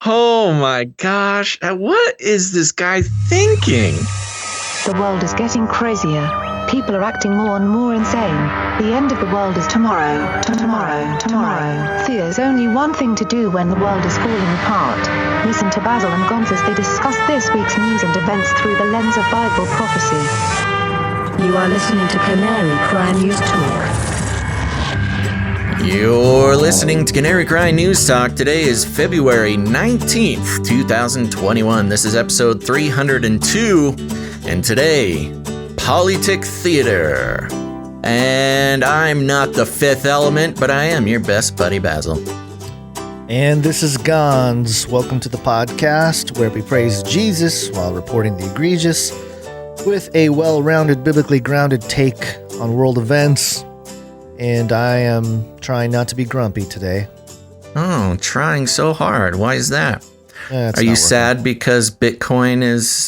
Oh my gosh. What is this guy thinking? The world is getting crazier. People are acting more and more insane. The end of the world is tomorrow. Tomorrow. There's only one thing to do when the world is falling apart. Listen to Basil and Gonz as they discuss this week's news and events through the lens of Bible prophecy. You are listening to Canary Crime News Talk. You're listening to Canary Cry News Talk. Today is February 19th, 2021. This is episode 302. And today, Polytick Theatre. And I'm not the fifth element, but I am your best buddy, Basil. And this is Gonz. Welcome to the podcast where we praise Jesus while reporting the egregious with a well-rounded, biblically grounded take on world events. And I am trying not to be grumpy today. Oh, trying so hard. Why is that? Are you sad because Bitcoin has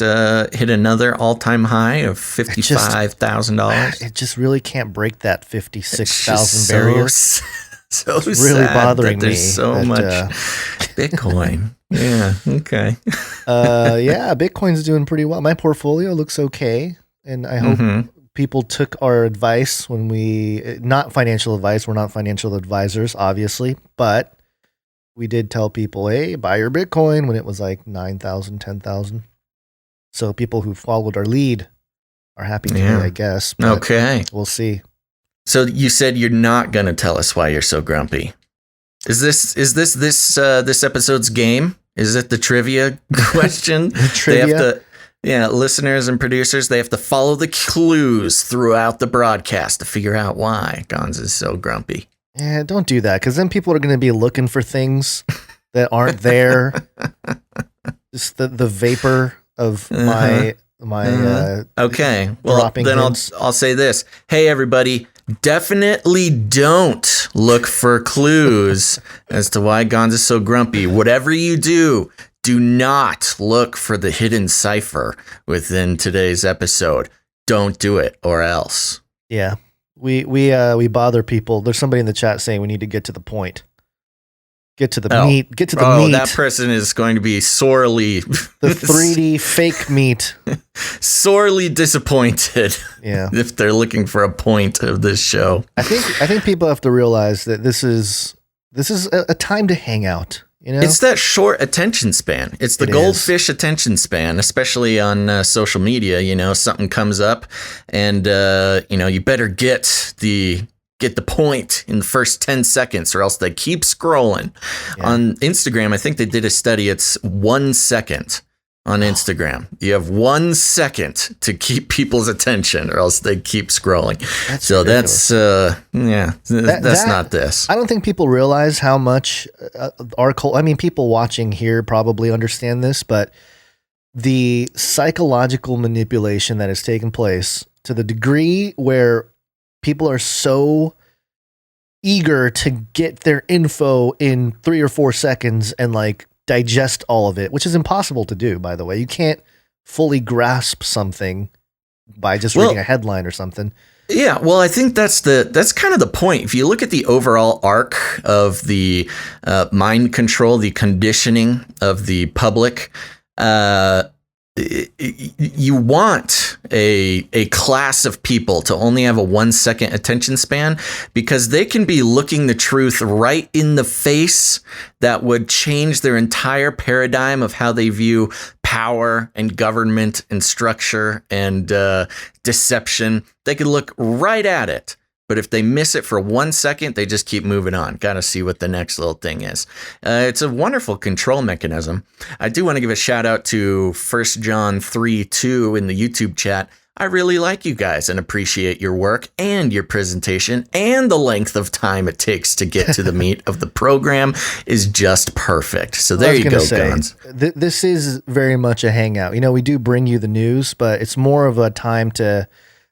hit another all-time high of $55,000? It just really can't break that 56,000 barrier. So it's really sad bothering that there's me. So much Bitcoin. Yeah. Okay. Bitcoin's doing pretty well. My portfolio looks okay, and I hope people took our advice when not financial advice. We're not financial advisors, obviously, but we did tell people, hey, buy your Bitcoin when it was like 9,000, 10,000. So people who followed our lead are happy today, I guess. But okay. We'll see. So you said you're not going to tell us why you're so grumpy. Is this episode's game? Is it the trivia question? Trivia? Listeners and producers, they have to follow the clues throughout the broadcast to figure out why Gonz is so grumpy. Yeah, don't do that, because then people are going to be looking for things that aren't there. Just the vapor of my okay. Well, then I'll say this. Hey, everybody, definitely don't look for clues as to why Gonz is so grumpy. Whatever you do not look for the hidden cipher within today's episode. Don't do it, or else. Yeah. We bother people. There's somebody in the chat saying we need to get to the point. Get to the meat. Get to the meat. That person is going to be sorely the 3D fake meat. Sorely disappointed. Yeah. If they're looking for a point of this show. I think people have to realize that this is a time to hang out. You know? It's that short attention span. It's the goldfish attention span, especially on social media. You know, something comes up and, you better get the point in the first 10 seconds or else they keep scrolling. Yeah. On Instagram, I think they did a study. It's 1 second on Instagram. You have 1 second to keep people's attention or else they keep scrolling. That's not this. I don't think people realize how much people watching here probably understand this, but the psychological manipulation that has taken place to the degree where people are so eager to get their info in 3 or 4 seconds and digest all of it, which is impossible to do, by the way. You can't fully grasp something by just reading a headline or something. Yeah, well, I think that's kind of the point. If you look at the overall arc of the mind control, the conditioning of the public, you want a class of people to only have a 1 second attention span because they can be looking the truth right in the face that would change their entire paradigm of how they view power and government and structure and deception. They could look right at it. But if they miss it for 1 second, they just keep moving on. Got to see what the next little thing is. It's a wonderful control mechanism. I do want to give a shout out to 1 John 3:2 in the YouTube chat. I really like you guys and appreciate your work and your presentation, and the length of time it takes to get to the meat of the program is just perfect. So there you go, Gonz. This is very much a hangout. You know, we do bring you the news, but it's more of a time to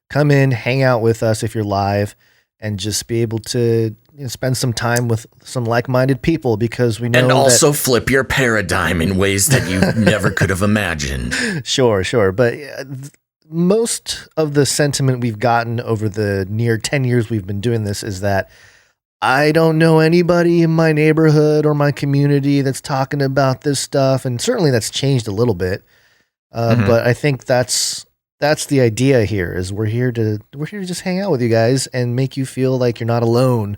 come in, hang out with us if you're live, and just be able to spend some time with some like-minded people because we know and also flip your paradigm in ways that you never could have imagined. Sure. But most of the sentiment we've gotten over the near 10 years we've been doing this is that I don't know anybody in my neighborhood or my community that's talking about this stuff, and certainly that's changed a little bit. But I think that's the idea here. Is we're here to just hang out with you guys and make you feel like you're not alone.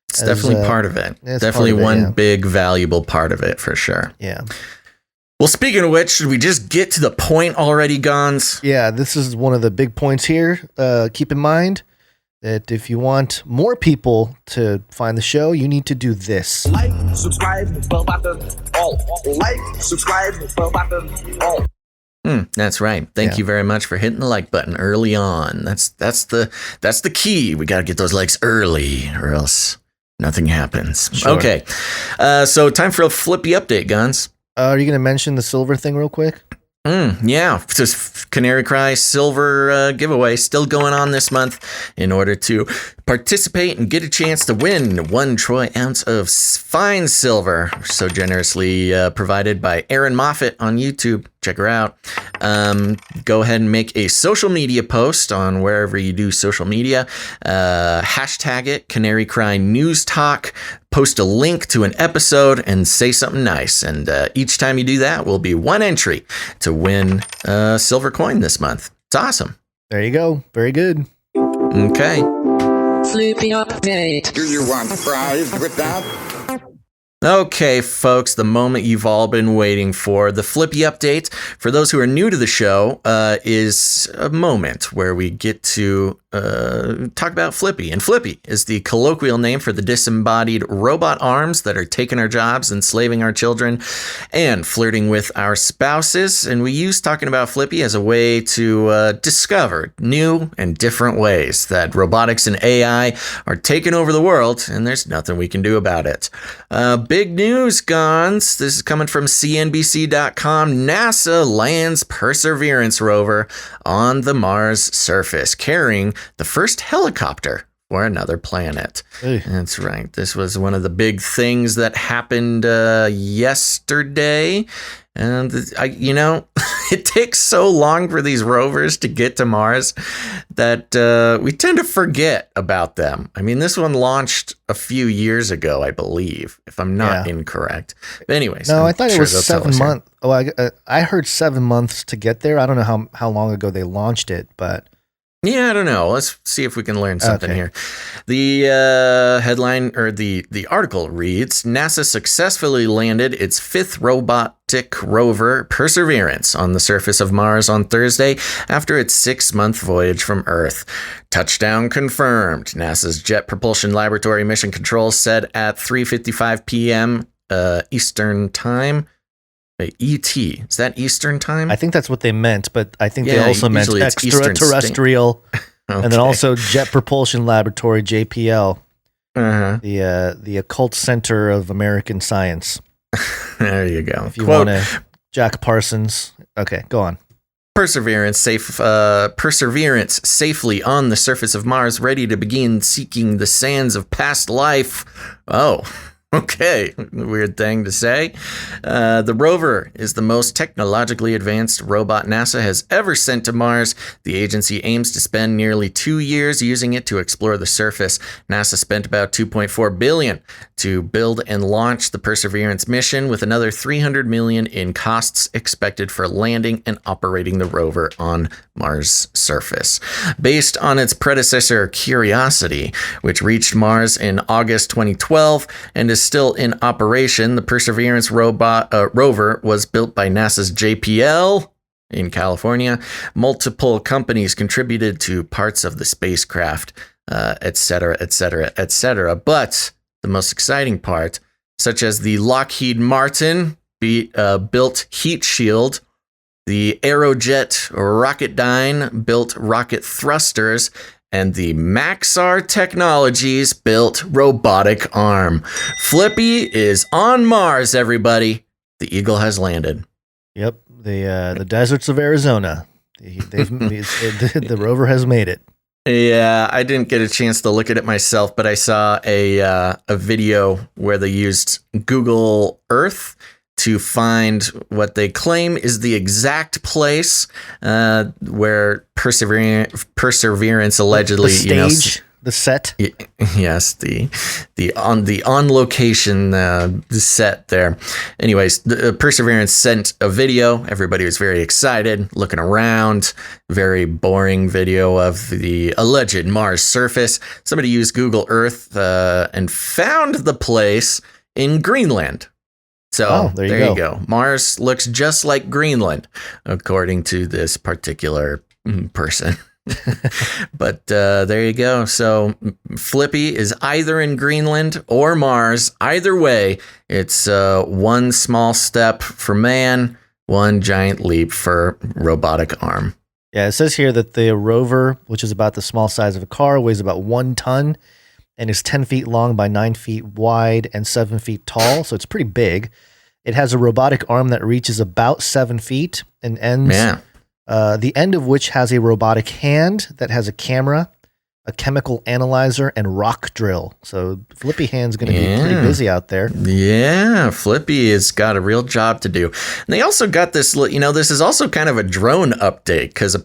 It's definitely part of it. Definitely one big valuable part of it for sure. Yeah. Well, speaking of which, should we just get to the point already, Gons? Yeah, this is one of the big points here. Keep in mind that if you want more people to find the show, you need to do this. Like, subscribe, bell button, all. Like, subscribe, bell button, all. That's right. Thank you very much for hitting the like button early on. That's the key. We got to get those likes early, or else nothing happens. Sure. Okay, so time for a flippy update, Gons. Are you going to mention the silver thing real quick? Yeah, just Canary Cry Silver giveaway still going on this month. In order to participate and get a chance to win 1 troy ounce of fine silver, so generously provided by Erin Moffett on YouTube. Check her out. Go ahead and make a social media post on wherever you do social media. Hashtag it Canary Cry News Talk. Post a link to an episode and say something nice. And each time you do that will be 1 entry to win a silver coin this month. It's awesome. There you go. Very good. Okay. Flippy update. Do you want fries with that? Okay, folks, the moment you've all been waiting for. The Flippy Update, for those who are new to the show, is a moment where we get to talk about Flippy. And Flippy is the colloquial name for the disembodied robot arms that are taking our jobs, enslaving our children, and flirting with our spouses. And we use talking about Flippy as a way to discover new and different ways that robotics and AI are taking over the world, and there's nothing we can do about it. Big news, Gons. This is coming from CNBC.com. NASA lands Perseverance rover on the Mars surface, carrying the first helicopter for another planet. Hey. That's right. This was one of the big things that happened yesterday. And it takes so long for these rovers to get to Mars that we tend to forget about them. I mean, this one launched a few years ago, I believe, if I'm not incorrect. But anyways. No, I thought it was 7 months. Oh, I heard 7 months to get there. I don't know how long ago they launched it, but... Yeah, I don't know. Let's see if we can learn something here. The headline, or the article reads, NASA successfully landed its 5th robotic rover, Perseverance, on the surface of Mars on Thursday after its 6-month voyage from Earth. Touchdown confirmed, NASA's Jet Propulsion Laboratory Mission Control said at 3:55 p.m. Eastern Time. ET. Is that Eastern Time? I think that's what they meant, but I think they also meant extraterrestrial. Okay. And then also Jet Propulsion Laboratory, JPL, the occult center of American science. There you go. If you want to, Jack Parsons. Okay, go on. Perseverance safely on the surface of Mars, ready to begin seeking the sands of past life. Oh. Okay, weird thing to say. The rover is the most technologically advanced robot NASA has ever sent to Mars. The agency aims to spend nearly 2 years using it to explore the surface. NASA spent about $2.4 billion to build and launch the Perseverance mission, with another $300 million in costs expected for landing and operating the rover on Mars' surface. Based on its predecessor, Curiosity, which reached Mars in August 2012 and is still in operation, the Perseverance rover was built by NASA's JPL in California. Multiple companies contributed to parts of the spacecraft, etc., etc., etc. But the most exciting part, such as the Lockheed Martin built heat shield, the Aerojet Rocketdyne built rocket thrusters, and the Maxar Technologies built robotic arm. Flippy is on Mars, everybody. The Eagle has landed. Yep, the deserts of Arizona. The rover has made it. Yeah, I didn't get a chance to look at it myself, but I saw a video where they used Google Earth to find what they claim is the exact place where Perseverance allegedly, the stage. the set. Yes, the on location set there. Anyways, the Perseverance sent a video. Everybody was very excited, looking around. Very boring video of the alleged Mars surface. Somebody used Google Earth and found the place in Greenland. So there you go. Mars looks just like Greenland, according to this particular person. But there you go. So Flippy is either in Greenland or Mars. Either way, it's one small step for man, one giant leap for robotic arm. Yeah, it says here that the rover, which is about the small size of a car, weighs about 1 ton and is 10 feet long by 9 feet wide and 7 feet tall. So it's pretty big. It has a robotic arm that reaches about 7 feet and ends. Yeah. The end of which has a robotic hand that has a camera, a chemical analyzer, and rock drill. So Flippy Hand's going to be pretty busy out there. Yeah, Flippy has got a real job to do. And they also got this, this is also kind of a drone update because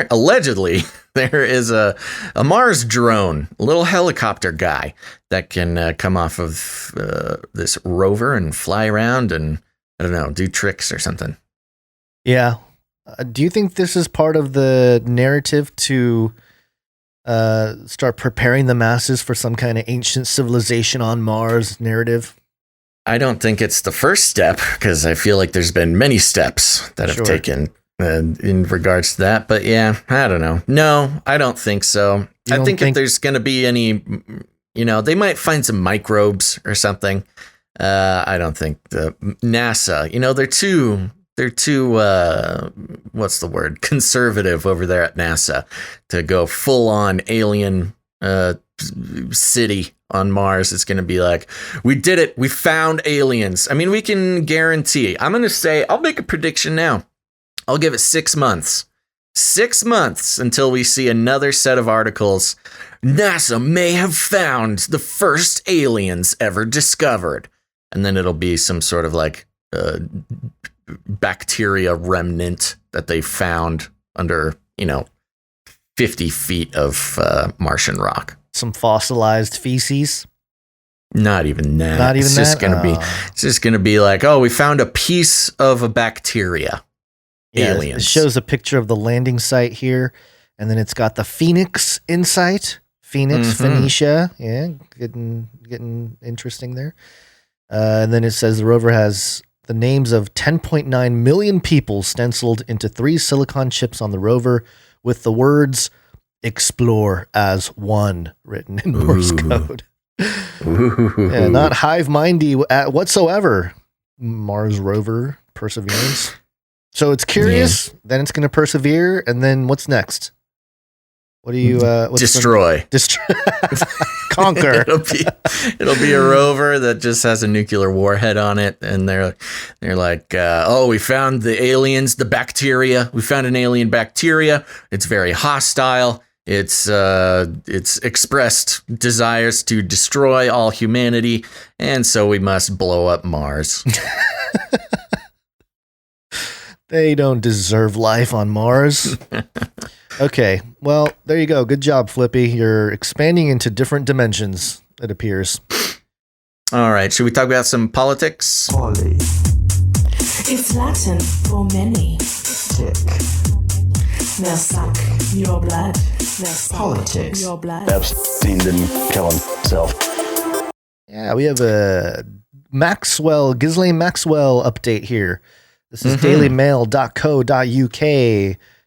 allegedly there is a Mars drone, a little helicopter guy that can come off of this rover and fly around and, I don't know, do tricks or something. Yeah. Do you think this is part of the narrative to start preparing the masses for some kind of ancient civilization on Mars narrative? I don't think it's the first step because I feel like there's been many steps that have taken in regards to that. But yeah, I don't know. No, I don't think so. I think if there's going to be any, they might find some microbes or something. I don't think the NASA, they're too what's the word, conservative over there at NASA to go full on alien city on Mars. It's going to be like, we did it, we found aliens. I mean, we can guarantee, I'll make a prediction now. I'll give it 6 months. 6 months until we see another set of articles. NASA may have found the first aliens ever discovered. And then it'll be some sort of like bacteria remnant that they found under, 50 feet of Martian rock. Some fossilized feces. Not even that. Not even it's that. It's just gonna be like, oh, we found a piece of a bacteria. Yeah, aliens. It shows a picture of the landing site here, and then it's got the Phoenix in sight. Phoenicia. Yeah, getting interesting there. And then it says the rover has the names of 10.9 million people stenciled into 3 silicon chips on the rover with the words "Explore as one" written in Morse code. Yeah, not hive-mindy whatsoever. Mars rover Perseverance. So it's curious, then it's going to persevere, and then what's next? What do you destroy? Conquer. It'll be a rover that just has a nuclear warhead on it, and they're like, oh, we found the aliens, the bacteria. We found an alien bacteria. It's very hostile. It's expressed desires to destroy all humanity, and so we must blow up Mars. They don't deserve life on Mars. Okay, well, there you go. Good job, Flippy. You're expanding into different dimensions, it appears. All right, should we talk about some politics? Poly. It's Latin for many. Tick. They'll suck your blood. They'll suck Politics. your blood. Epstein didn't kill himself. Yeah, we have a Ghislaine Maxwell update here. This is dailymail.co.uk.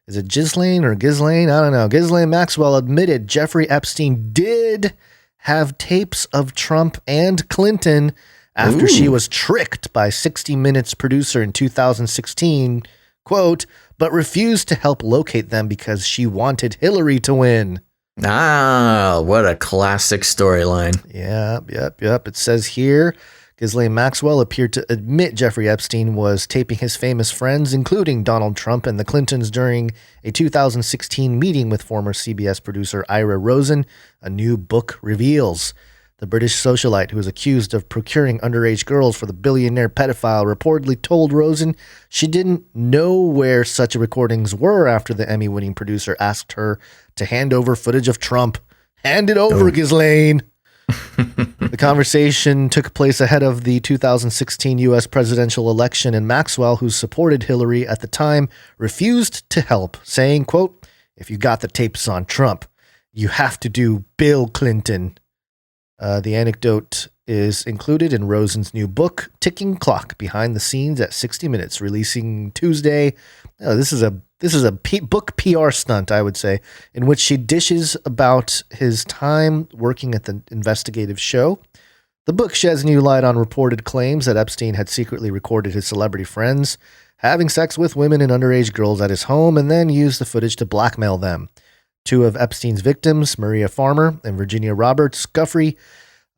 Is it Ghislaine or Ghislaine? I don't know. Ghislaine Maxwell admitted Jeffrey Epstein did have tapes of Trump and Clinton after she was tricked by 60 Minutes producer in 2016, quote, but refused to help locate them because she wanted Hillary to win. Ah, what a classic storyline. Yep. It says here, Ghislaine Maxwell appeared to admit Jeffrey Epstein was taping his famous friends, including Donald Trump and the Clintons, during a 2016 meeting with former CBS producer Ira Rosen, a new book reveals. The British socialite who was accused of procuring underage girls for the billionaire pedophile reportedly told Rosen she didn't know where such recordings were after the Emmy-winning producer asked her to hand over footage of Trump. Hand it over, Ghislaine. The conversation took place ahead of the 2016 U.S. presidential election, and Maxwell, who supported Hillary at the time, refused to help, saying, quote, "If you got the tapes on Trump, you have to do Bill Clinton." The anecdote is included in Rosen's new book, Ticking Clock, Behind the Scenes at 60 Minutes, releasing Tuesday. This is a book PR stunt, I would say, in which she dishes about his time working at the investigative show. The book sheds new light on reported claims that Epstein had secretly recorded his celebrity friends having sex with women and underage girls at his home and then used the footage to blackmail them. Two of Epstein's victims, Maria Farmer and Virginia Roberts Guffrey,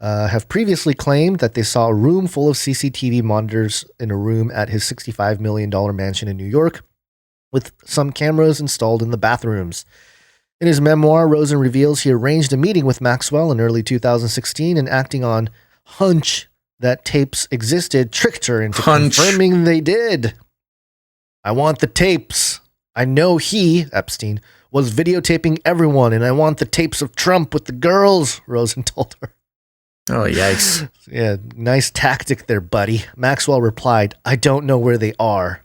have previously claimed that they saw a room full of CCTV monitors in a room at his $65 million mansion in New York, with some cameras installed in the bathrooms. In his memoir, Rosen reveals he arranged a meeting with Maxwell in early 2016 and, acting on hunch that tapes existed, tricked her into confirming they did. "I want the tapes. I know he," Epstein, "was videotaping everyone, and I want the tapes of Trump with the girls," Rosen told her. Oh, yikes. Yeah, nice tactic there, buddy. Maxwell replied, "I don't know where they are."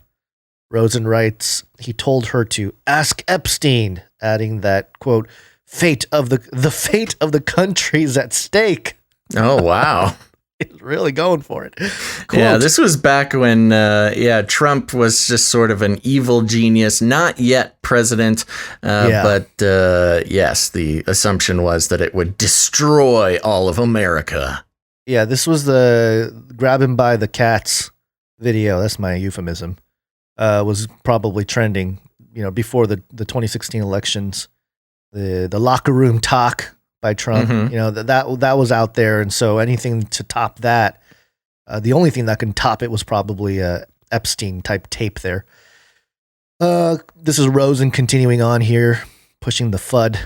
Rosen writes, he told her to ask Epstein, adding that, quote, fate of the fate of the country's at stake. Oh, wow. He's really going for it. Quote, yeah, this was back when, Trump was just sort of an evil genius, not yet president. But yes, the assumption was that it would destroy all of America. Yeah, this was the grab him by the cats video. That's my euphemism. Was probably trending, before the 2016 elections. The locker room talk by Trump, that was out there, and so anything to top that, the only thing that can top it was probably a Epstein type tape there. This is Rosen continuing on here, pushing the FUD.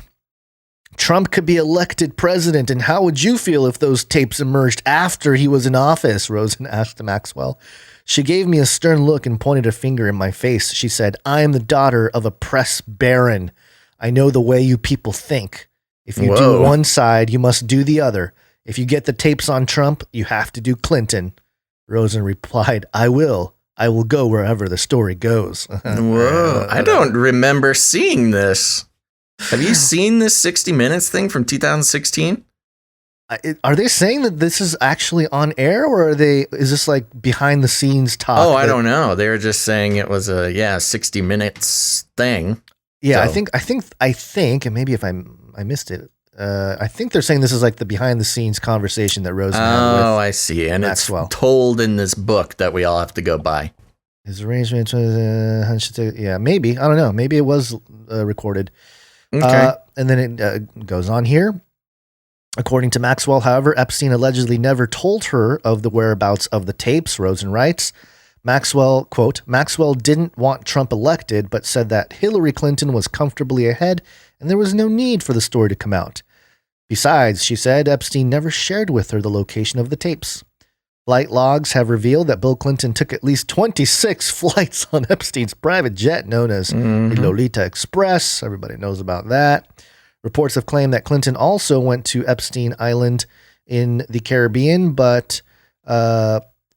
"Trump could be elected president, and how would you feel if those tapes emerged after he was in office?" Rosen asked Maxwell. "She gave me a stern look and pointed a finger in my face. She said, 'I am the daughter of a press baron. I know the way you people think. If you do one side, you must do the other. If you get the tapes on Trump, you have to do Clinton.' Rosen replied, 'I will. I will go wherever the story goes.'" Whoa. I don't remember seeing this. Have you seen this 60 Minutes thing from 2016? Are they saying that this is actually on air, or is this like behind the scenes talk? Oh, I don't know. They were just saying it was a 60 Minutes thing. Yeah, So- I think, and maybe if I missed it, I think they're saying this is like the behind the scenes conversation that Rosen had with Oh, I see. And Maxwell. it's told in this book that we all have to go by. his arrangement. Yeah, maybe, I don't know. Maybe it was recorded. Okay. And then it goes on here. According to Maxwell, however, Epstein allegedly never told her of the whereabouts of the tapes, Rosen writes. Maxwell, quote, "Maxwell didn't want Trump elected, but said that Hillary Clinton was comfortably ahead and there was no need for the story to come out. Besides, she said, Epstein never shared with her the location of the tapes. Flight logs have revealed that Bill Clinton took at least 26 flights on Epstein's private jet known as the Lolita Express. Everybody knows about that. Reports have claimed that Clinton also went to Epstein Island in the Caribbean, but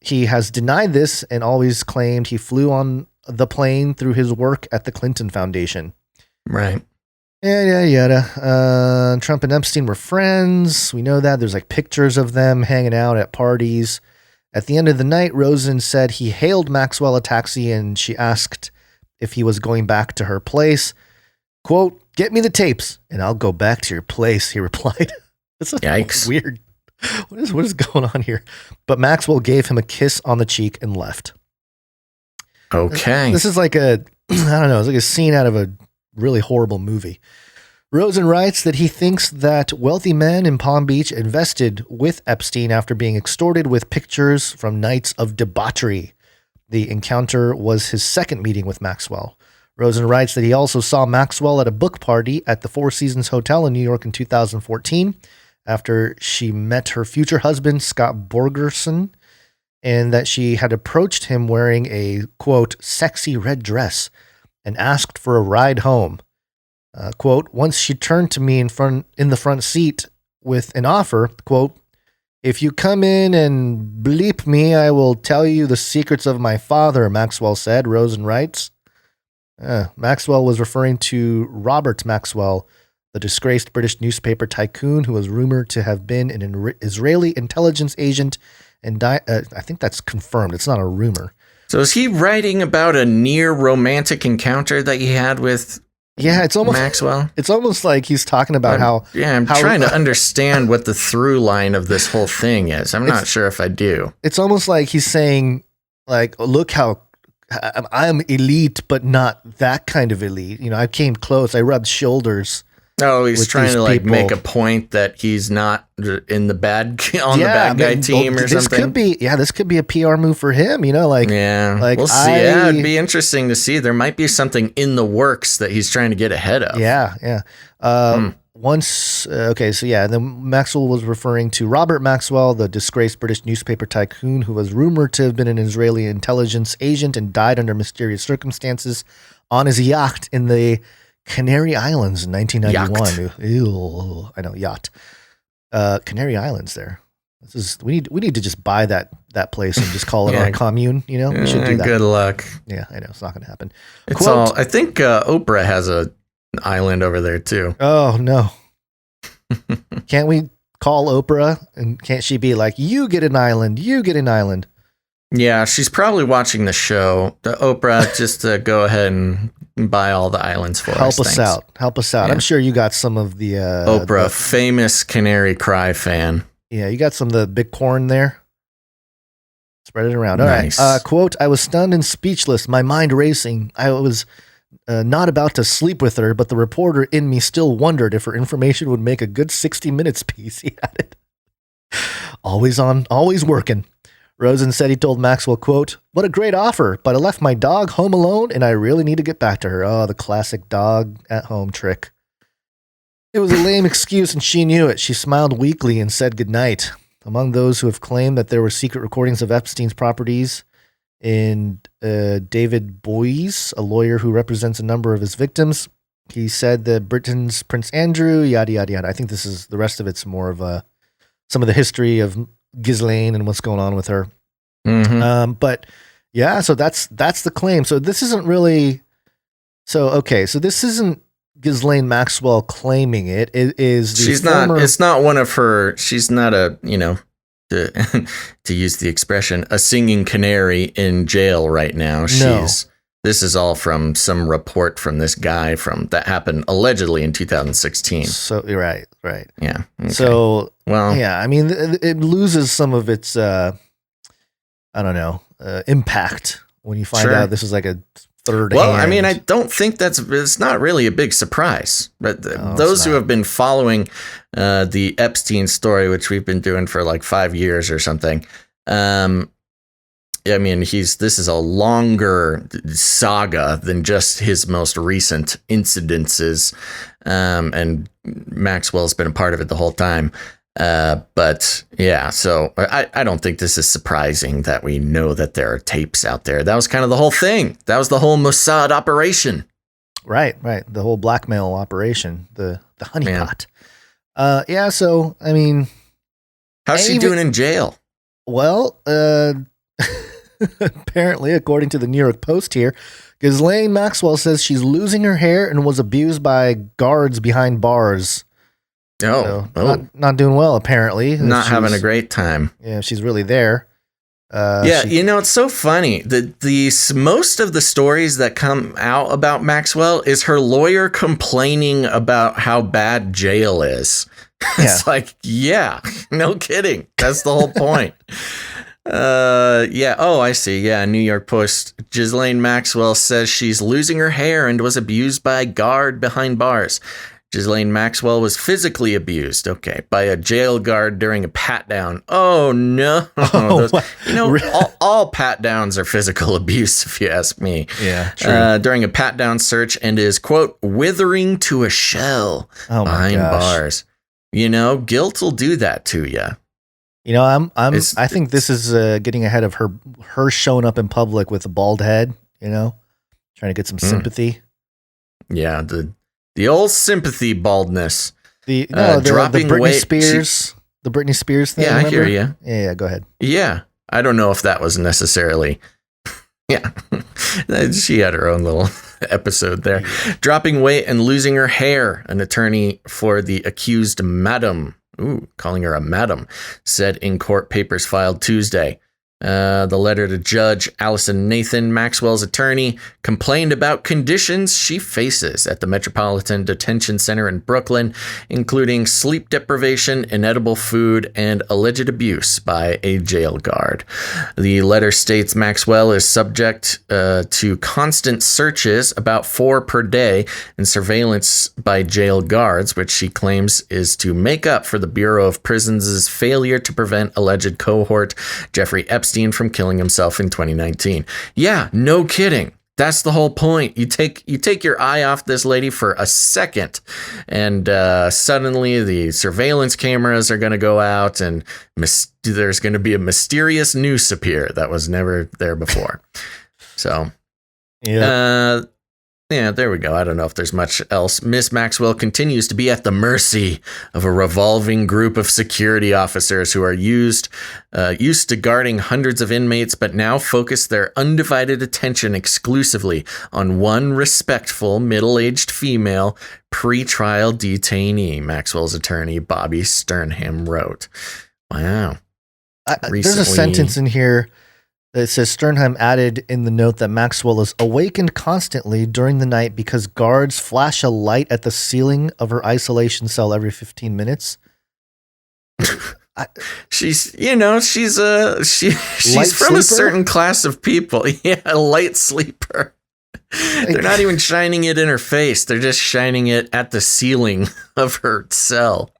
he has denied this and always claimed he flew on the plane through his work at the Clinton Foundation. Right. Yada. Trump and Epstein were friends. We know that. There's like pictures of them hanging out at parties. At the end of the night, Rosen said he hailed Maxwell a taxi and she asked if he was going back to her place. Quote, "Get me the tapes and I'll go back to your place," he replied. This is Yikes. weird. What is going on here? But Maxwell gave him a kiss on the cheek and left. Okay. This is like I don't know, it's like a scene out of a really horrible movie. Rosen writes that he thinks that wealthy men in Palm Beach invested with Epstein after being extorted with pictures from nights of debauchery. The encounter was his second meeting with Maxwell. Rosen writes that he also saw Maxwell at a book party at the Four Seasons Hotel in New York in 2014 after she met her future husband, Scott Borgerson, and that she had approached him wearing a, quote, "sexy red dress" and asked for a ride home. Quote, once she turned to me in the front seat with an offer, quote, if you come in and bleep me, I will tell you the secrets of my father, Maxwell said, Rosen writes. Maxwell was referring to Robert Maxwell, the disgraced British newspaper tycoon who was rumored to have been an Israeli intelligence agent and I think that's confirmed. It's not a rumor. So is he writing about a near romantic encounter that he had with it's almost Maxwell? It's almost like he's talking about I'm trying to understand what the through line of this whole thing is. I'm not sure if I do. It's almost like he's saying, like, look how I'm elite, but not that kind of elite. I came close. I rubbed shoulders. Oh, he's trying to people. make a point that he's not in the bad guy team or something. This could be a PR move for him. We'll see. It'd be interesting to see. There might be something in the works that he's trying to get ahead of. Yeah. Then Maxwell was referring to Robert Maxwell, the disgraced British newspaper tycoon who was rumored to have been an Israeli intelligence agent and died under mysterious circumstances on his yacht in the Canary Islands in 1991. Ew, I know, yacht. Canary Islands there. We need to just buy that place and just call it our commune, We should do that. Good luck. Yeah, I know, it's not going to happen. I think Oprah has an island over there too. Oh no. Can't we call Oprah and can't she be like, you get an island, you get an island? Yeah, she's probably watching the show. Oprah, just to go ahead and buy all the islands for us. Help us out. Yeah. I'm sure you got some of the Oprah, famous Canary Cry fan. Yeah, you got some of the big corn there. Spread it around. All nice. right. Quote, I was stunned and speechless, my mind racing. I was not about to sleep with her, but the reporter in me still wondered if her information would make a good 60 Minutes piece, he added. Always on, always working. Rosen said he told Maxwell, quote, what a great offer, but I left my dog home alone and I really need to get back to her. Oh, the classic dog at home trick. It was a lame excuse and she knew it. She smiled weakly and said goodnight. Among those who have claimed that there were secret recordings of Epstein's properties in David Boies, a lawyer who represents a number of his victims. He said that Britain's Prince Andrew, yada, yada, yada. I think the rest of it's more of some of the history of Ghislaine and what's going on with her. Mm-hmm. But yeah, so that's the claim. So this isn't really, so this isn't Ghislaine Maxwell claiming it. It is it's not one of her, she's not a, to use the expression, a singing canary in jail right now. This is all from some report from this guy that happened allegedly in 2016. So you're right. Yeah. Okay. So, well, yeah, I mean, it loses some of its, impact when you find out this is like a third. Well, hand. I mean, I don't think it's not really a big surprise, but those who have been following the Epstein story, which we've been doing for like 5 years or something, I mean, this is a longer saga than just his most recent incidences, and Maxwell's been a part of it the whole time. But yeah, so I don't think this is surprising that we know that there are tapes out there. That was kind of the whole thing. That was the whole Mossad operation. Right. The whole blackmail operation, the honeypot. Yeah. So, I mean, how's she doing in jail? Well, apparently, according to the New York Post here, Ghislaine Maxwell says she's losing her hair and was abused by guards behind bars. Not doing well, apparently. Not having a great time. Yeah, she's really there. It's so funny. Most of the stories that come out about Maxwell is her lawyer complaining about how bad jail is. It's like, yeah, no kidding. That's the whole point. I see. Yeah, New York Post. Ghislaine Maxwell says she's losing her hair and was abused by a guard behind bars. Ghislaine Maxwell was physically abused, by a jail guard during a pat down. Oh no. All pat downs are physical abuse, if you ask me. Yeah, true. During a pat down search and is, quote, withering to a shell behind bars. Guilt will do that to you. I think this is getting ahead of her showing up in public with a bald head, trying to get some sympathy. Yeah, The old sympathy baldness. The dropping Britney weight. Spears, the Britney Spears thing. Yeah, I hear you. Yeah, go ahead. Yeah, I don't know if that was necessarily. Yeah, she had her own little episode there. Dropping weight and losing her hair. An attorney for the accused madam, calling her a madam, said in court papers filed Tuesday. The letter to Judge Allison Nathan, Maxwell's attorney, complained about conditions she faces at the Metropolitan Detention Center in Brooklyn, including sleep deprivation, inedible food, and alleged abuse by a jail guard. The letter states Maxwell is subject to constant searches, about 4 per day, and surveillance by jail guards, which she claims is to make up for the Bureau of Prisons' failure to prevent alleged cohort Jeffrey Epstein from killing himself in 2019. Yeah, no kidding. That's the whole point. You take your eye off this lady for a second, and suddenly the surveillance cameras are going to go out, and there's going to be a mysterious noose appear that was never there before. So, yeah, there we go. I don't know if there's much else. Miss Maxwell continues to be at the mercy of a revolving group of security officers who are used to guarding hundreds of inmates, but now focus their undivided attention exclusively on one respectful, middle-aged female pretrial detainee, Maxwell's attorney, Bobby Sternham, wrote. Wow. There's a sentence in here that says Sternheim added in the note that Maxwell is awakened constantly during the night because guards flash a light at the ceiling of her isolation cell every 15 minutes. She's from sleeper? a certain class of people. Yeah, a light sleeper. They're not even shining it in her face. They're just shining it at the ceiling of her cell.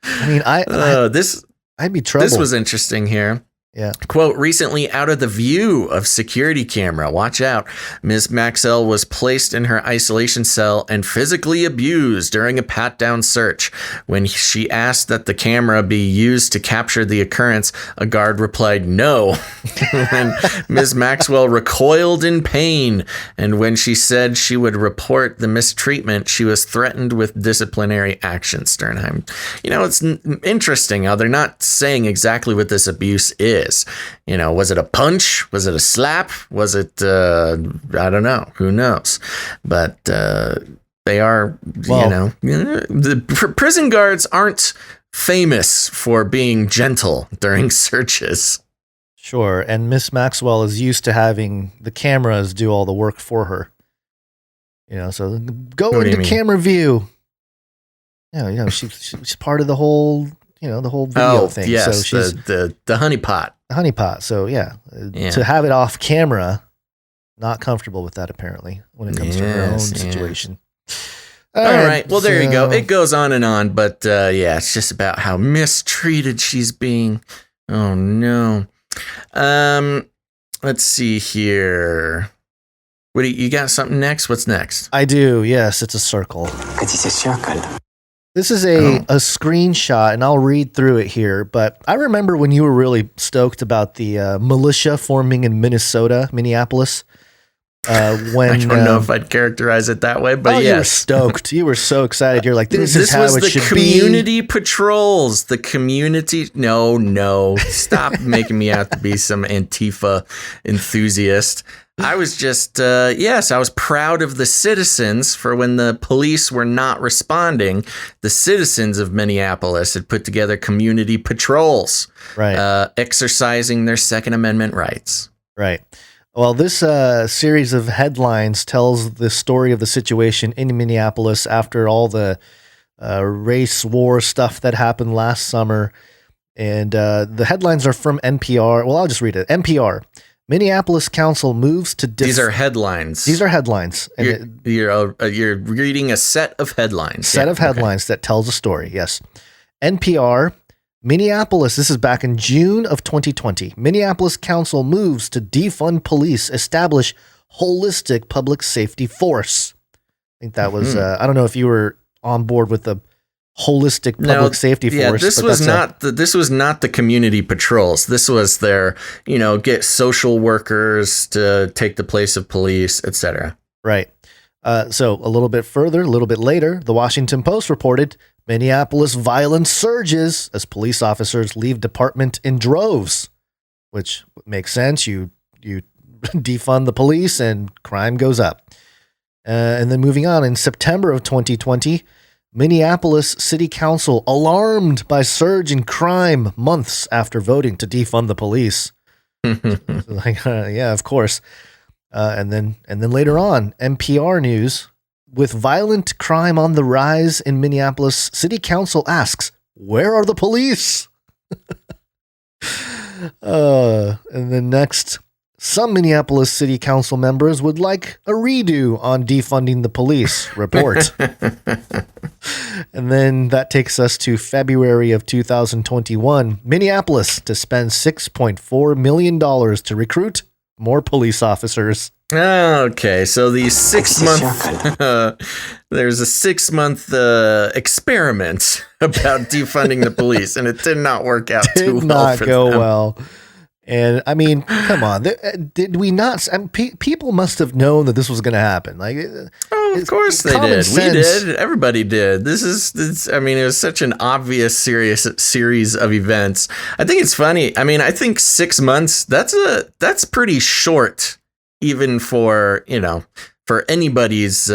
I mean, I'd be troubled. This was interesting here. Yeah. Quote, recently out of the view of security camera, watch out. Ms. Maxwell was placed in her isolation cell and physically abused during a pat-down search. When she asked that the camera be used to capture the occurrence, a guard replied no. And Ms. Maxwell recoiled in pain. And when she said she would report the mistreatment, she was threatened with disciplinary action, Sternheim. You know, it's interesting how they're not saying exactly what this abuse is. You know, was it a punch? Was it a slap? Was it, I don't know. Who knows? But they are, the prison guards aren't famous for being gentle during searches. Sure. And Miss Maxwell is used to having the cameras do all the work for her. You know, so go into camera view. Yeah, she's part of the whole... the whole video thing. Yes, so she's the honeypot. Honeypot. So yeah, to have it off camera, not comfortable with that apparently when it comes to her own situation. All right. Well, there you go. It goes on and on, but it's just about how mistreated she's being. Oh no. Let's see here. What you got? Something next? What's next? I do. Yes, it's a circle. It's a circle. This is a screenshot, and I'll read through it here. But I remember when you were really stoked about the militia forming in Minneapolis. When I don't know if I'd characterize it that way, but yes. You were stoked. You were so excited. You're like, this is how it should be. This was the community patrols. The community. No. Stop making me out to be some Antifa enthusiast. I was just, I was proud of the citizens for when the police were not responding. The citizens of Minneapolis had put together community patrols, right? Exercising their Second Amendment rights. Right. Well, this series of headlines tells the story of the situation in Minneapolis after all the race war stuff that happened last summer. And the headlines are from NPR. Well, I'll just read it. NPR. Minneapolis Council moves to... These are headlines. These are headlines. And you're reading a set of headlines. That tells a story, yes. NPR, Minneapolis, this is back in June of 2020. Minneapolis Council moves to defund police, establish holistic public safety force. I think that was... I don't know if you were on board with the holistic public safety force. Yeah, this was not the community patrols. This was their, get social workers to take the place of police, etc. Right. So a little bit further, a little bit later, the Washington Post reported Minneapolis violence surges as police officers leave department in droves, which makes sense. You defund the police and crime goes up. And then moving on, in September of 2020, Minneapolis City Council alarmed by surge in crime months after voting to defund the police. Yeah, of course. And then later on, NPR News, with violent crime on the rise in Minneapolis, City Council asks, "Where are the police?" And then next, some Minneapolis City Council members would like a redo on defunding the police report. And then that takes us to February of 2021. Minneapolis to spend $6.4 million to recruit more police officers. Okay, so the 6 month there's a 6 month experiment about defunding the police, and it did not work out too well. Did not for go them. well. And I mean, come on, did we not? I mean, people must have known that this was going to happen. Like, of course they did. We did. Everybody did. I mean, it was such an obvious, serious series of events. I think it's funny. I mean, I think 6 months. That's pretty short, even for for anybody's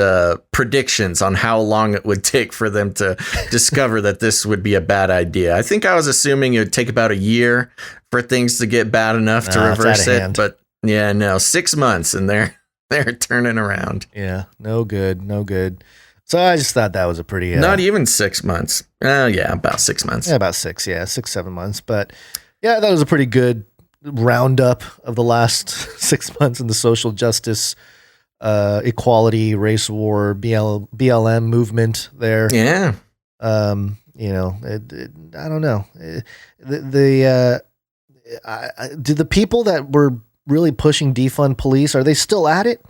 predictions on how long it would take for them to discover that this would be a bad idea. I think I was assuming it would take about a year for things to get bad enough to reverse it. But yeah, no, 6 months and they're turning around. Yeah, no good. So I just thought that was a pretty... Not even 6 months. Oh, yeah, about 6 months. Yeah, about 7 months. But yeah, that was a pretty good roundup of the last 6 months in the social justice, equality, race war, BLM movement there. Yeah. I don't know. Did the people that were really pushing defund police, are they still at it?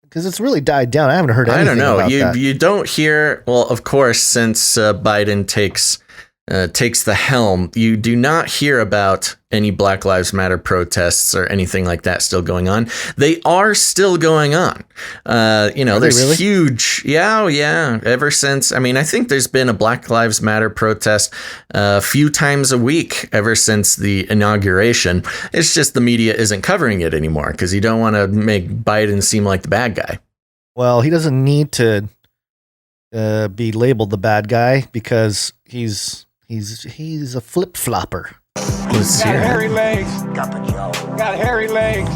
Because it's really died down. I haven't heard anything I don't know. about that. You don't hear, well, of course, since Biden takes the helm, you do not hear about any Black Lives Matter protests or anything like that still going on. They are still going on. There's really? huge. Yeah. Ever since, I mean, I think there's been a Black Lives Matter protest a few times a week ever since the inauguration. It's just the media isn't covering it anymore because you don't want to make Biden seem like the bad guy. Well, he doesn't need to be labeled the bad guy because he's a flip flopper. Got hairy legs. Got hairy legs.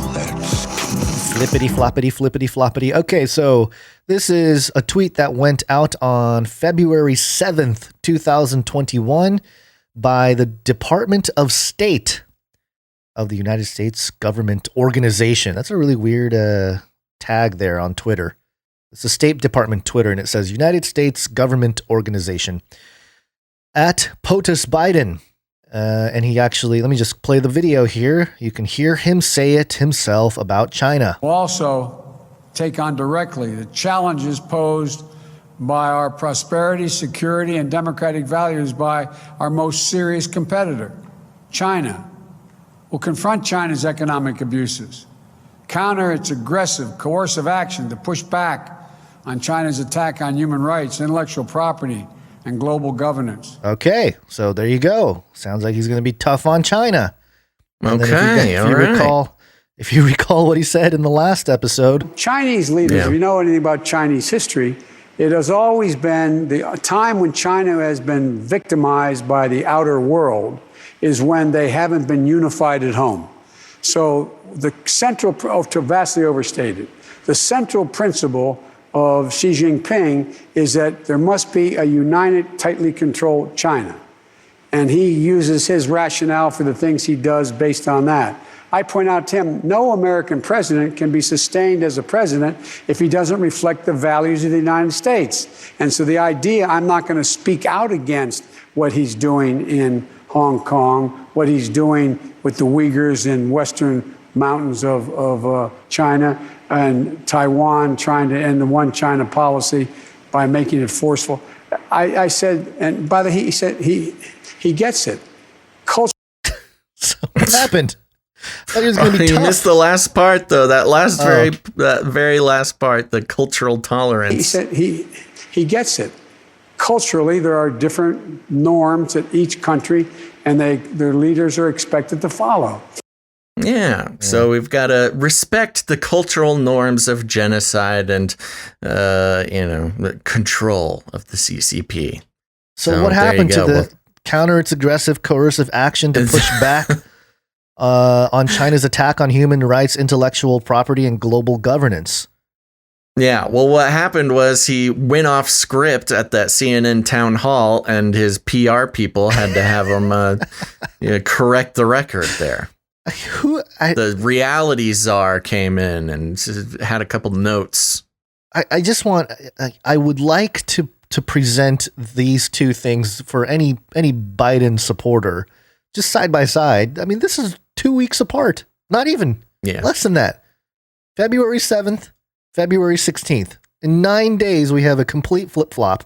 Flippity floppity. Okay, so this is a tweet that went out on February 7th, 2021 by the Department of State of the United States Government Organization. That's a really weird tag there on Twitter. It's the State Department Twitter, and it says United States Government Organization. At POTUS Biden. And he actually, let me just play the video here. You can hear him say it himself about China. We'll also take on directly the challenges posed by our prosperity, security, and democratic values by our most serious competitor, China. We'll confront China's economic abuses, counter its aggressive, coercive action to push back on China's attack on human rights, intellectual property, and global governance. Okay, so there you go. Sounds like he's going to be tough on China. And okay, if you recall what he said in the last episode. Chinese leaders, if you know anything about Chinese history, it has always been the time when China has been victimized by the outer world is when they haven't been unified at home. So the central, vastly overstated, the central principle of Xi Jinping is that there must be a united, tightly controlled China. And he uses his rationale for the things he does based on that. I point out to him, no American president can be sustained as a president if he doesn't reflect the values of the United States. And so the idea, I'm not going to speak out against what he's doing in Hong Kong, what he's doing with the Uyghurs in western mountains of China, and Taiwan trying to end the one China policy by making it forceful. I said, and by the way, he said he gets it. Culture. So what happened? thought it was going to be You tough. missed the last part, though. That very last part, the cultural tolerance. He said he gets it. Culturally, there are different norms at each country, and their leaders are expected to follow. Yeah, so we've got to respect the cultural norms of genocide and, the control of the CCP. So what happened to the counter its aggressive, coercive action to push back on China's attack on human rights, intellectual property, and global governance? Yeah, well, what happened was he went off script at that CNN town hall, and his PR people had to have him correct the record there. The reality czar came in and had a couple notes. I would like to present these two things for any Biden supporter, just side by side. I mean, this is 2 weeks apart, not even less than that. February 7th, February 16th. In 9 days, we have a complete flip flop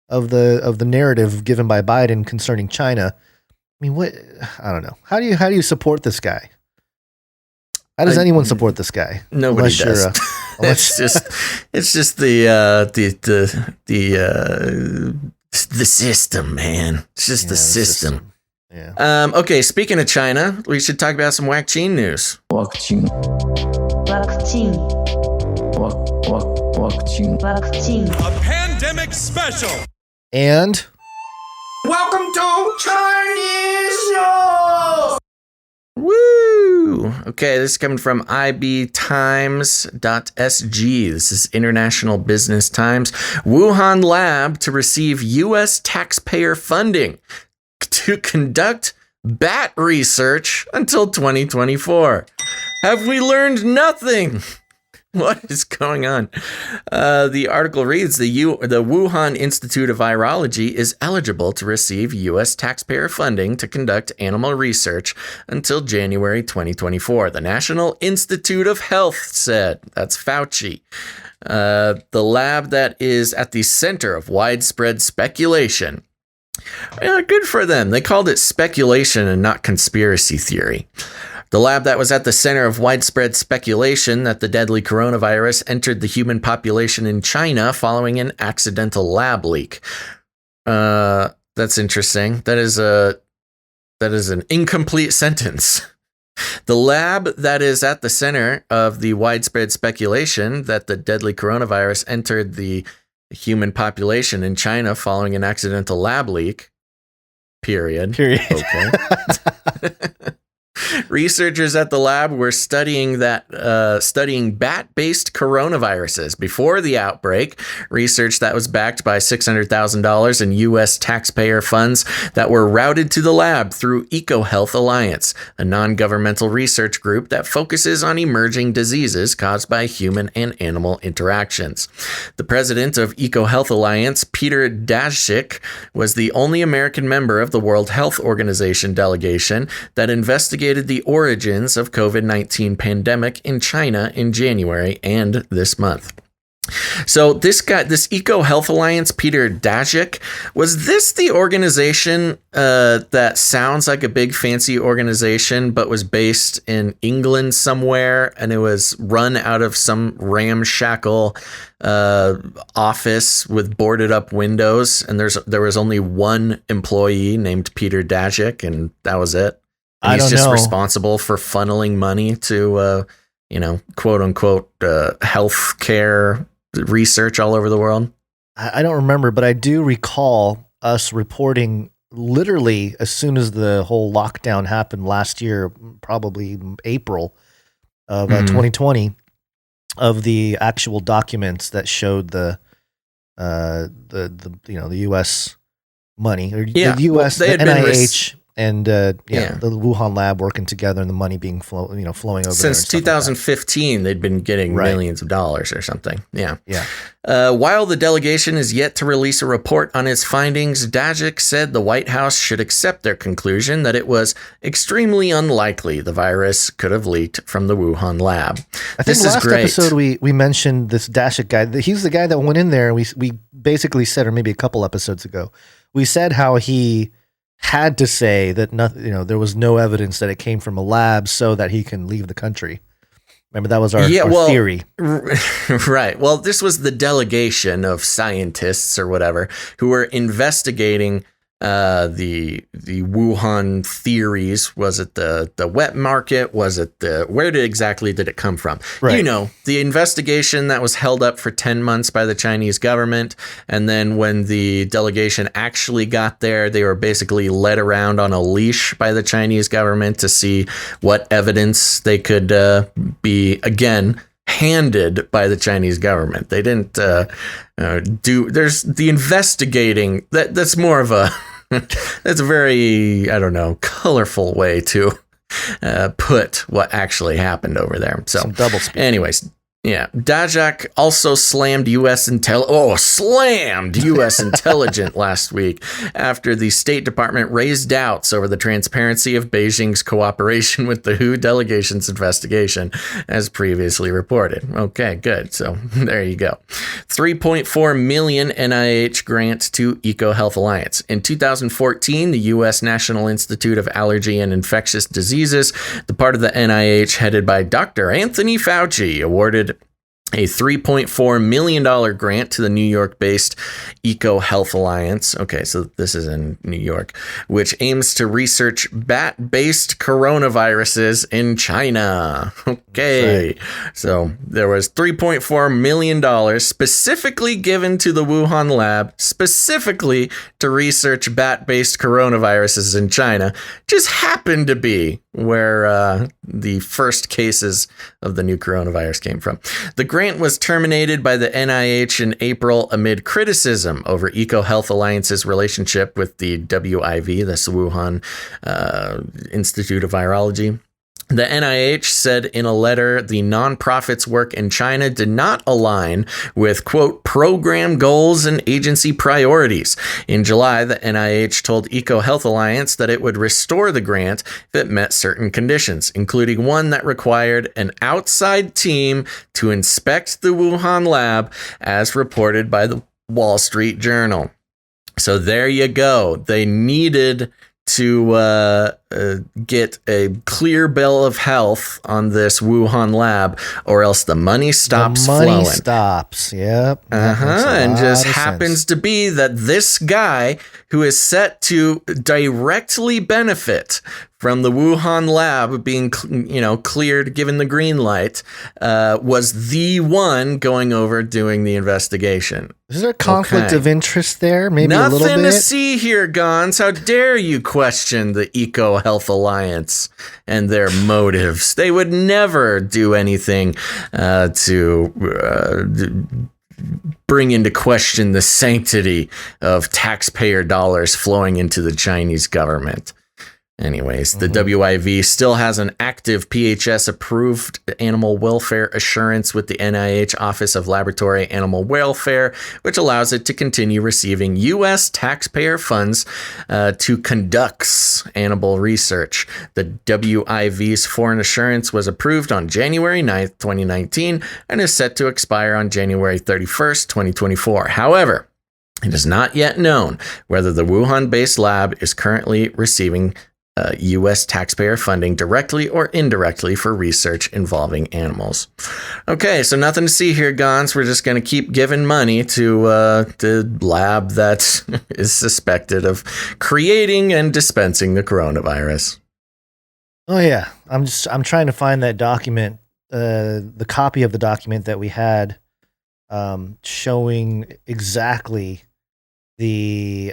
of the narrative given by Biden concerning China. I mean, what? I don't know. How do you support this guy? How does anyone support this guy? Nobody does. It's just the system, man. It's just the system. Yeah. Okay. Speaking of China, we should talk about some vaccine news. Vaccine. A pandemic special. And welcome to Chinese News. Woo! Okay, this is coming from ibtimes.sg. This is International Business Times. Wuhan lab to receive U.S. taxpayer funding to conduct bat research until 2024. Have we learned nothing? What is going on? The article reads, the Wuhan Institute of Virology is eligible to receive U.S. taxpayer funding to conduct animal research until January 2024. The National Institute of Health said. That's Fauci. The lab that is at the center of widespread speculation. Yeah, good for them. They called it speculation and not conspiracy theory. The lab that was at the center of widespread speculation that the deadly coronavirus entered the human population in China following an accidental lab leak. That's interesting. That is an incomplete sentence. The lab that is at the center of the widespread speculation that the deadly coronavirus entered the human population in China following an accidental lab leak. Period. Okay. Researchers at the lab were studying bat-based coronaviruses before the outbreak, research that was backed by $600,000 in U.S. taxpayer funds that were routed to the lab through EcoHealth Alliance, a non-governmental research group that focuses on emerging diseases caused by human and animal interactions. The president of EcoHealth Alliance, Peter Daszak, was the only American member of the World Health Organization delegation that investigated the origins of COVID-19 pandemic in China in January and this month. So this EcoHealth Alliance, Peter Daszak, was this the organization that sounds like a big fancy organization, but was based in England somewhere, and it was run out of some ramshackle office with boarded up windows, and there was only one employee named Peter Daszak, and that was it. And he's just responsible for funneling money to, quote unquote, health care research all over the world. I don't remember, but I do recall us reporting literally as soon as the whole lockdown happened last year, probably April of 2020, of the actual documents that showed the U.S. money or the U.S. the NIH. And the Wuhan lab working together and the money being flowing over since 2015, they'd been getting millions of dollars or something. Yeah. While the delegation is yet to release a report on its findings, Daszak said the White House should accept their conclusion that it was extremely unlikely the virus could have leaked from the Wuhan lab. I think last episode we mentioned this Daszak guy. He's the guy that went in there, and we basically said, or maybe a couple episodes ago, we said how he had to say that nothing, there was no evidence that it came from a lab so that he can leave the country. Remember, that was our theory. Right. Well, this was the delegation of scientists or whatever who were investigating the Wuhan theories. Was it the wet market? Was it where exactly did it come from? Right. The investigation that was held up for 10 months by the Chinese government. And then when the delegation actually got there, they were basically led around on a leash by the Chinese government to see what evidence they could be, again, handed by the Chinese government. They didn't there's the investigating that's more of a that's a very, I don't know, colorful way to put what actually happened over there. So, some double speak. Anyways, yeah, Daszak also slammed U.S. intelligence last week after the State Department raised doubts over the transparency of Beijing's cooperation with the WHO delegation's investigation, as previously reported. Okay, good. So there you go. $3.4 million NIH grant to EcoHealth Alliance. In 2014, the U.S. National Institute of Allergy and Infectious Diseases, the part of the NIH headed by Dr. Anthony Fauci, awarded a $3.4 million grant to the New York-based EcoHealth Alliance. Okay, so this is in New York, which aims to research bat-based coronaviruses in China. Okay, right. So there was $3.4 million specifically given to the Wuhan lab, specifically to research bat-based coronaviruses in China. Just happened to be where the first cases of the new coronavirus came from. The grant was terminated by the NIH in April amid criticism over EcoHealth Alliance's relationship with the WIV, the Wuhan Institute of Virology. The NIH said in a letter the nonprofit's work in China did not align with, quote, program goals and agency priorities. In July, the NIH told EcoHealth Alliance that it would restore the grant if it met certain conditions, including one that required an outside team to inspect the Wuhan lab, as reported by the Wall Street Journal. So there you go. They needed to get a clear bill of health on this Wuhan lab, or else the money stops flowing. The money stops, yep. And just happens to be that this guy who is set to directly benefit from the Wuhan lab being, cleared, given the green light, was the one going over doing the investigation. Is there a conflict of interest there? Maybe a little bit? Nothing to see here, Gons. How dare you question the EcoHealth Alliance and their motives? They would never do anything to bring into question the sanctity of taxpayer dollars flowing into the Chinese government. Anyways, the WIV still has an active PHS-approved animal welfare assurance with the NIH Office of Laboratory Animal Welfare, which allows it to continue receiving U.S. taxpayer funds to conduct animal research. The WIV's foreign assurance was approved on January 9th, 2019, and is set to expire on January 31st, 2024. However, it is not yet known whether the Wuhan-based lab is currently receiving U.S. taxpayer funding directly or indirectly for research involving animals. Okay, so nothing to see here, Gons. We're just going to keep giving money to the lab that is suspected of creating and dispensing the coronavirus. Oh yeah, I'm trying to find that document, the copy of the document that we had, showing exactly the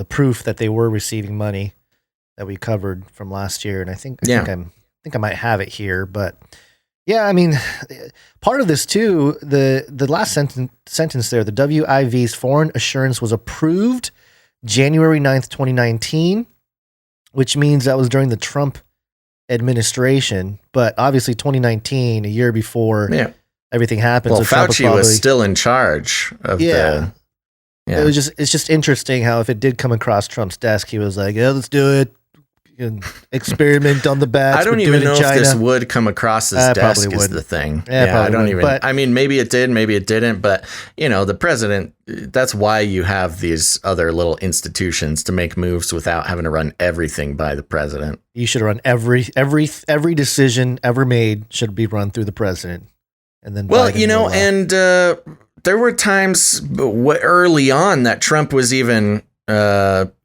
proof that they were receiving money that we covered from last year. And I think I might have it here, but yeah, I mean, part of this too, the last sentence there, the WIV's foreign assurance was approved January 9th, 2019, which means that was during the Trump administration, but obviously 2019, a year before everything happened. Well, so Fauci was still in charge of the... Yeah. It's just interesting how if it did come across Trump's desk, he was like, "Yeah, let's do it. experiment on the bats. I don't even know if this would come across his desk is the thing. Yeah, I don't even. But, I mean, maybe it did, maybe it didn't. But the president. That's why you have these other little institutions to make moves without having to run everything by the president. You should run every decision ever made should be run through the president, and then there were times early on that Trump was even.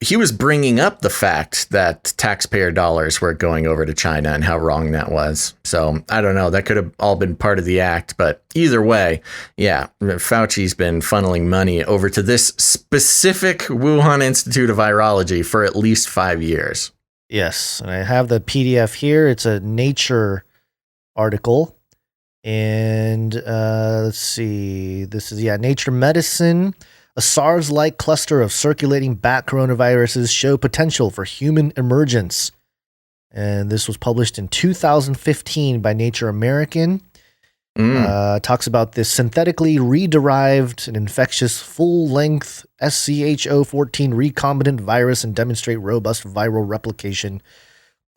He was bringing up the fact that taxpayer dollars were going over to China and how wrong that was. So I don't know. That could have all been part of the act. But either way, yeah, Fauci's been funneling money over to this specific Wuhan Institute of Virology for at least 5 years. Yes. And I have the PDF here. It's a Nature article. And let's see. This is, Nature Medicine. A SARS-like cluster of circulating bat coronaviruses show potential for human emergence. And this was published in 2015 by Nature American. Talks about this synthetically re-derived and infectious full-length SCH014 recombinant virus and demonstrate robust viral replication.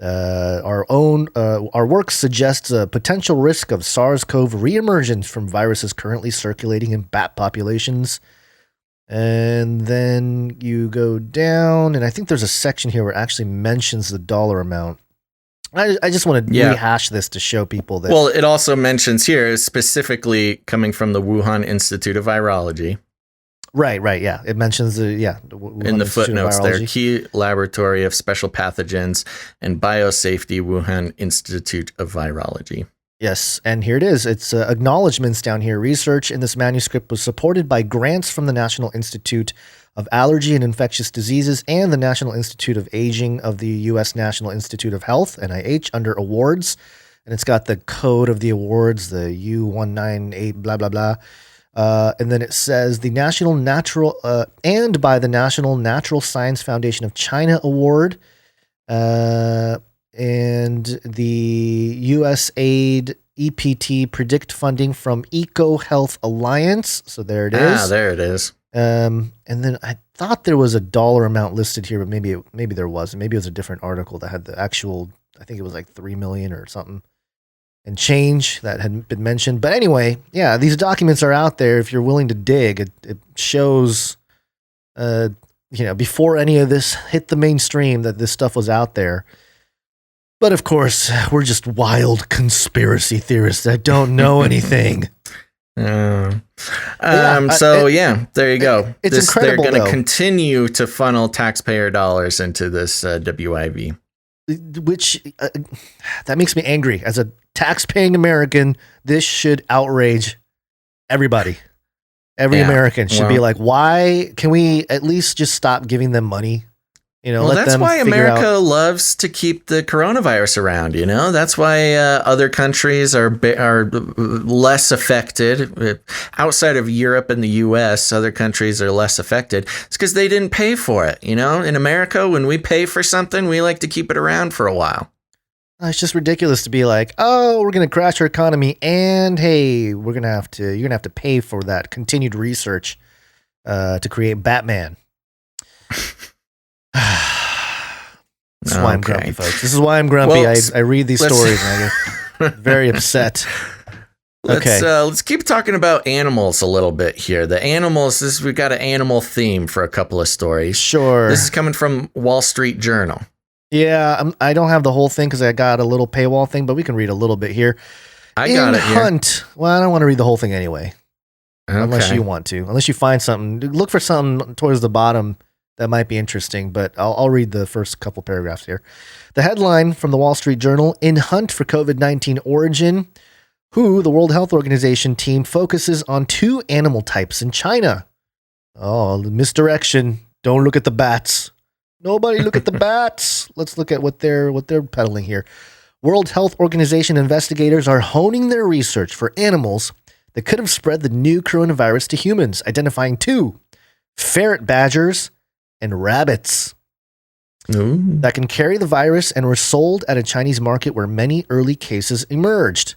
Our work suggests a potential risk of SARS-CoV reemergence from viruses currently circulating in bat populations. And then you go down, and I think there's a section here where it actually mentions the dollar amount. I just want to rehash this to show people that. Well, it also mentions here, specifically coming from the Wuhan Institute of Virology. Right, yeah. It mentions in the footnotes there, key laboratory of special pathogens and biosafety, Wuhan Institute of Virology. Yes, and here it is. It's acknowledgments down here. Research in this manuscript was supported by grants from the National Institute of Allergy and Infectious Diseases and the National Institute of Aging of the U.S. National Institute of Health, NIH, under awards. And it's got the code of the awards, the U198, blah, blah, blah. And then it says the National Natural, and by the National Natural Science Foundation of China Award, and the USAID EPT predict funding from Eco Health Alliance. So there it is. There it is. And then I thought there was a dollar amount listed here, but maybe there wasn't. Maybe it was a different article that had the actual, I think it was like 3 million or something and change that hadn't been mentioned. But anyway, yeah, these documents are out there. If you're willing to dig, it shows, before any of this hit the mainstream that this stuff was out there. But of course, we're just wild conspiracy theorists that don't know anything. There you go. It's incredible. They're going to continue to funnel taxpayer dollars into this WIV. Which, that makes me angry. As a tax-paying American, this should outrage everybody. Every American should be like, why can we at least just stop giving them money? That's why America loves to keep the coronavirus around. That's why other countries are less affected. Outside of Europe and the U.S., other countries are less affected. It's because they didn't pay for it. In America, when we pay for something, we like to keep it around for a while. It's just ridiculous to be like, oh, we're going to crash our economy, and hey, you're going to have to pay for that continued research to create Batman. This is why I'm grumpy, folks. This is why I'm grumpy. Well, I read these stories and I get very upset. Let's keep talking about animals a little bit here. The animals, we've got an animal theme for a couple of stories. Sure. This is coming from Wall Street Journal. Yeah, I don't have the whole thing because I got a little paywall thing, but we can read a little bit here. I got it here. Hunt. Well, I don't want to read the whole thing anyway. Okay. Unless you want to. Unless you find something. Look for something towards the bottom that might be interesting, but I'll read the first couple paragraphs here. The headline from the Wall Street Journal, in hunt for COVID-19 origin, the World Health Organization team focuses on 2 animal types in China. Oh, misdirection. Don't look at the bats. Nobody look at the bats. Let's look at what they're peddling here. World Health Organization investigators are honing their research for animals that could have spread the new coronavirus to humans, identifying 2 ferret badgers and rabbits that can carry the virus and were sold at a Chinese market where many early cases emerged.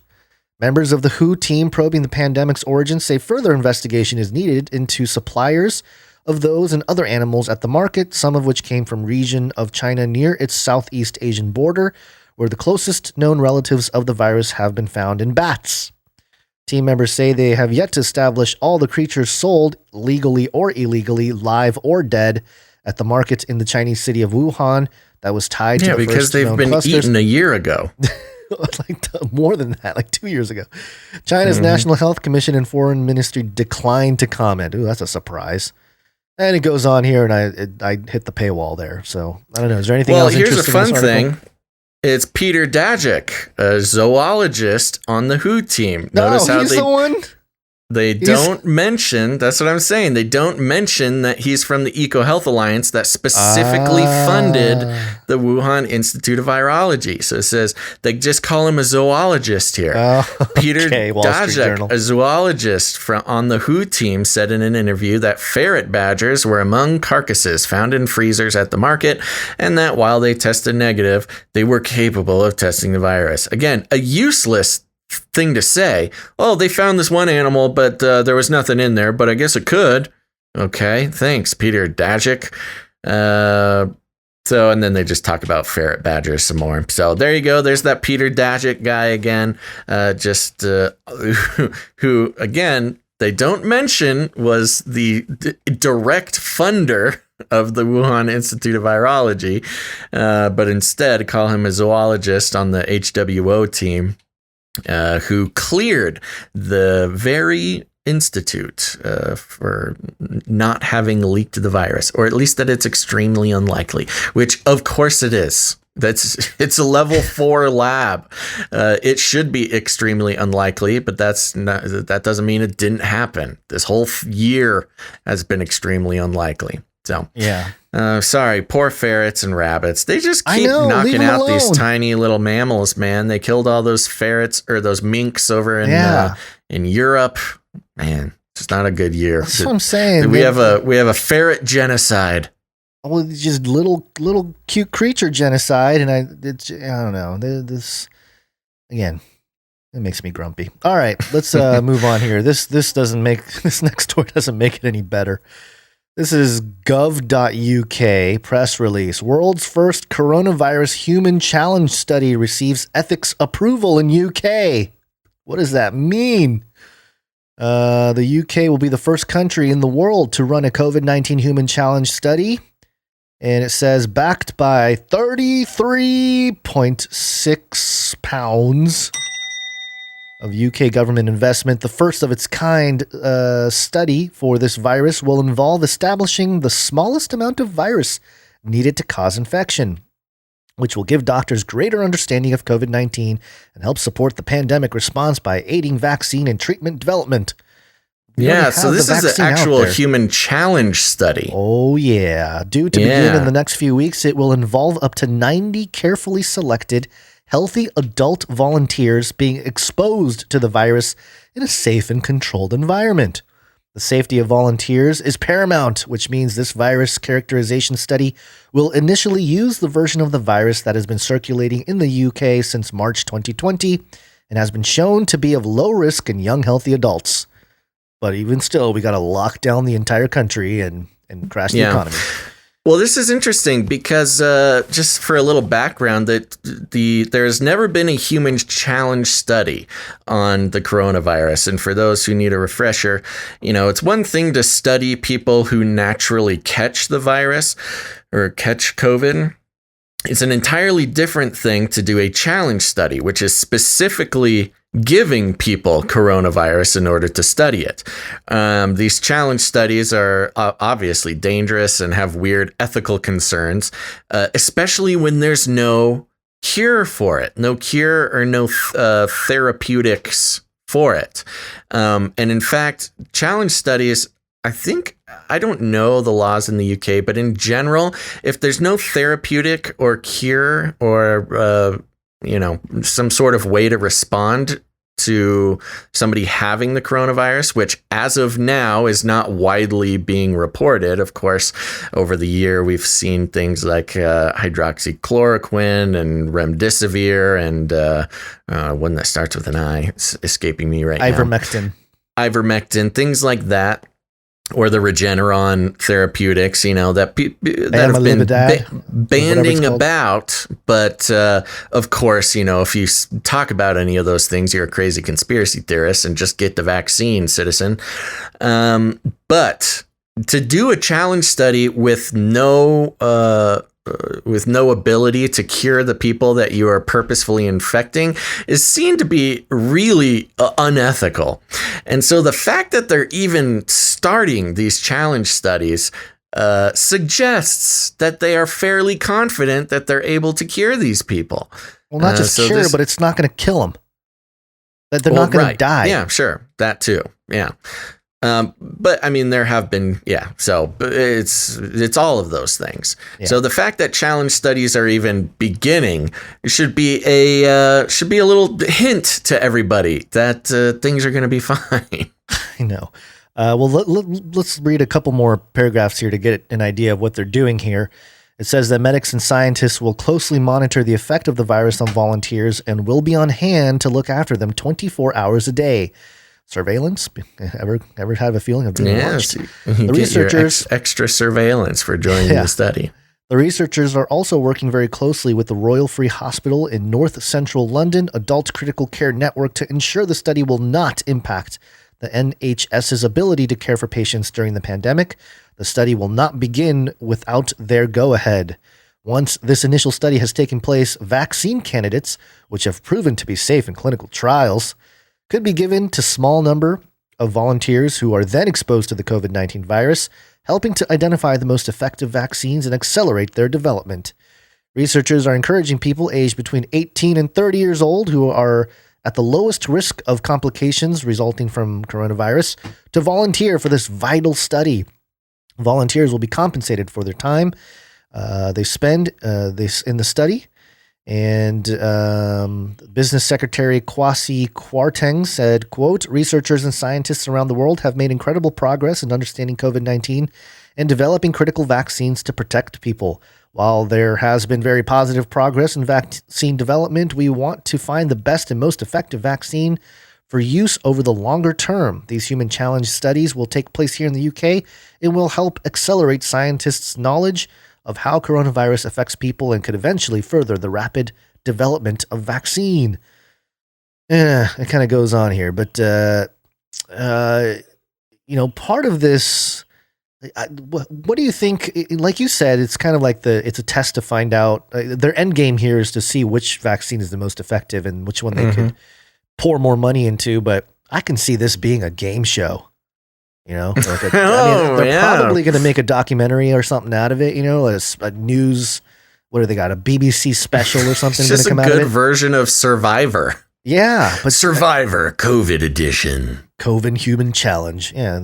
Members of the WHO team probing the pandemic's origins say further investigation is needed into suppliers of those and other animals at the market, some of which came from region of China near its Southeast Asian border, where the closest known relatives of the virus have been found in bats. Team members say they have yet to establish all the creatures sold, legally or illegally, live or dead, at the market in the Chinese city of Wuhan that was tied to the because first they've known been clusters. eaten a year ago. More than that, like 2 years ago. China's National Health Commission and Foreign Ministry declined to comment. Ooh, that's a surprise. And it goes on here, and I hit the paywall there. So I don't know. Is there anything else interesting? Well, here's a fun thing. It's Peter Daszak, a zoologist on the WHO team. Notice how he's the one? They don't mention, that's what I'm saying, they don't mention that he's from the EcoHealth Alliance that specifically funded the Wuhan Institute of Virology. So it says they just call him a zoologist here. Peter Daszak, a zoologist on the WHO team, said in an interview that ferret badgers were among carcasses found in freezers at the market, and that while they tested negative, they were capable of testing the virus. Again, a useless thing to say. Oh, they found this one animal, but there was nothing in there, but I guess it could. Okay, thanks, Peter Daszak. And then they just talk about ferret badgers some more. So there you go. There's that Peter Daszak guy again, who again, they don't mention was the direct funder of the Wuhan Institute of Virology, but instead call him a zoologist on the HWO team. Who cleared the very institute for not having leaked the virus, or at least that it's extremely unlikely, which of course it is. It's a level 4 lab. It should be extremely unlikely, but that doesn't mean it didn't happen. This whole year has been extremely unlikely. So yeah. Sorry, poor ferrets and rabbits. They just keep knocking out these tiny little mammals, man. They killed all those ferrets or those minks over in Europe. Man, it's not a good year. That's what I'm saying. We have a ferret genocide. Well, it's just little cute creature genocide, and I don't know. This again, it makes me grumpy. All right, let's move on here. This next story doesn't make it any better. This is gov.uk press release. World's first coronavirus human challenge study receives ethics approval in UK. What does that mean? The UK will be the first country in the world to run a COVID-19 human challenge study. And it says backed by £33.6 of UK government investment. The first of its kind study for this virus will involve establishing the smallest amount of virus needed to cause infection, which will give doctors greater understanding of COVID-19 and help support the pandemic response by aiding vaccine and treatment development. So this is an actual human challenge study. Oh, yeah. Due to begin in the next few weeks, it will involve up to 90 carefully selected healthy adult volunteers being exposed to the virus in a safe and controlled environment. The safety of volunteers is paramount, which means this virus characterization study will initially use the version of the virus that has been circulating in the UK since March 2020 and has been shown to be of low risk in young, healthy adults. But even still, we got to lock down the entire country and crash the economy. Well, this is interesting because just for a little background, that there's never been a human challenge study on the coronavirus. And for those who need a refresher, it's one thing to study people who naturally catch the virus or catch COVID. It's an entirely different thing to do a challenge study, which is specifically giving people coronavirus in order to study it. These challenge studies are obviously dangerous and have weird ethical concerns, especially when there's no cure for it, no cure or no therapeutics for it. And in fact, challenge studies, I don't know the laws in the UK, but in general, if there's no therapeutic or cure or some sort of way to respond to somebody having the coronavirus, which as of now is not widely being reported. Of course, over the year, we've seen things like hydroxychloroquine and remdesivir and one that starts with an I. It's escaping me right now. Ivermectin, things like that. or the Regeneron therapeutics, that have been banding about. But of course, if you talk about any of those things, you're a crazy conspiracy theorist, and just get the vaccine, citizen. But to do a challenge study with no ability to cure the people that you are purposefully infecting is seen to be really unethical. And so the fact that they're even starting these challenge studies suggests that they are fairly confident that they're able to cure these people. Well, not just cure, but it's not going to kill them. That they're not going to die. Yeah, sure. That too. Yeah. But I mean, there have been, so it's all of those things. Yeah. So the fact that challenge studies are even beginning should be a little hint to everybody that things are going to be fine. I know. Well, let's read a couple more paragraphs here to get an idea of what they're doing here. It says that medics and scientists will closely monitor the effect of the virus on volunteers and will be on hand to look after them 24 hours a day. Surveillance? Ever have a feeling of being watched? The researchers extra surveillance for joining the study. The researchers are also working very closely with the Royal Free Hospital in North Central London Adult Critical Care Network to ensure the study will not impact the NHS's ability to care for patients during the pandemic. The study will not begin without their go-ahead. Once this initial study has taken place, vaccine candidates, which have proven to be safe in clinical trials, could be given to small number of volunteers who are then exposed to the COVID-19 virus, helping to identify the most effective vaccines and accelerate their development. Researchers are encouraging people aged between 18 and 30 years old who are at the lowest risk of complications resulting from coronavirus to volunteer for this vital study. Volunteers will be compensated for their time they spend in the study. And Business Secretary Kwasi Kwarteng said, quote, researchers and scientists around the world have made incredible progress in understanding COVID-19 and developing critical vaccines to protect people. While there has been very positive progress in vaccine development, we want to find the best and most effective vaccine for use over the longer term. These human challenge studies will take place here in the UK and will help accelerate scientists' knowledge of how coronavirus affects people and could eventually further the rapid development of vaccine. It kind of goes on here, but, part of this, what do you think? Like you said, it's kind of like it's a test to find out. Their end game here is to see which vaccine is the most effective and which one they could pour more money into, but I can see this being a game show. They're probably going to make a documentary or something out of it. A news. What do they got? A BBC special or something going to come out of it? Just a good version of Survivor. Yeah, but Survivor COVID edition. COVID human challenge. Yeah,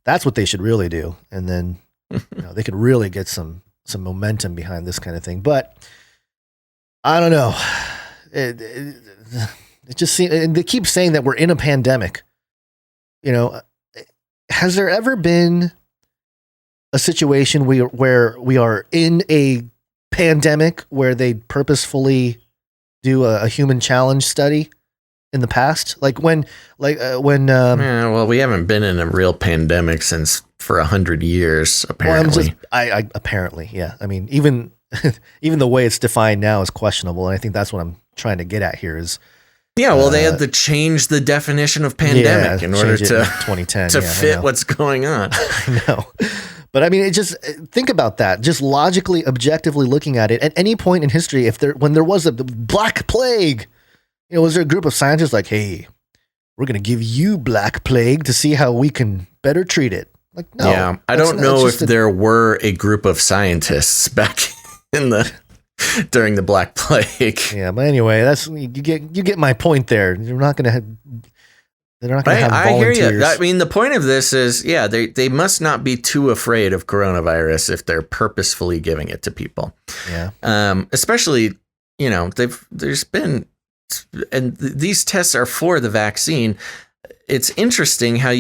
that's what they should really do, and then they could really get some momentum behind this kind of thing. But I don't know. It just seems, and they keep saying that we're in a pandemic. Has there ever been a situation where we are in a pandemic where they purposefully do a human challenge study in the past? Well, we haven't been in a real pandemic for 100 years, apparently. Apparently, yeah. I mean, even the way it's defined now is questionable, and I think that's what I'm trying to get at here is. Yeah, well, they had to change the definition of pandemic in order to 2010 to fit what's going on. I know. But I mean, think about that. Just logically, objectively looking at it, at any point in history, when there was a Black Plague, was there a group of scientists like, hey, we're going to give you Black Plague to see how we can better treat it? Like, no. Yeah, I don't know if there were a group of scientists back during the Black Plague. Yeah, but anyway, you get my point there. They're not going to have volunteers. I hear you. I mean, the point of this is, they must not be too afraid of coronavirus if they're purposefully giving it to people. Yeah. Especially, there's been, and these tests are for the vaccine. it's interesting why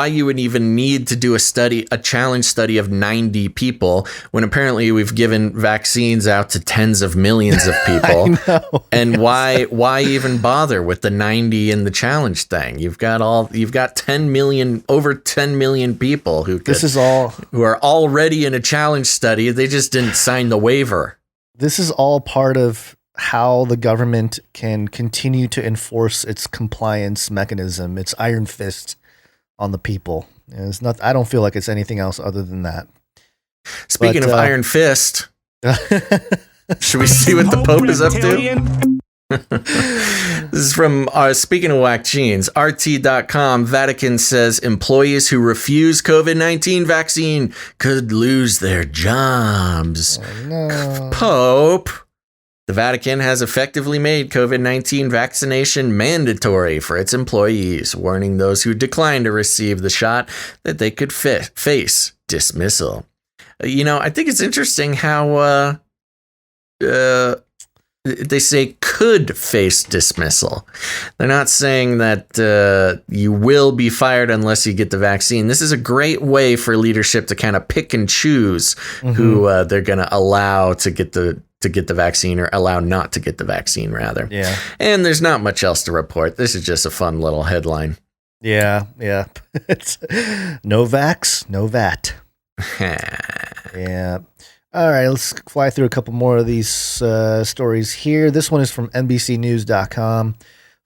you would even need to do a challenge study of 90 people when apparently we've given vaccines out to tens of millions of people. And why even bother with the 90 in the challenge thing? You've got over 10 million people who are already in a challenge study. They just didn't sign the waiver. This is all part of how the government can continue to enforce its compliance mechanism, its iron fist on the people. And it's not. I don't feel like it's anything else other than that. Speaking of iron fist, should we see what the Pope is up to? This is from, speaking of vaccines, RT.com. Vatican says employees who refuse COVID-19 vaccine could lose their jobs. Oh, no. Pope. The Vatican has effectively made COVID-19 vaccination mandatory for its employees, warning those who decline to receive the shot that they could face dismissal. I think it's interesting how they say could face dismissal. They're not saying that you will be fired unless you get the vaccine. This is a great way for leadership to kind of pick and choose who they're going to allow to get the vaccine, or allow not to get the vaccine, rather. Yeah. And there's not much else to report. This is just a fun little headline. Yeah. It's no vax, no VAT. Yeah. All right, let's fly through a couple more of these stories here. This one is from NBCnews.com.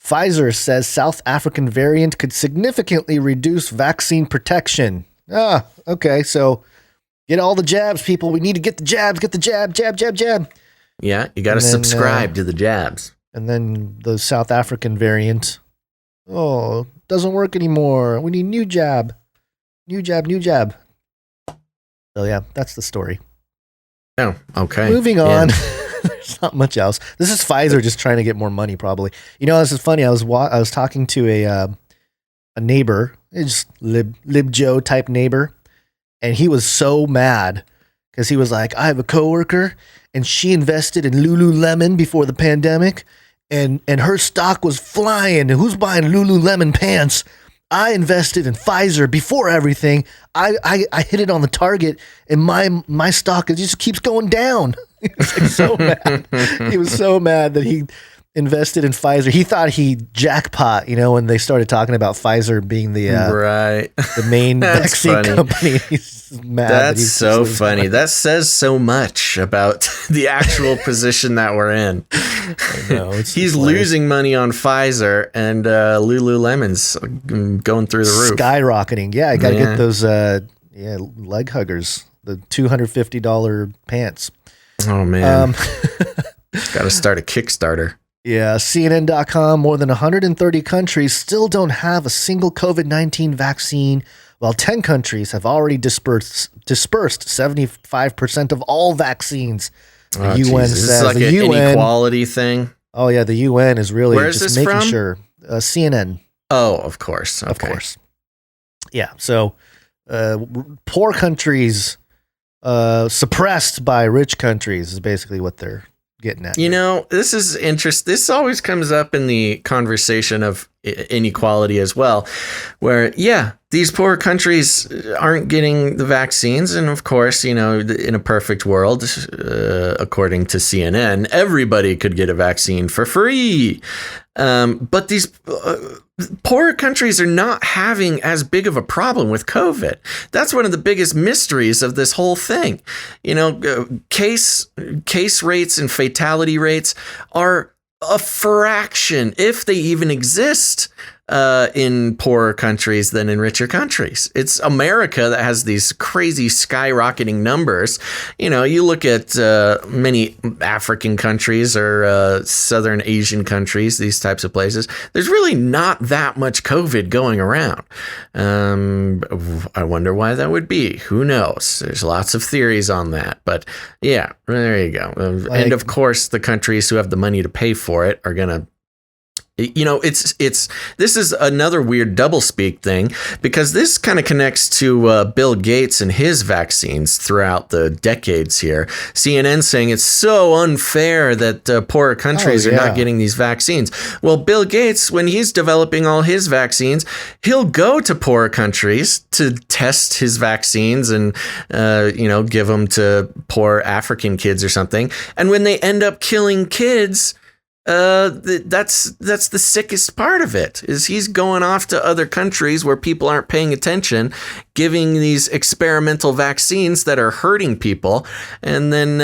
Pfizer says South African variant could significantly reduce vaccine protection. Okay, so get all the jabs, people. We need to get the jabs, jab. Yeah, you got to subscribe to the jabs. And then the South African variant, doesn't work anymore. We need new jab. New jab. So yeah, that's the story. Oh, okay. Moving on. There's not much else. This is Pfizer just trying to get more money, probably. This is funny. I was talking to a neighbor, just lib Joe type neighbor, and he was so mad because he was like, I have a coworker and she invested in Lululemon before the pandemic, and her stock was flying. And who's buying Lululemon pants? I invested in Pfizer before everything. I hit it on the target, and my stock just keeps going down. He was like so mad. He was so mad that he invested in Pfizer. He thought he jackpot, when they started talking about Pfizer being the main vaccine company. He's mad. That's so funny. That says so much about the actual position that we're in. I know, he's losing money on Pfizer, and Lululemon's going through the roof. Skyrocketing. Yeah, I got to get those leg huggers, the $250 pants. Oh, man. Got to start a Kickstarter. Yeah, CNN.com, more than 130 countries still don't have a single COVID-19 vaccine, while 10 countries have already dispersed 75% of all vaccines. The UN says. This is like an inequality thing? Oh, yeah, the UN is really Where is just this making from? sure. CNN. Oh, of course. Okay. Of course. Yeah, so poor countries suppressed by rich countries is basically what they're getting at. This is interesting. This always comes up in the conversation of inequality as well, where, these poor countries aren't getting the vaccines. And of course, in a perfect world, according to CNN, everybody could get a vaccine for free. But these poorer countries are not having as big of a problem with COVID. That's one of the biggest mysteries of this whole thing. Case rates and fatality rates are a fraction, if they even exist, in poorer countries than in richer countries. It's America that has these crazy skyrocketing numbers. You look at many African countries or Southern Asian countries, these types of places, there's really not that much COVID going around. I wonder why that would be. Who knows? There's lots of theories on that. But yeah, there you go. And of course, the countries who have the money to pay for it are going to This is another weird doublespeak thing, because this kind of connects to Bill Gates and his vaccines throughout the decades here. CNN saying it's so unfair that poorer countries are not getting these vaccines. Well, Bill Gates, when he's developing all his vaccines, he'll go to poorer countries to test his vaccines and give them to poor African kids or something. And when they end up killing kids, that's the sickest part of it, is he's going off to other countries where people aren't paying attention, giving these experimental vaccines that are hurting people. And then,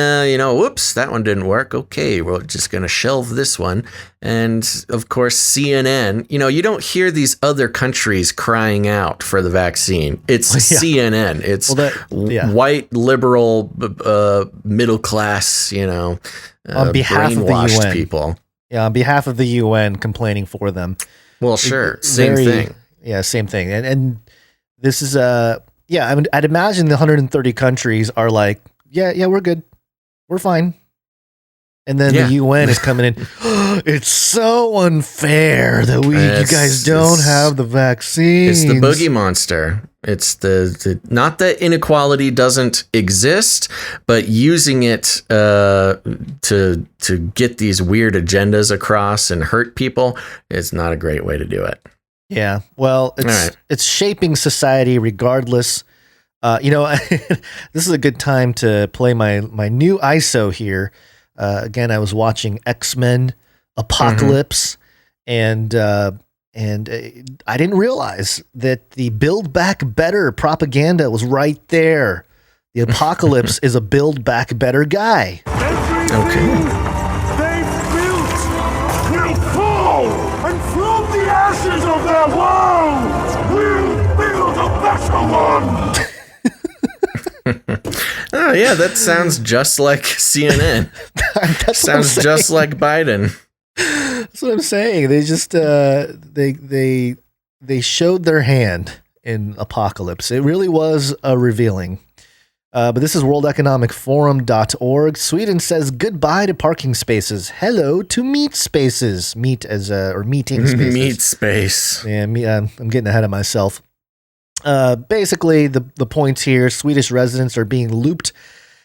whoops, that one didn't work. Okay, we're just going to shelve this one. And of course, CNN, you don't hear these other countries crying out for the vaccine. It's CNN. It's white, liberal, middle class, on behalf of the UN people. Yeah, on behalf of the UN, complaining for them. Well, sure, same thing. Yeah, same thing. And this is I'd imagine the 130 countries are like, yeah, we're good, we're fine. And then the UN is coming in. It's so unfair that you guys don't have the vaccines. It's the boogie monster. It's the not that inequality doesn't exist, but using it to get these weird agendas across and hurt people is not a great way to do it. Yeah, well, it's shaping society regardless. This is a good time to play my new ISO here. Again, I was watching X-Men Apocalypse, and I didn't realize that the Build Back Better propaganda was right there. The Apocalypse is a Build Back Better guy. Okay. They built will fall, and from the ashes of their world, we'll build a better one. Oh yeah, that sounds just like CNN. Sounds just like Biden. That's what I'm saying. They just they showed their hand in Apocalypse. It really was revealing. But this is worldeconomicforum.org. Sweden says goodbye to parking spaces. Hello to meet spaces. Meet as or meeting spaces. Meet space. Yeah, I'm getting ahead of myself. Basically, the points here: Swedish residents are being looped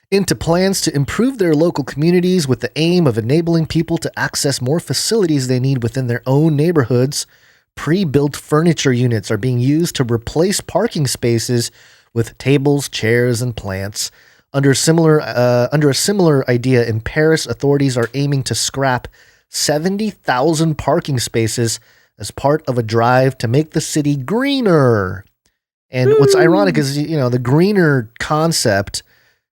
into plans to improve their local communities with the aim of enabling people to access more facilities they need within their own neighborhoods. Pre-built furniture units are being used to replace parking spaces with tables, chairs, and plants. Under a similar idea in Paris, authorities are aiming to scrap 70,000 parking spaces as part of a drive to make the city greener. And what's ironic is, the greener concept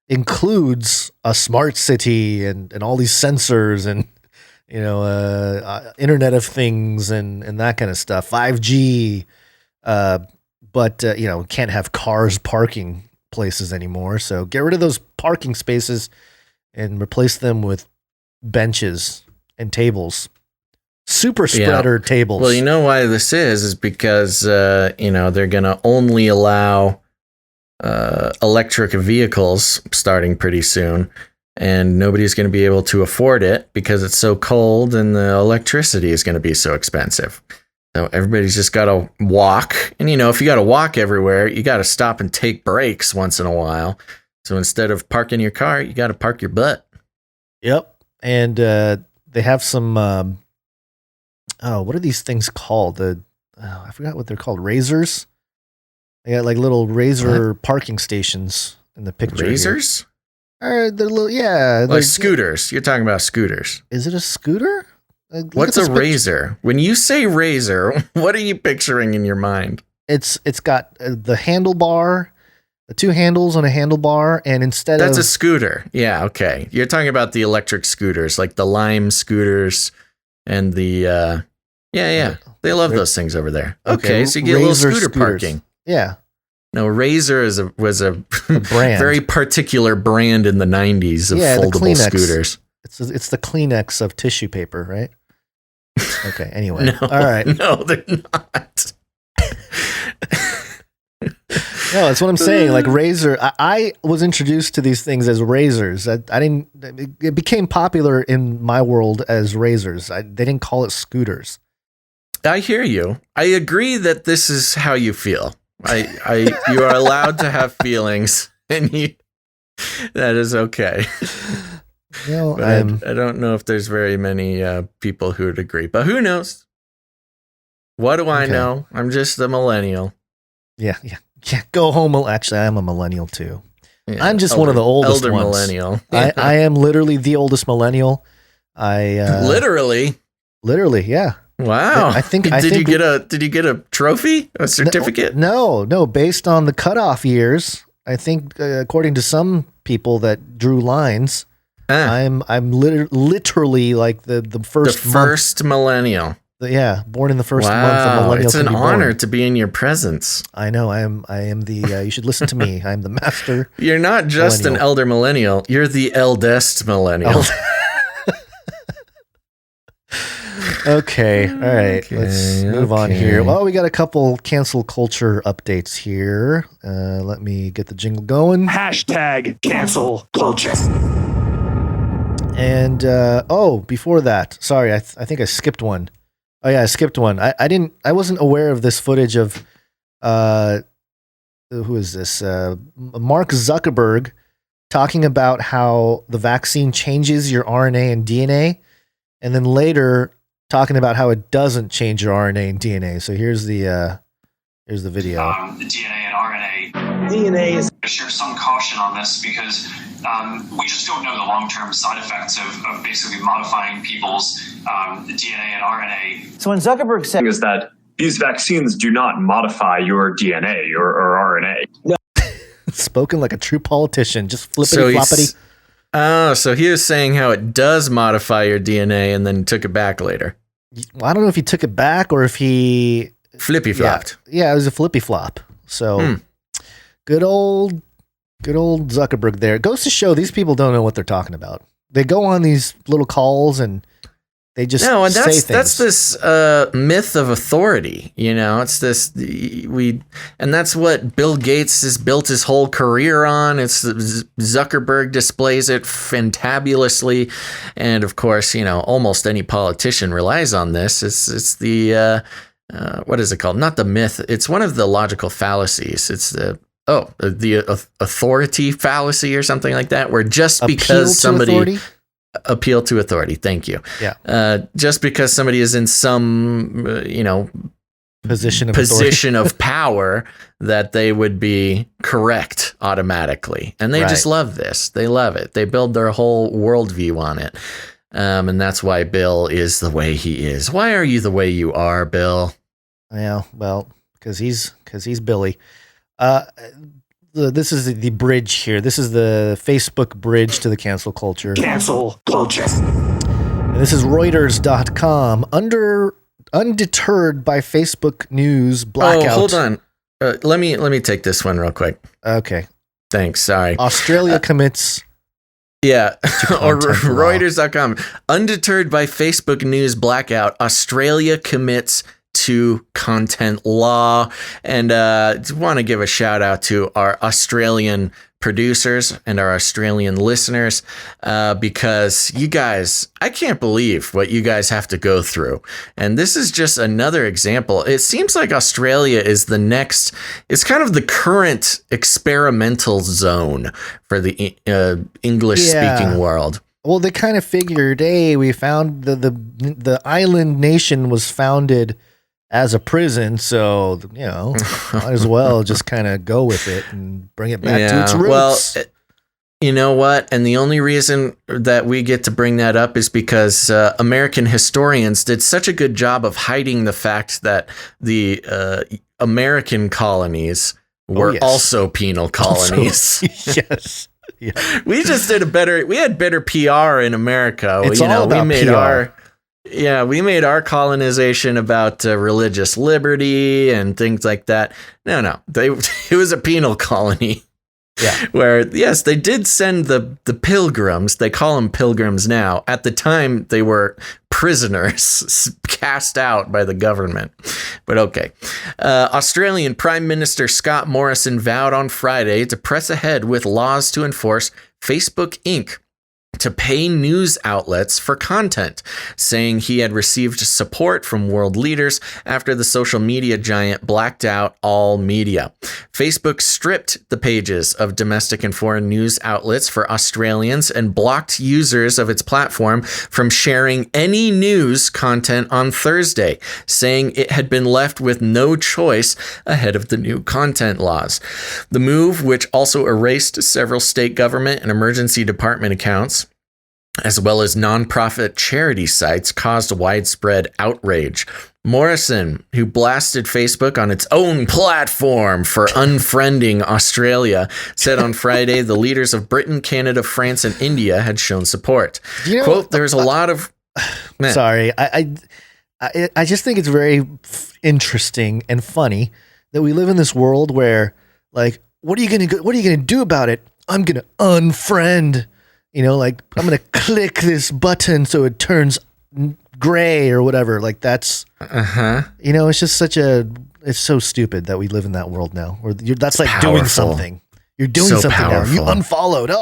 includes a smart city and all these sensors and, Internet of Things and that kind of stuff, 5G. But can't have cars parking places anymore. So get rid of those parking spaces and replace them with benches and tables. Super spreader tables. Well, you know why this is because, they're going to only allow electric vehicles starting pretty soon, and nobody's going to be able to afford it because it's so cold and the electricity is going to be so expensive. So everybody's just got to walk. And, if you got to walk everywhere, you got to stop and take breaks once in a while. So instead of parking your car, you got to park your butt. Yep. And they have some, what are these things called? I forgot what they're called. Razors? They got like little razor parking stations in the picture. Razors? They're little, yeah. Like scooters. You're talking about scooters. Is it a scooter? What's a razor? When you say razor, what are you picturing in your mind? It's got the handlebar, the two handles on a handlebar, and That's a scooter. Yeah, okay. You're talking about the electric scooters, like the Lime scooters and the They love those things over there. Okay, so you get a little scooter parking. Yeah. No, Razor was a brand. Very particular brand in the 90s of foldable scooters. It's the Kleenex of tissue paper, right? Okay, anyway. No, all right. No, they're not. No, that's what I'm saying. Like Razor, I was introduced to these things as razors. I didn't. It became popular in my world as razors. They didn't call it scooters. I hear you. I agree that this is how you feel. You are allowed to have feelings, and that is okay. Well, I don't know if there's very many people who would agree, but who knows? What do I know? I'm just a millennial. Yeah. Go home. Actually, I'm a millennial too. Yeah, I'm just one of the oldest ones. Millennial. I am literally the oldest millennial. Literally, yeah. Wow. Did you get a trophy, a certificate? No. Based on the cutoff years, I think according to some people that drew lines, I'm literally like the first millennial. Born in the first month of millennial. It's an honor to be in your presence. I know. I am the. You should listen to me. I'm the master. You're not just an elder millennial. You're the eldest millennial. Okay. All right. Let's move on here. Well, we got a couple cancel culture updates here. Let me get the jingle going. Hashtag cancel culture. And before that, sorry, I think I skipped one. Oh yeah, I skipped one. I wasn't aware of this footage of who is this? Mark Zuckerberg talking about how the vaccine changes your RNA and DNA, and then later talking about how it doesn't change your RNA and DNA. So here's the video. The DNA and RNA. DNA is. I share some caution on this because we just don't know the long-term side effects of basically modifying people's DNA and RNA. So when Zuckerberg said is that these vaccines do not modify your DNA or RNA. No. Spoken like a true politician, just flippity-floppity. So he was saying how it does modify your DNA and then took it back later. Well, I don't know if he took it back or if he... Flippy-flopped. Yeah, it was a flippy-flop. So, good old Zuckerberg there. It goes to show these people don't know what they're talking about. They go on these little calls and they just say things. That's this myth of authority, it's this, and that's what Bill Gates has built his whole career on. It's Zuckerberg displays it fantabulously. And of course, almost any politician relies on this. It's the, what is it called? Not the myth. It's one of the logical fallacies. It's the authority fallacy or something like that, where just because somebody appeal to authority. Thank you. Yeah. Just because somebody is in some, position of power, that they would be correct automatically. And they just love this. They love it. They build their whole worldview on it. And that's why Bill is the way he is. Why are you the way you are, Bill? Yeah, well, because he's Billy. This is the bridge here. This is the Facebook bridge to the cancel culture. Cancel culture. And this is Reuters.com. Undeterred by Facebook news blackout. Oh, hold on. Let me take this one real quick. Okay. Thanks. Sorry. Australia commits. Yeah. Or Reuters.com. Undeterred by Facebook news blackout, Australia commits to content law. And want to give a shout out to our Australian producers and our Australian listeners, because you guys, I can't believe what you guys have to go through. And this is just another example. It seems like Australia is it's kind of the current experimental zone for the English speaking world. Well, they kind of figured, hey, we found the island nation was founded as a prison, so might as well just kind of go with it and bring it back to its roots. Well, you know what? And the only reason that we get to bring that up is because American historians did such a good job of hiding the fact that the American colonies were also penal colonies. Yes. Yeah. We just did we had better PR in America. It's all about we made PR. we made our colonization about religious liberty and things like that. No, it was a penal colony. Yeah. Where, yes, they did send the pilgrims. They call them pilgrims now. At the time, they were prisoners cast out by the government. But okay. Australian Prime Minister Scott Morrison vowed on Friday to press ahead with laws to enforce Facebook Inc., to pay news outlets for content, saying he had received support from world leaders after the social media giant blacked out all media. Facebook stripped the pages of domestic and foreign news outlets for Australians and blocked users of its platform from sharing any news content on Thursday, saying it had been left with no choice ahead of the new content laws. The move, which also erased several state government and emergency department accounts, as well as nonprofit charity sites, caused widespread outrage. Morrison, who blasted Facebook on its own platform for unfriending Australia, said on Friday the leaders of Britain, Canada, France, and India had shown support. Quote, there's a lot of... Sorry, I just think it's very interesting and funny that we live in this world where, like, what are you gonna do about it? I'm gonna unfriend. You know, like, I'm going to click this button so it turns gray or whatever. Like, that's, you know, it's just it's so stupid that we live in that world now. That's like powerful. Doing something. You're doing something powerful. Now. You unfollowed.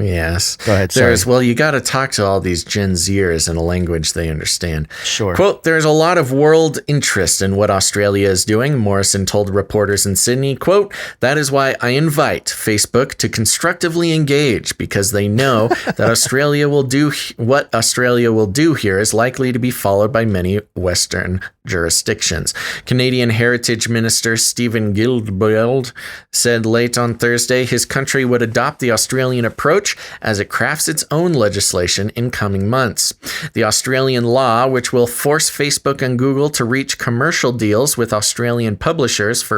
Yes. Go ahead. Sorry. Well, you got to talk to all these Gen Zers in a language they understand. Sure. Quote, there's a lot of world interest in what Australia is doing, Morrison told reporters in Sydney. Quote, that is why I invite Facebook to constructively engage, because they know that Australia will do what Australia will do here is likely to be followed by many Western jurisdictions. Canadian Heritage Minister Stephen Guilbeault said late on Thursday his country would adopt the Australian approach as it crafts its own legislation in coming months. The Australian law, which will force Facebook and Google to reach commercial deals with Australian publishers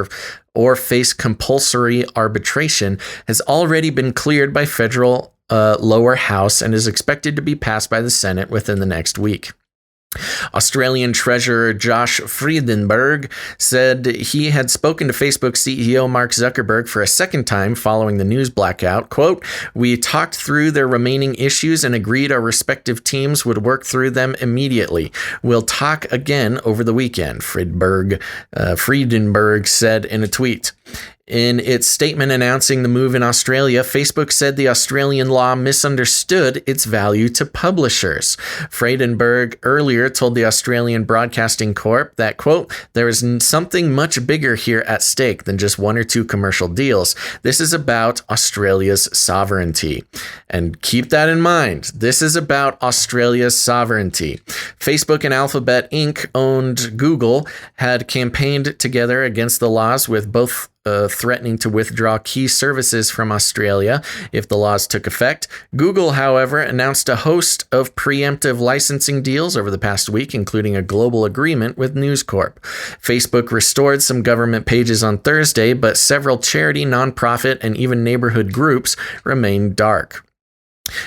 or face compulsory arbitration, has already been cleared by federal lower house and is expected to be passed by the Senate within the next week. Australian Treasurer Josh Frydenberg said he had spoken to Facebook CEO Mark Zuckerberg for a second time following the news blackout. Quote, we talked through their remaining issues and agreed our respective teams would work through them immediately. We'll talk again over the weekend, Frydenberg said in a tweet. In its statement announcing the move in Australia, Facebook said the Australian law misunderstood its value to publishers. Frydenberg earlier told the Australian Broadcasting Corp that, quote, there is something much bigger here at stake than just one or two commercial deals. This is about Australia's sovereignty. And keep that in mind. This is about Australia's sovereignty. Facebook and Alphabet Inc., owned Google, had campaigned together against the laws, with both threatening to withdraw key services from Australia if the laws took effect. Google, however, announced a host of preemptive licensing deals over the past week, including a global agreement with News Corp. Facebook restored some government pages on Thursday, but several charity, nonprofit, and even neighborhood groups remain dark.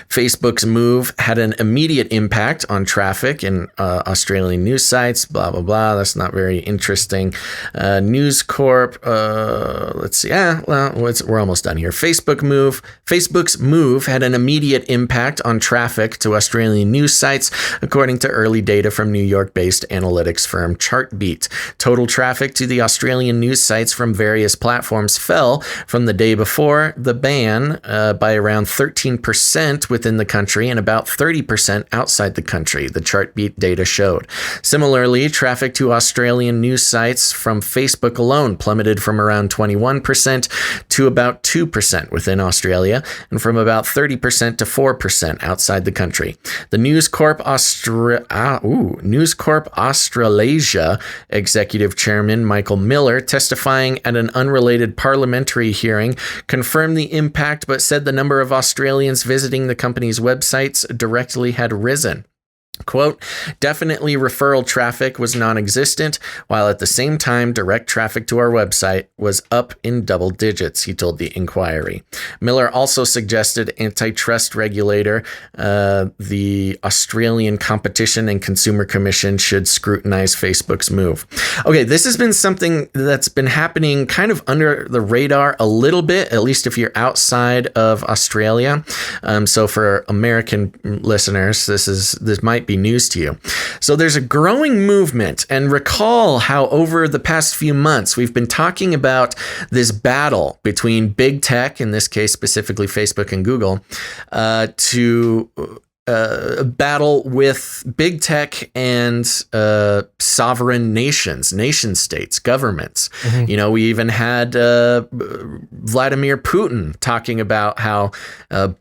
Facebook's move had an immediate impact on traffic in Australian news sites, blah, blah, blah. That's not very interesting. News Corp, let's see. We're almost done here. Facebook's move had an immediate impact on traffic to Australian news sites, according to early data from New York-based analytics firm Chartbeat. Total traffic to the Australian news sites from various platforms fell from the day before the ban by around 13% within the country and about 30% outside the country, the Chartbeat data showed. Similarly, traffic to Australian news sites from Facebook alone plummeted from around 21% to about 2% within Australia and from about 30% to 4% outside the country. The News Corp Australasia executive chairman Michael Miller, testifying at an unrelated parliamentary hearing, confirmed the impact but said the number of Australians visiting the company's websites directly had risen. Quote, definitely referral traffic was non-existent, while at the same time direct traffic to our website was up in double digits, he told the Inquiry. Miller also suggested antitrust regulator, the Australian Competition and Consumer Commission, should scrutinize Facebook's move. Okay, this has been something that's been happening kind of under the radar a little bit, at least if you're outside of Australia. So for American listeners, this might might be news to you. So there's a growing movement, and recall how over the past few months we've been talking about this battle between big tech, in this case specifically Facebook and Google, to battle with big tech and sovereign nations, nation states, governments. You know, we even had Vladimir Putin talking about how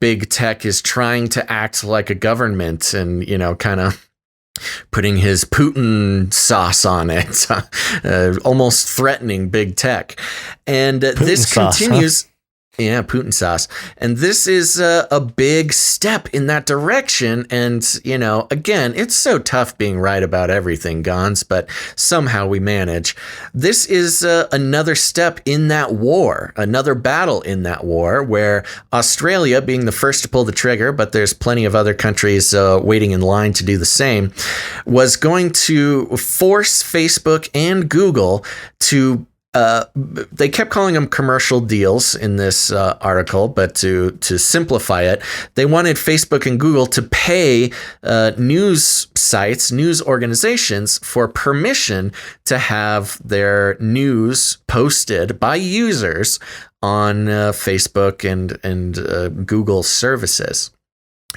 big tech is trying to act like a government and, you know, kind of putting his Putin sauce on it, almost threatening big tech. And this sauce, continues. Huh? Yeah, Putin sauce. And this is a big step in that direction. And, you know, again, it's so tough being right about everything, Gons, but somehow we manage. This is another step in that war, another battle in that war, where Australia, being the first to pull the trigger, but there's plenty of other countries waiting in line to do the same, was going to force Facebook and Google to they kept calling them commercial deals in this article, but to simplify it, they wanted Facebook and Google to pay news sites, news organizations for permission to have their news posted by users on Facebook and Google services.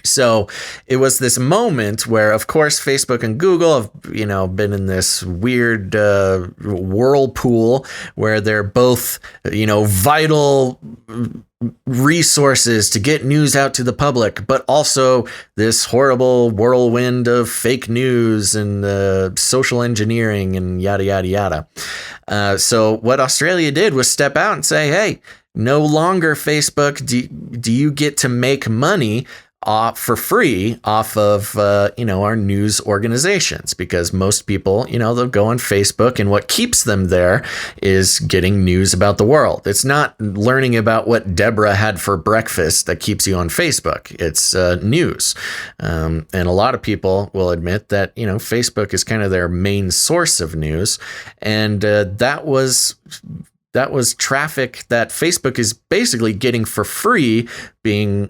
So it was this moment where, of course, Facebook and Google have, you know, been in this weird whirlpool where they're both, you know, vital resources to get news out to the public, but also this horrible whirlwind of fake news and social engineering and yada, yada, yada. So what Australia did was step out and say, hey, no longer Facebook do you get to make money for free off of, you know, our news organizations, because most people, you know, they'll go on Facebook and what keeps them there is getting news about the world. It's not learning about what Deborah had for breakfast that keeps you on Facebook. It's news. And a lot of people will admit that, you know, Facebook is kind of their main source of news. And that was traffic that Facebook is basically getting for free being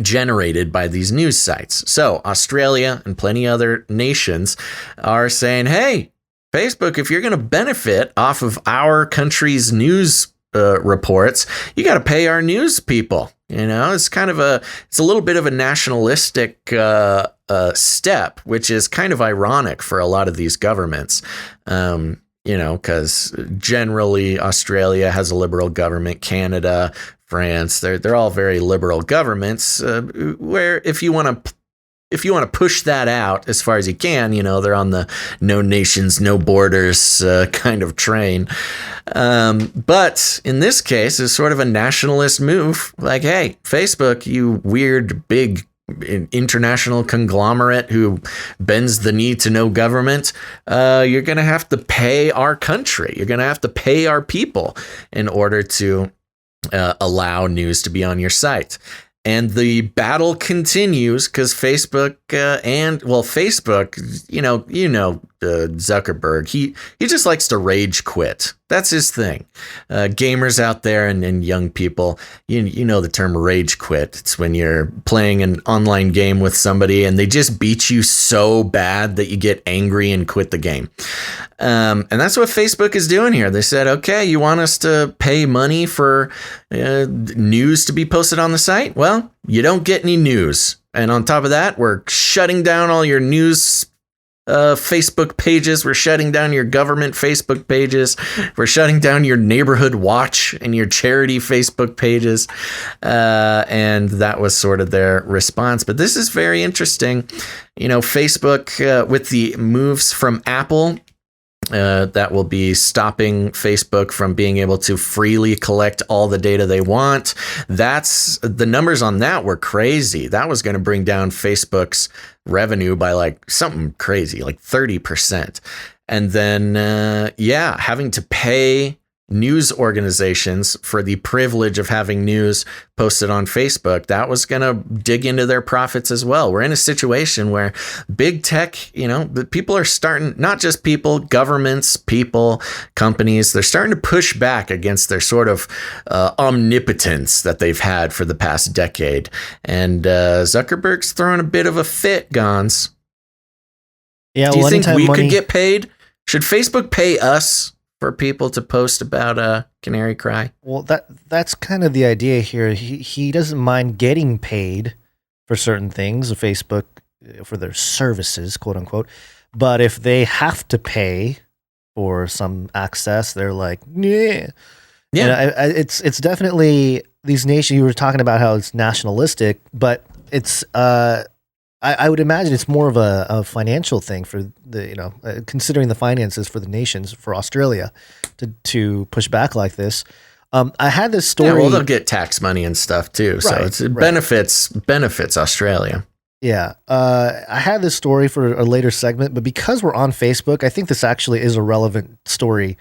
generated by these news sites. So Australia and plenty other nations are saying, hey, Facebook, if you're going to benefit off of our country's news reports, you got to pay our news people. You know, it's a little bit of a nationalistic step, which is kind of ironic for a lot of these governments. You know, because generally Australia has a liberal government, Canada, France, they're all very liberal governments, where if you want to push that out as far as you can, you know, they're on the no nations, no borders kind of train. But in this case, it's sort of a nationalist move. Like, hey, Facebook, you weird big international conglomerate who bends the knee to no government, you're going to have to pay our country. You're going to have to pay our people in order to allow news to be on your site. And the battle continues because Facebook Facebook, you know, Zuckerberg, he just likes to rage quit. That's his thing. Gamers out there and young people, you know the term rage quit. It's when you're playing an online game with somebody and they just beat you so bad that you get angry and quit the game. And that's what Facebook is doing here. They said, okay, you want us to pay money for news to be posted on the site? Well, you don't get any news. And on top of that, we're shutting down all your news Facebook pages. We're shutting down your government Facebook pages. We're shutting down your neighborhood watch and your charity Facebook pages. And that was sort of their response. But this is very interesting. You know, Facebook with the moves from Apple, that will be stopping Facebook from being able to freely collect all the data they want. That's the numbers on that were crazy. That was going to bring down Facebook's revenue by like something crazy, like 30%. And then, having to pay news organizations for the privilege of having news posted on Facebook, that was going to dig into their profits as well. We're in a situation where big tech, you know, the people are starting, not just people, governments, people, companies, they're starting to push back against their sort of omnipotence that they've had for the past decade. And Zuckerberg's throwing a bit of a fit, Gons. Yeah. Do you think we money, could get paid? Should Facebook pay us for people to post about Canary Cry? Well, that's kind of the idea here. He doesn't mind getting paid for certain things, Facebook, for their services, quote unquote. But if they have to pay for some access, they're like, yeah. Yeah, it's definitely these nations. You were talking about how it's nationalistic, but it's I would imagine it's more of a financial thing for the considering the finances for the nations, for Australia to push back like this. I had this story. Yeah, well, they'll get tax money and stuff too, so it benefits Australia. Yeah, I had this story for a later segment, but because we're on Facebook, I think this actually is a relevant story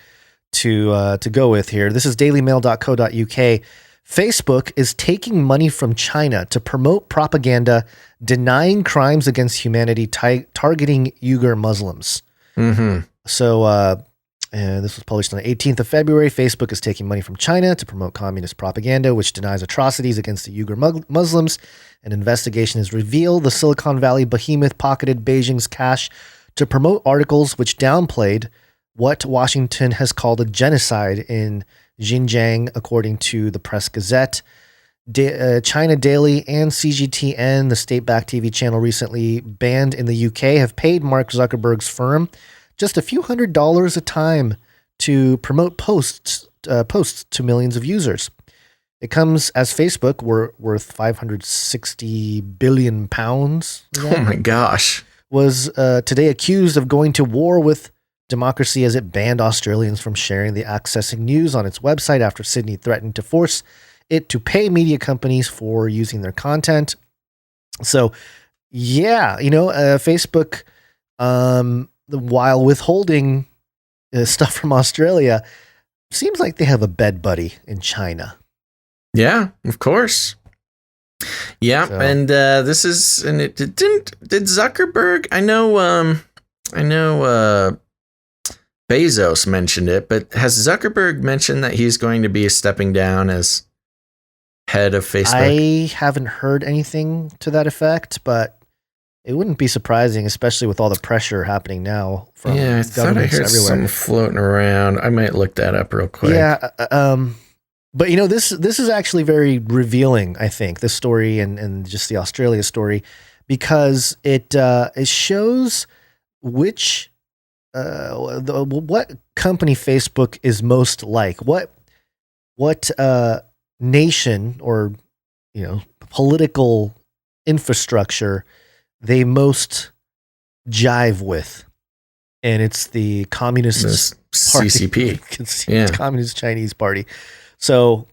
to go with here. This is dailymail.co.uk. Facebook is taking money from China to promote propaganda denying crimes against humanity targeting Uyghur Muslims. Mm-hmm. So this was published on the 18th of February. Facebook is taking money from China to promote communist propaganda, which denies atrocities against the Uyghur Muslims. An investigation has revealed the Silicon Valley behemoth pocketed Beijing's cash to promote articles which downplayed what Washington has called a genocide in Xinjiang, according to the Press Gazette. China Daily and CGTN, the state-backed TV channel recently banned in the UK, have paid Mark Zuckerberg's firm just a few $100s a time to promote posts to millions of users. It comes as Facebook, worth 560 billion pounds. Oh my gosh. Was today accused of going to war with democracy as it banned Australians from sharing the accessing news on its website after Sydney threatened to force it to pay media companies for using their content. So, yeah, Facebook, while withholding stuff from Australia, seems like they have a bed buddy in China. Yeah, of course. Yeah, so. And did Zuckerberg? I know. Bezos mentioned it, but has Zuckerberg mentioned that he's going to be stepping down as head of Facebook? I haven't heard anything to that effect, but it wouldn't be surprising, especially with all the pressure happening now from governments everywhere. I heard something floating around. I might look that up real quick. Yeah, but this is actually very revealing, I think, this story and just the Australia story, because it shows which what company Facebook is most like, what nation or political infrastructure they most jive with, and it's the Communist Party, CCP, yeah, Communist Chinese Party. So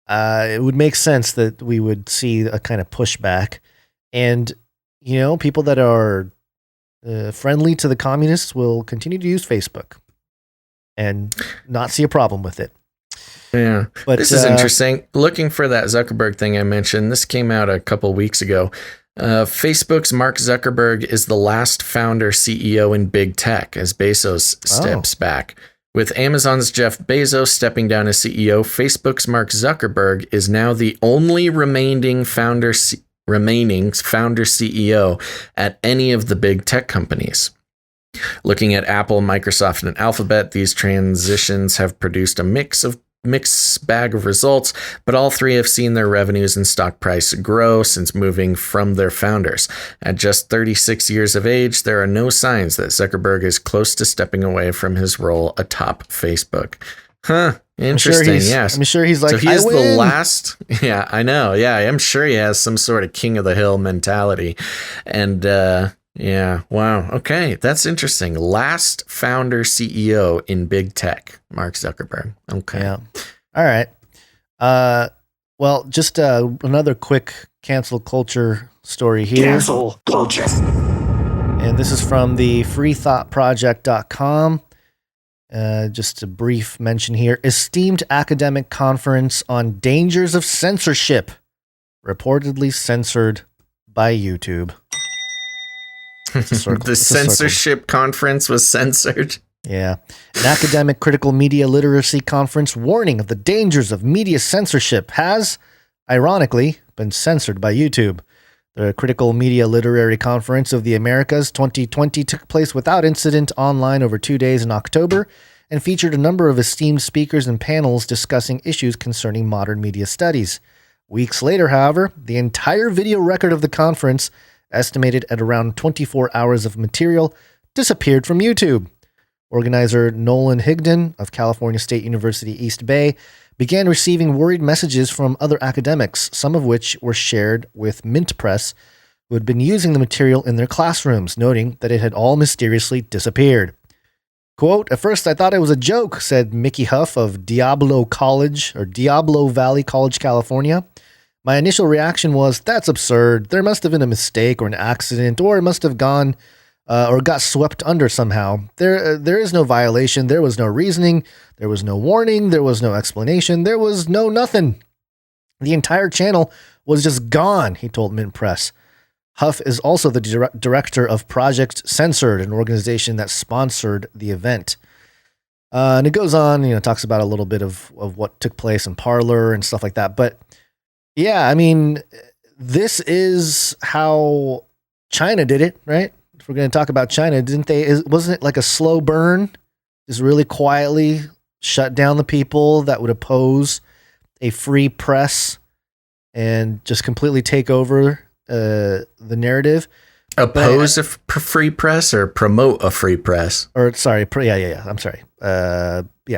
it would make sense that we would see a kind of pushback, and people that are friendly to the communists will continue to use Facebook and not see a problem with it. Yeah, but this is interesting. Looking for that Zuckerberg thing I mentioned, this came out a couple weeks ago. Facebook's Mark Zuckerberg is the last founder CEO in big tech as Bezos steps back. With Amazon's Jeff Bezos stepping down as CEO, Facebook's Mark Zuckerberg is now the only remaining founder CEO at any of the big tech companies. Looking at Apple, Microsoft, and Alphabet, these transitions have produced a mixed bag of results, but all three have seen their revenues and stock price grow since moving from their founders. At just 36 years of age, there are no signs that Zuckerberg is close to stepping away from his role atop Facebook. Huh. Interesting. Yes. I'm sure he's like, so he's the last. Yeah, I know. Yeah, I'm sure he has some sort of king of the hill mentality. And yeah, wow. Okay, that's interesting. Last founder CEO in big tech, Mark Zuckerberg. Okay. Yeah. All right. Well, just another quick cancel culture story here. Cancel culture. And this is from the freethoughtproject.com. Just a brief mention here. Esteemed academic conference on dangers of censorship, reportedly censored by YouTube. The censorship conference was censored. Yeah. An academic critical media literacy conference warning of the dangers of media censorship has, ironically, been censored by YouTube. The Critical Media Literary Conference of the Americas 2020 took place without incident online over 2 days in October and featured a number of esteemed speakers and panels discussing issues concerning modern media studies. Weeks later, however, the entire video record of the conference, estimated at around 24 hours of material, disappeared from YouTube. Organizer Nolan Higdon of California State University East Bay began receiving worried messages from other academics, some of which were shared with Mint Press, who had been using the material in their classrooms, noting that it had all mysteriously disappeared. Quote, "At first I thought it was a joke," said Mickey Huff of Diablo Valley College, California. "My initial reaction was, that's absurd. There must have been a mistake or an accident, or it must have gone or got swept under somehow. There is no violation. There was no reasoning. There was no warning. There was no explanation. There was no nothing. The entire channel was just gone," he told Mint Press. Huff is also the director of Project Censored, an organization that sponsored the event. And it goes on, talks about a little bit of what took place in Parler and stuff like that. But yeah, I mean, this is how China did it, right? If we're going to talk about China, wasn't it like a slow burn? Just really quietly shut down the people that would oppose a free press and just completely take over the narrative. Oppose a free press or promote a free press? Or sorry, I'm sorry.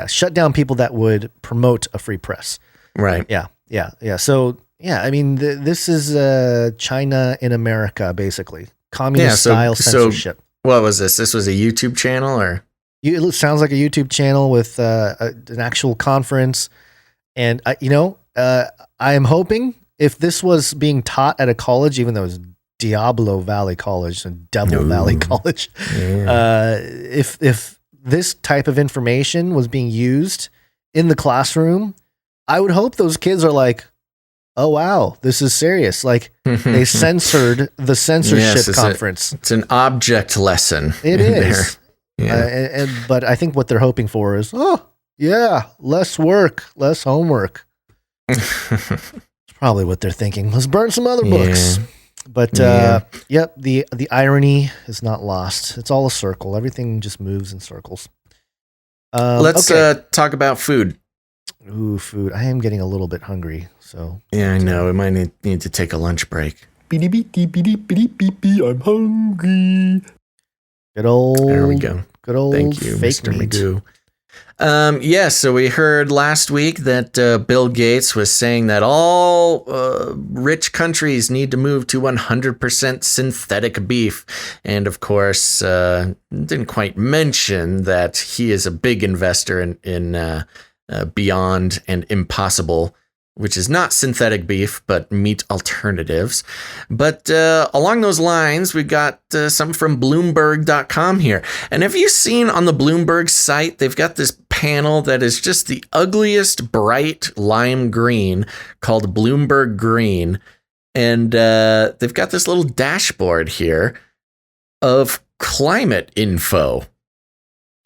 Shut down people that would promote a free press. Right. Yeah. So yeah, I mean, this is China in America, basically. Communist style censorship. So what was this? This was a YouTube channel, or? It sounds like a YouTube channel with an actual conference. And I am hoping, if this was being taught at a college, even though it was Diablo Valley College and Devil Valley College, if this type of information was being used in the classroom, I would hope those kids are like, oh, wow, this is serious. Like, they censored the censorship conference. It's an object lesson. It is. Yeah. But I think what they're hoping for is, less work, less homework. It's probably what they're thinking. Let's burn some other books. But, the irony is not lost. It's all a circle. Everything just moves in circles. Let's talk about food. Ooh, food. I am getting a little bit hungry. So yeah, I know. We might need to take a lunch break. I'm hungry. Good old. There we go. Good old. Thank you, fake Mr. meat. Magoo. So we heard last week that Bill Gates was saying that all rich countries need to move to 100% synthetic beef. And of course, didn't quite mention that he is a big investor in Beyond and Impossible, which is not synthetic beef, but meat alternatives. But along those lines, we got something from Bloomberg.com here. And have you seen on the Bloomberg site, they've got this panel that is just the ugliest bright lime green called Bloomberg Green. And they've got this little dashboard here of climate info.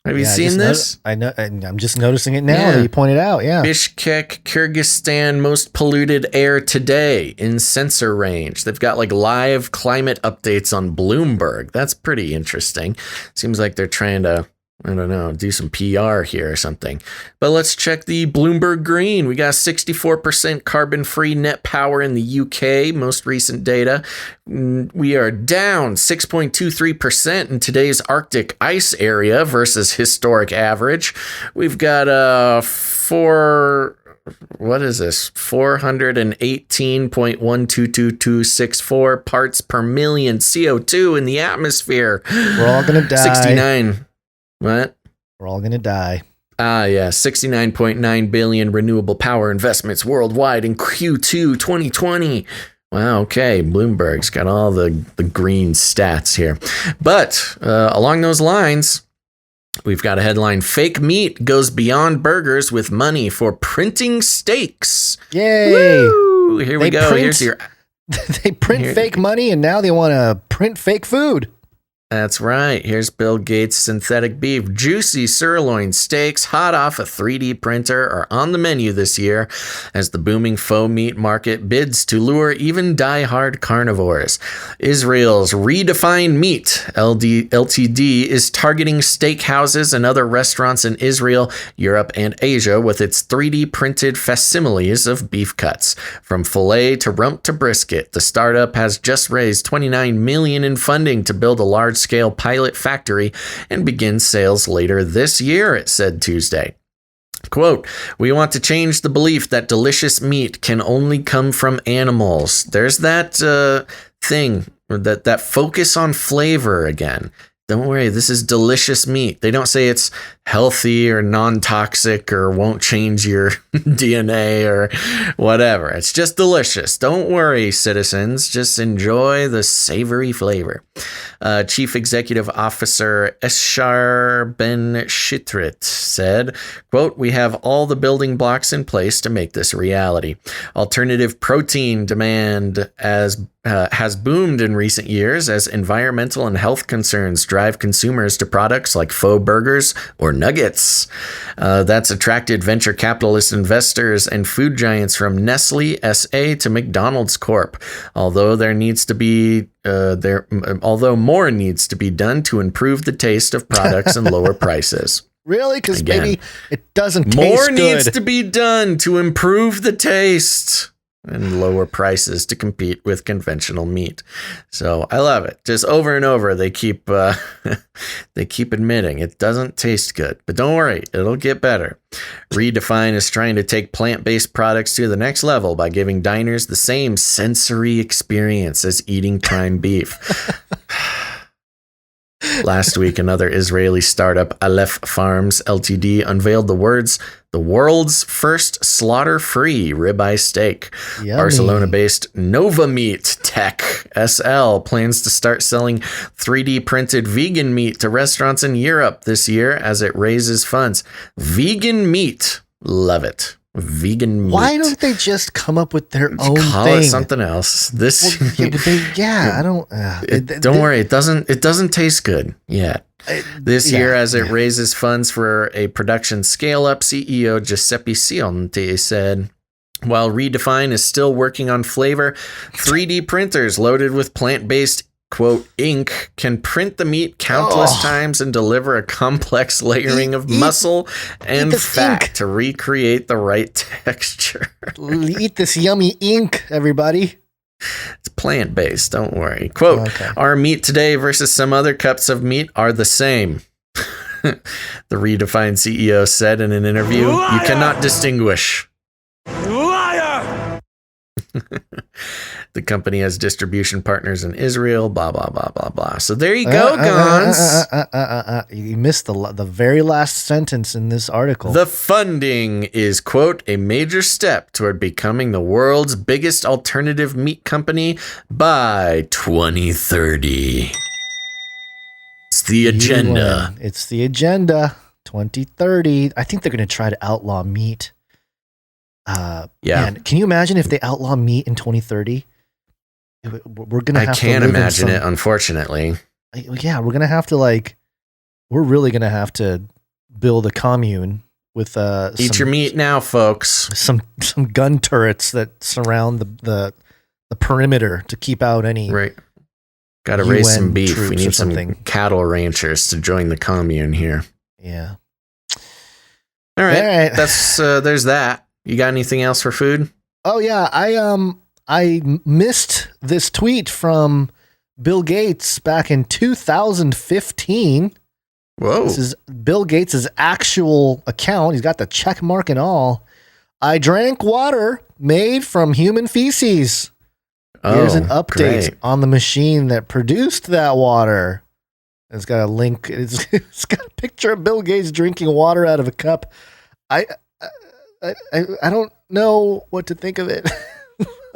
Have you seen this? I know. I'm just noticing it now that you pointed out. Yeah. Bishkek, Kyrgyzstan, most polluted air today in sensor range. They've got like live climate updates on Bloomberg. That's pretty interesting. Seems like they're trying to, I don't know, do some PR here or something. But let's check the Bloomberg Green. We got 64% carbon-free net power in the UK, most recent data. We are down 6.23% in today's Arctic ice area versus historic average. We've got 418.12264 parts per million CO2 in the atmosphere. We're all going to die. 69. What? We're all going to die. 69.9 billion renewable power investments worldwide in Q2 2020. Wow, okay. Bloomberg's got all the green stats here. But along those lines, we've got a headline: Fake meat goes beyond burgers with money for printing steaks. Yay! Woo! Here we go. Here's your. They print fake money, and now they want to print fake food. That's right. Here's Bill Gates' synthetic beef. Juicy sirloin steaks hot off a 3D printer are on the menu this year as the booming faux meat market bids to lure even die-hard carnivores. Israel's Redefined Meat Ltd is targeting steakhouses and other restaurants in Israel, Europe, and Asia with its 3D printed facsimiles of beef cuts. From filet to rump to brisket, the startup has just raised $29 million in funding to build a large-scale pilot factory and begin sales later this year, it said Tuesday. Quote, "We want to change the belief that delicious meat can only come from animals." There's that thing, that focus on flavor again. Don't worry, this is delicious meat. They don't say it's healthy or non-toxic or won't change your DNA or whatever. It's just delicious. Don't worry, citizens. Just enjoy the savory flavor. Chief Executive Officer Eshar Ben Shitrit said, quote, "We have all the building blocks in place to make this a reality. Alternative protein demand has boomed in recent years as environmental and health concerns drive consumers to products like faux burgers or nuggets. That's attracted venture capitalist investors and food giants from Nestle SA to McDonald's Corp. Although more needs to be done to improve the taste of products and lower prices." Really? Because maybe it doesn't taste more good. needs to be done to improve the taste and lower prices to compete with conventional meat. So I love it. Just over and over, they keep admitting it doesn't taste good, but don't worry, it'll get better. Redefine is trying to take plant-based products to the next level by giving diners the same sensory experience as eating prime beef. Last week, another Israeli startup, Aleph Farms Ltd, unveiled the world's first slaughter-free ribeye steak. Yummy. Barcelona-based Nova Meat Tech SL plans to start selling 3D printed vegan meat to restaurants in Europe this year as it raises funds. Vegan meat. Love it. Vegan meat. Why don't they just come up with their own Call thing? it something else. This. I don't. Don't worry. It doesn't taste good yet. This year, as it raises funds for a production scale-up, CEO Giuseppe Cionti said, while Redefine is still working on flavor, 3D printers loaded with plant-based, quote, ink can print the meat countless times and deliver a complex layering of muscle and fat ink to recreate the right texture. Eat this yummy ink, everybody. It's plant-based, don't worry. Quote, "Our meat today versus some other cuts of meat are the same." The Redefined CEO said in an interview, "You cannot distinguish." Liar! The company has distribution partners in Israel, blah, blah, blah, blah, blah. So there you go, Gons. You missed the very last sentence in this article. The funding is, quote, "a major step toward becoming the world's biggest alternative meat company by 2030. It's the agenda. It's the agenda. 2030. I think they're going to try to outlaw meat. Man, can you imagine if they outlaw meat in 2030? We're gonna. I can't imagine it, unfortunately. Yeah, we're gonna have to we're really gonna have to build a commune with eat your meat now, folks. Some gun turrets that surround the perimeter to keep out any. Right. Got to raise some beef. We need some cattle ranchers to join the commune here. Yeah. All right. That's there's that. You got anything else for food? Oh yeah, I missed this tweet from Bill Gates back in 2015. Whoa. This is Bill Gates' actual account. He's got the check mark and all. "I drank water made from human feces." Here's an update on the machine that produced that water. It's got a link. It's got a picture of Bill Gates drinking water out of a cup. I don't know what to think of it.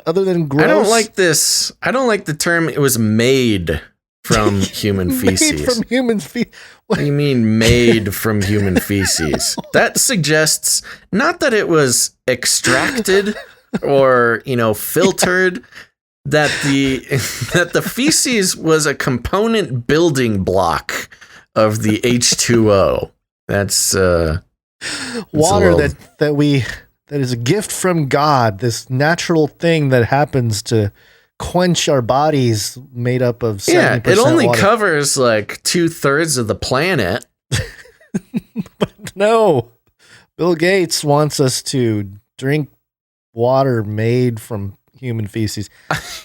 Other than gross. I don't like this. I don't like the term "it was made from human feces." Made from human feces. What do you mean made from human feces? That suggests not that it was extracted or, filtered. that the feces was a component building block of the H2O. That's water that is a gift from God, this natural thing that happens to quench our bodies, made up of 70% it only water. covers like 2/3 of the planet. But no, Bill Gates wants us to drink water made from human feces.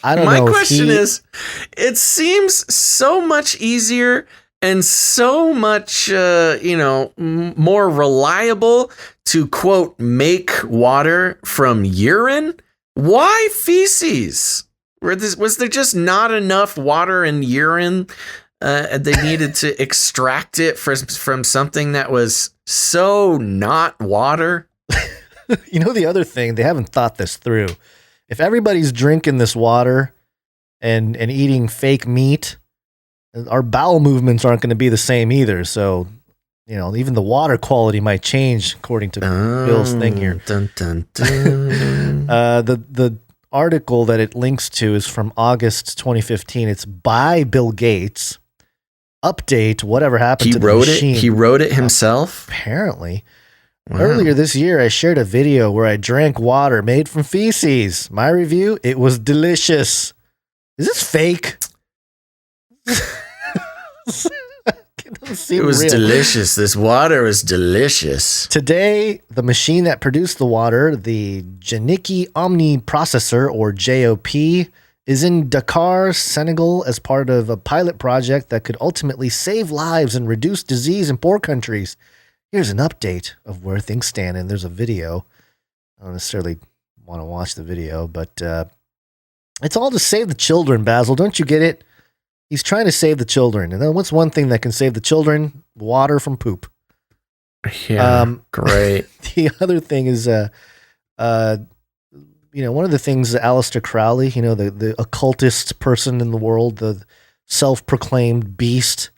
I don't know. My question is, it seems so much easier and so much, more reliable to, quote, make water from urine. Why feces? Was there just not enough water in urine? They needed to extract it from something that was so not water. You know, the other thing, they haven't thought this through. If everybody's drinking this water and eating fake meat, our bowel movements aren't going to be the same either. So, even the water quality might change according to Bill's thing here. Dun, dun, dun. The article that it links to is from August 2015. It's by Bill Gates. Update, whatever happened to the machine. He wrote it himself? Apparently. Wow. Earlier this year, I shared a video where I drank water made from feces. My review, it was delicious. Is this fake? It was delicious. This water is delicious. Today, the machine that produced the water, the Janiki Omni Processor, or JOP, is in Dakar, Senegal, as part of a pilot project that could ultimately save lives and reduce disease in poor countries. Here's an update of where things stand, and there's a video. I don't necessarily want to watch the video, but it's all to save the children, Basil. Don't you get it? He's trying to save the children. And then what's one thing that can save the children? Water from poop. Yeah, great. The other thing is, one of the things that Aleister Crowley, the occultist person in the world, the self-proclaimed beast,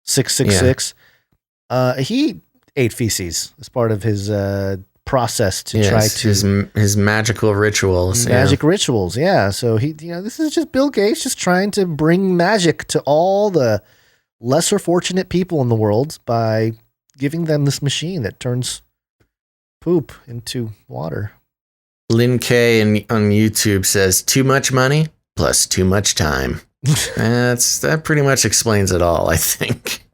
666, he ate feces as part of his process to try to his magical rituals. Magic rituals, yeah. So this is just Bill Gates just trying to bring magic to all the lesser fortunate people in the world by giving them this machine that turns poop into water. Lynn K on YouTube says, too much money plus too much time. That pretty much explains it all, I think.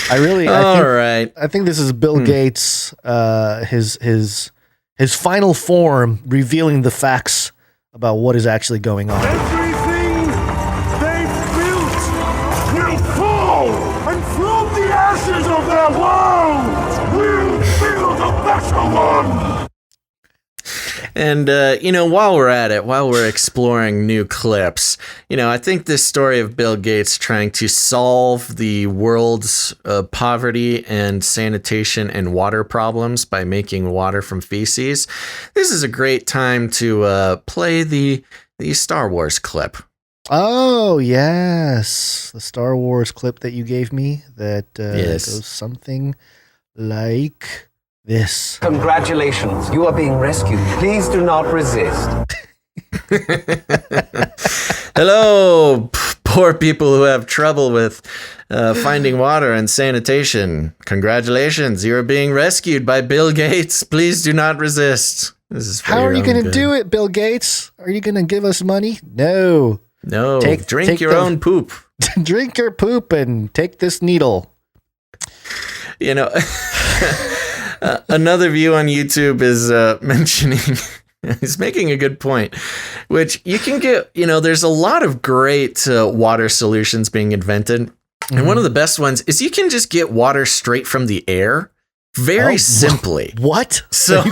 I think this is Bill Gates, his final form, revealing the facts about what is actually going on. Everything they've built will fall, and from the ashes of their world, we'll build a better one. And, while we're at it, while we're exploring new clips, I think this story of Bill Gates trying to solve the world's poverty and sanitation and water problems by making water from feces, this is a great time to play the Star Wars clip. Oh, yes. The Star Wars clip that you gave me that goes something like this. Congratulations, you are being rescued. Please do not resist. Hello, poor people who have trouble with finding water and sanitation. Congratulations, you are being rescued by Bill Gates. Please do not resist. This is How are you going to do it, Bill Gates? Are you going to give us money? No. Drink your own poop. Drink your poop and take this needle. Another view on YouTube is mentioning, he's making a good point, which you can get, there's a lot of great water solutions being invented. Mm-hmm. And one of the best ones is you can just get water straight from the air very simply. What? So,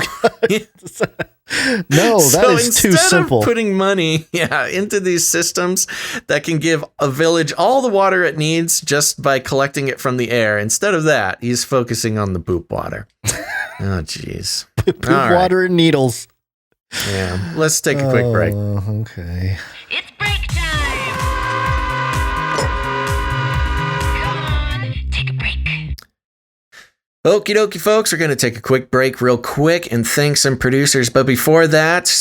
no, that is too simple. Instead of putting money into these systems that can give a village all the water it needs just by collecting it from the air, instead of that, he's focusing on the poop water. Oh, jeez. Poop water and needles. Yeah. Let's take a quick break. Okay. It's break time. Come on, take a break. Okie dokie, folks, we're going to take a quick break real quick and thank some producers. But before that,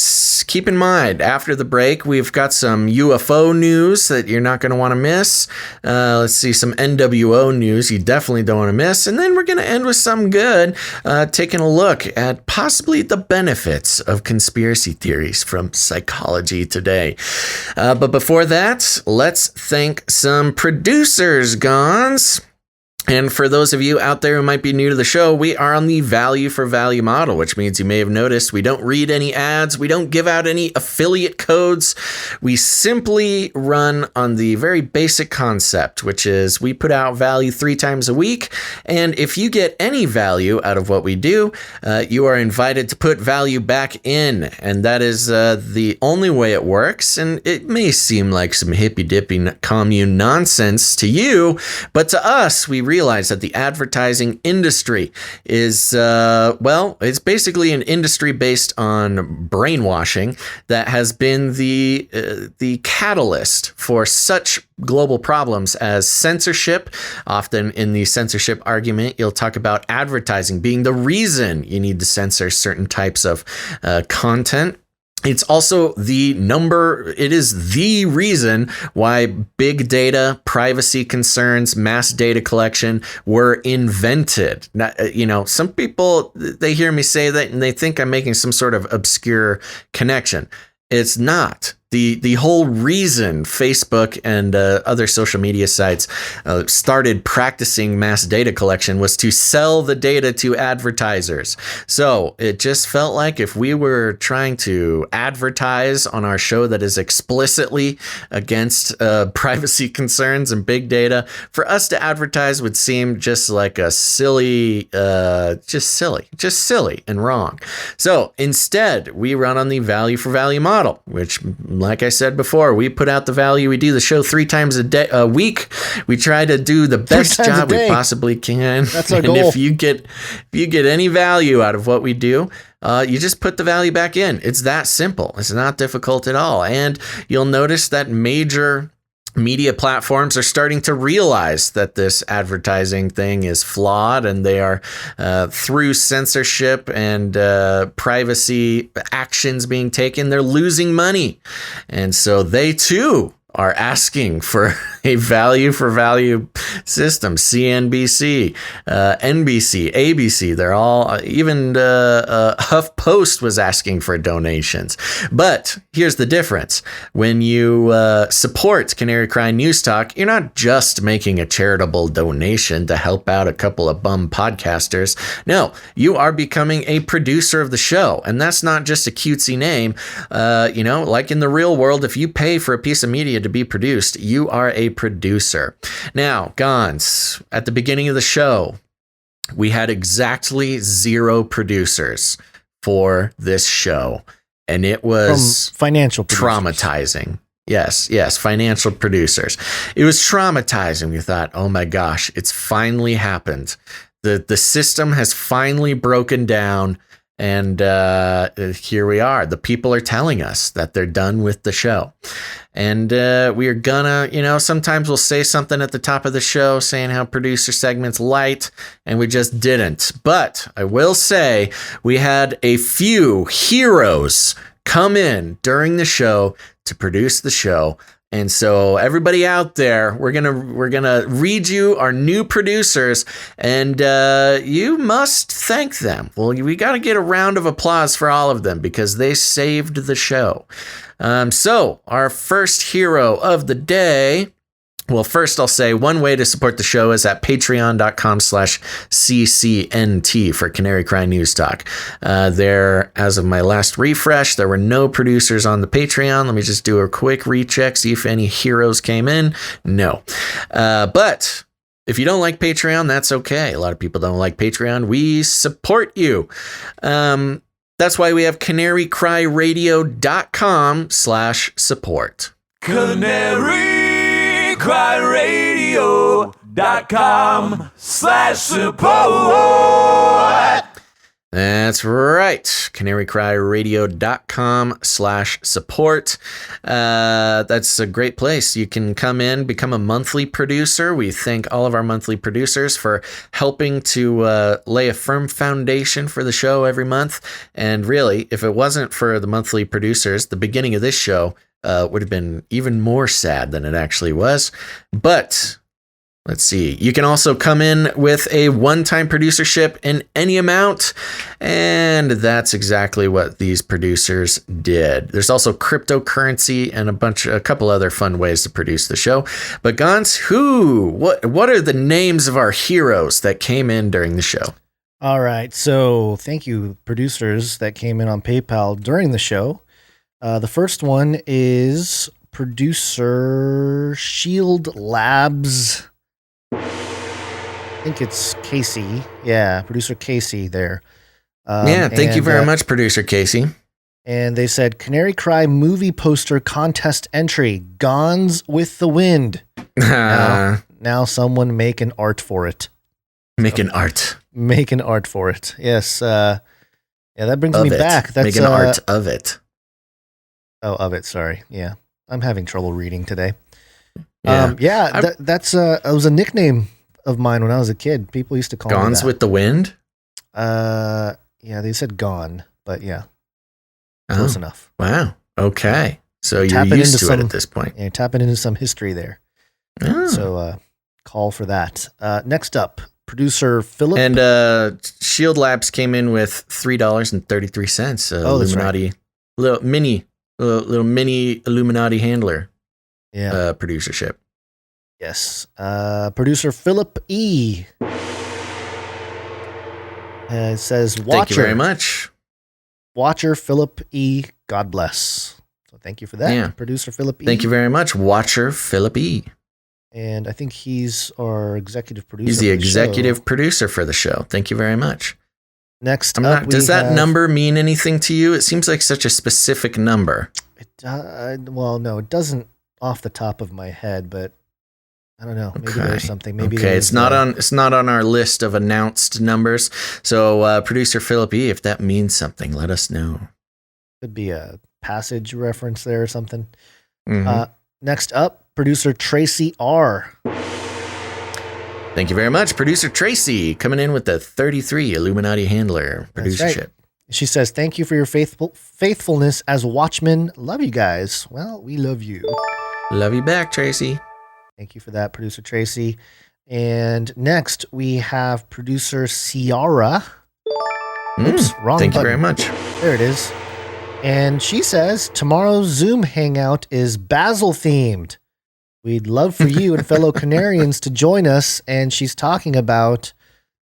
keep in mind, after the break, we've got some UFO news that you're not going to want to miss. Let's see, some NWO news you definitely don't want to miss. And then we're going to end with something good, taking a look at possibly the benefits of conspiracy theories from Psychology Today. But before that, let's thank some producers, Gons. And for those of you out there who might be new to the show, we are on the value for value model, which means you may have noticed we don't read any ads. We don't give out any affiliate codes. We simply run on the very basic concept, which is we put out value 3 times a week. And if you get any value out of what we do, you are invited to put value back in. And that is the only way it works. And it may seem like some hippy-dippy commune nonsense to you, but to us, we realize that the advertising industry is, it's basically an industry based on brainwashing that has been the catalyst for such global problems as censorship. Often in the censorship argument, you'll talk about advertising being the reason you need to censor certain types of content. It's also it is the reason why big data, privacy concerns, mass data collection were invented. Some people, they hear me say that and they think I'm making some sort of obscure connection. It's not. The whole reason Facebook and other social media sites started practicing mass data collection was to sell the data to advertisers. So it just felt like if we were trying to advertise on our show that is explicitly against privacy concerns and big data, for us to advertise would seem just like a silly and wrong. So instead, we run on the value for value model, which, like I said before, we put out the value. We do the show 3 times a week. We try to do the best job we possibly can. That's our and goal. If you get any value out of what we do, you just put the value back in. It's that simple. It's not difficult at all. And you'll notice that major media platforms are starting to realize that this advertising thing is flawed, and they are through censorship and privacy actions being taken, they're losing money. And so they too are asking for a value for value system. CNBC, NBC, ABC, they're all, even HuffPost was asking for donations. But here's the difference. When you support Canary Cry News Talk, you're not just making a charitable donation to help out a couple of bum podcasters. No, you are becoming a producer of the show. And that's not just a cutesy name. Like in the real world, if you pay for a piece of media to be produced, you are a producer. Now, Gons, at the beginning of the show, we had exactly 0 producers for this show, and it was From financial producers. Traumatizing. Yes, financial producers. It was traumatizing. We thought, oh my gosh, it's finally happened. The system has finally broken down. And here we are. The people are telling us that they're done with the show. And we are gonna, sometimes we'll say something at the top of the show saying how producer segment's light, and we just didn't. But I will say we had a few heroes come in during the show to produce the show. And so everybody out there, we're gonna read you our new producers, and you must thank them. Well, we got to get a round of applause for all of them because they saved the show. So our first hero of the day. Well, first I'll say one way to support the show is at patreon.com/CCNT for Canary Cry News Talk. There, as of my last refresh, there were no producers on the Patreon. Let me just do a quick recheck, see if any heroes came in. No. But if you don't like Patreon, that's okay. A lot of people don't like Patreon. We support you. That's why we have canarycryradio.com/support. CanaryCryRadio.com/support. That's right. canarycryradio.com/support. That's a great place. You can come in, become a monthly producer. We thank all of our monthly producers for helping to lay a firm foundation for the show every month. And really, if it wasn't for the monthly producers, the beginning of this show would have been even more sad than it actually was. But let's see. You can also come in with a one-time producership in any amount, and that's exactly what these producers did. There's also cryptocurrency and a couple other fun ways to produce the show. But Gons, what are the names of our heroes that came in during the show? All right. So thank you, producers that came in on PayPal during the show. The first one is producer Shield Labs. I think it's Casey. Yeah, producer Casey there. Thank you very much, producer Casey. And they said, Canary Cry movie poster contest entry, Gons with the Wind. Now someone make an art for it. Make an art for it. Yes. That brings me back. Make an art of it. Oh, of it. Sorry. Yeah. I'm having trouble reading today. Yeah. It was a nickname of mine when I was a kid. People used to call me that. Gons with the Wind? Yeah, they said gone, but yeah. Close enough. Wow. Okay. So you're used to it at this point. Yeah, tapping into some history there. Oh. So call for that. Next up, producer Philip. And Shield Labs came in with $3.33. Illuminati. Right. Little mini Illuminati handler. Yeah. Producership. Yes. Producer Philip E. It says, Watcher. Thank you very much. Watcher Philip E. God bless. So thank you for that. Yeah. Producer Philip E. Thank you very much. Watcher Philip E. And I think he's our executive producer. He's the executive producer for the show. Thank you very much. Next up, does that number mean anything to you? It seems like such a specific number. Well, no, it doesn't off the top of my head, but I don't know. Maybe there's something. Maybe it's not on our list of announced numbers. So, producer Philip E., if that means something, let us know. Could be a passage reference there or something. Mm-hmm. Next up, producer Tracy R. Thank you very much, producer Tracy, coming in with the 33 Illuminati handler producership. Right. She says, "Thank you for your faithfulness as watchmen. Love you guys." Well, we love you. Love you back, Tracy. Thank you for that, producer Tracy. And next, we have producer Ciara. Oops, wrong Thank button. you very much. There it is. And she says, tomorrow's Zoom hangout is Basil themed. We'd love for you and fellow Canarians to join us. And she's talking about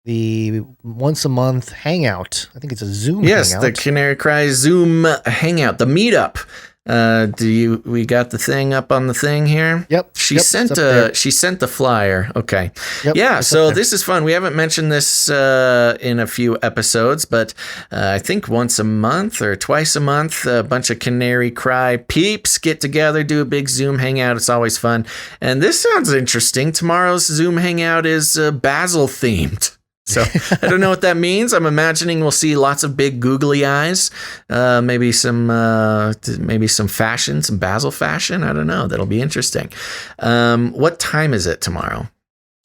the once a month hangout. I think it's a Zoom hangout. Yes, the Canary Cry Zoom hangout, the meetup. We got the thing up on the thing here? Yep. She sent the flyer. Okay. Yep, yeah, so this is fun. We haven't mentioned this in a few episodes, but I think once a month or twice a month, a bunch of Canary Cry peeps get together, do a big Zoom hangout. It's always fun. And this sounds interesting. Tomorrow's Zoom hangout is Basil themed. So I don't know what that means. I'm imagining we'll see lots of big googly eyes, maybe some fashion, some Basil fashion. I don't know. That'll be interesting. What time is it tomorrow?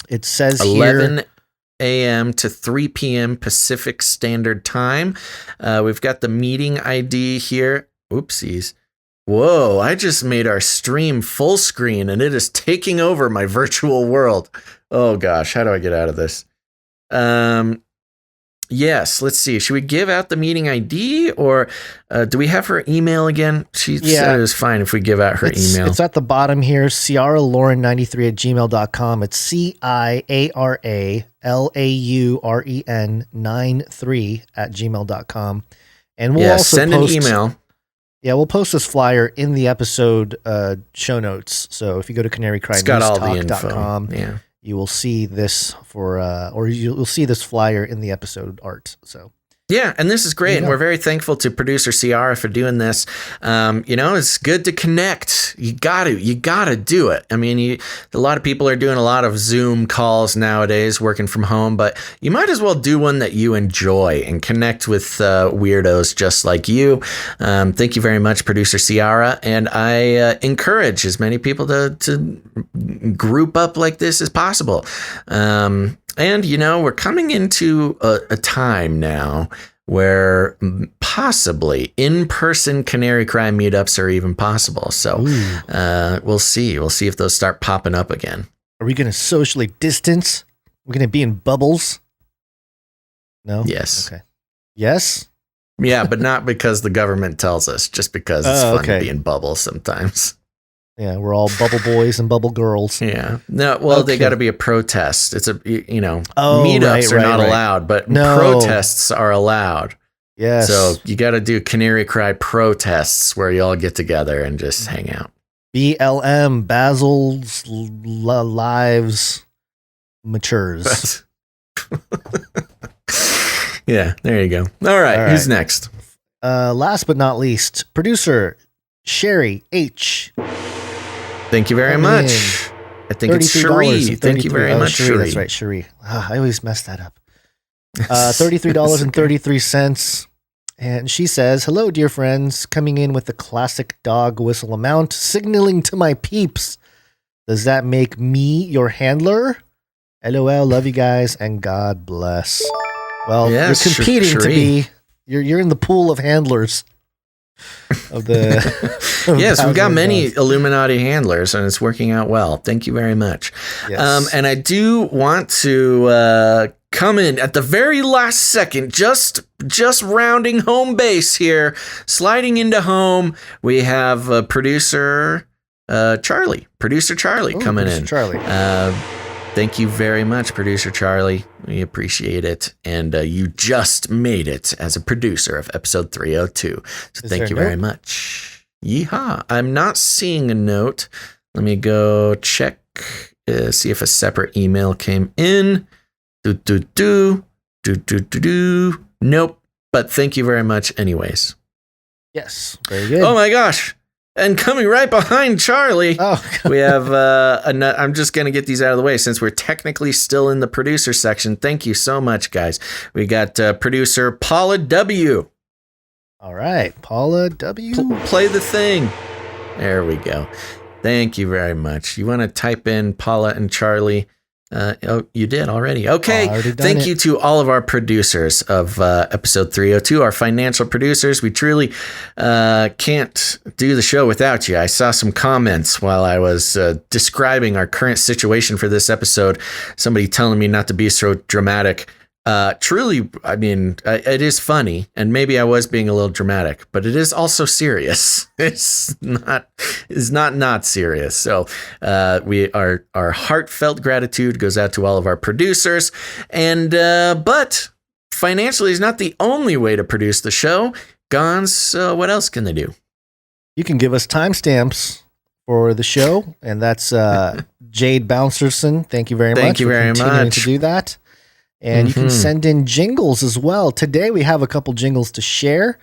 It says 11 a.m. to 3 p.m. Pacific Standard Time. We've got the meeting ID here. Oopsies. Whoa, I just made our stream full screen and it is taking over my virtual world. Oh gosh, how do I get out of this? Yes, let's see. Should we give out the meeting ID or do we have her email again? She said it was fine if we give out her email. It's at the bottom here, ciaralauren93@gmail.com. It's ciaralauren93@gmail.com. And we'll also send an email. Yeah, we'll post this flyer in the episode show notes. So if you go to canarycrynewstalk.com, you will see this you'll see this flyer in the episode art. So Yeah, and this is great, and we're very thankful to producer Ciara for doing this. It's good to connect. You gotta do it. I mean, a lot of people are doing a lot of Zoom calls nowadays, working from home, but you might as well do one that you enjoy and connect with weirdos just like you. Thank you very much, producer Ciara, and I encourage as many people to group up like this as possible. And, we're coming into a time now where possibly in-person Canary Crime meetups are even possible. So we'll see. We'll see if those start popping up again. Are we going to socially distance? We're going to be in bubbles? No? Yes. Okay. Yes? Yeah, but not because the government tells us, just because it's fun to be in bubbles sometimes. Yeah, we're all bubble boys and bubble girls. Yeah. No, well, they got to be a protest. It's meetups are not allowed, but protests are allowed. Yes. So you got to do Canary Cry protests where you all get together and just hang out. BLM, Basil's Lives Matures. Yeah, there you go. All right, who's next? Last but not least, producer Sherry H. Thank you very much. I think it's Cherie. Thank you very much, Cherie. That's right, Cherie. I always mess that up. $33.33. And she says, hello, dear friends. Coming in with the classic dog whistle amount, signaling to my peeps. Does that make me your handler? LOL, love you guys, and God bless. Well, you're competing to be... You're in the pool of handlers. Of the yes, we've got many Illuminati handlers, and it's working out well. Thank you very much. Yes. And I do want to come in at the very last second, just rounding home base here, sliding into home. We have producer Charlie. Producer Charlie coming in. Charlie. Thank you very much, producer Charlie. We appreciate it. And you just made it as a producer of episode 302. So thank you very much. Yeehaw. I'm not seeing a note. Let me go check, see if a separate email came in. Nope. But thank you very much anyways. Yes. Very good. Oh my gosh. And coming right behind Charlie, we have I'm just going to get these out of the way since we're technically still in the producer section. Thank you so much, guys. We got producer Paula W. All right, Paula W. Play the thing. There we go. Thank you very much. You want to type in Paula and Charlie? You did already. Okay. Thank you to all of our producers of episode 302, our financial producers. We truly can't do the show without you. I saw some comments while I was describing our current situation for this episode. Somebody telling me not to be so dramatic. Truly, I mean, it is funny, and maybe I was being a little dramatic, but it is also serious. It's not serious. So our heartfelt gratitude goes out to all of our producers, and but financially is not the only way to produce the show. Gons, what else can they do? You can give us timestamps for the show, and that's Jade Bouncerson. Thank you very much. Thank you very much to do that. And you can send in jingles as well. Today we have a couple jingles to share.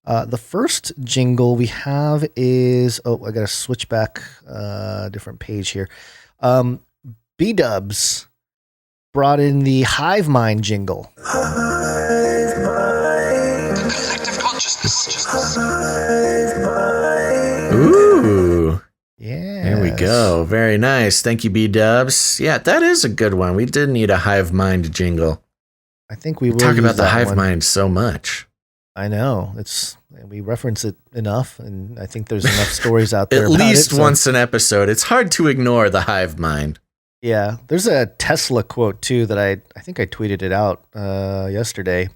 The first jingle we have is, I got to switch back a different page here. B-Dubs brought in the Hive Mind jingle. Hive Mind. Collective consciousness. Hive Mind. Ooh. Yeah. There we go. Very nice. Thank you, B-Dubs. Yeah, that is a good one. We did need a Hive Mind jingle. I think we will talk about the Hive Mind so much. I know. We reference it enough, and I think there's enough stories out there At about least it, once an episode. It's hard to ignore the Hive Mind. Yeah. There's a Tesla quote, too, that I think I tweeted it out yesterday.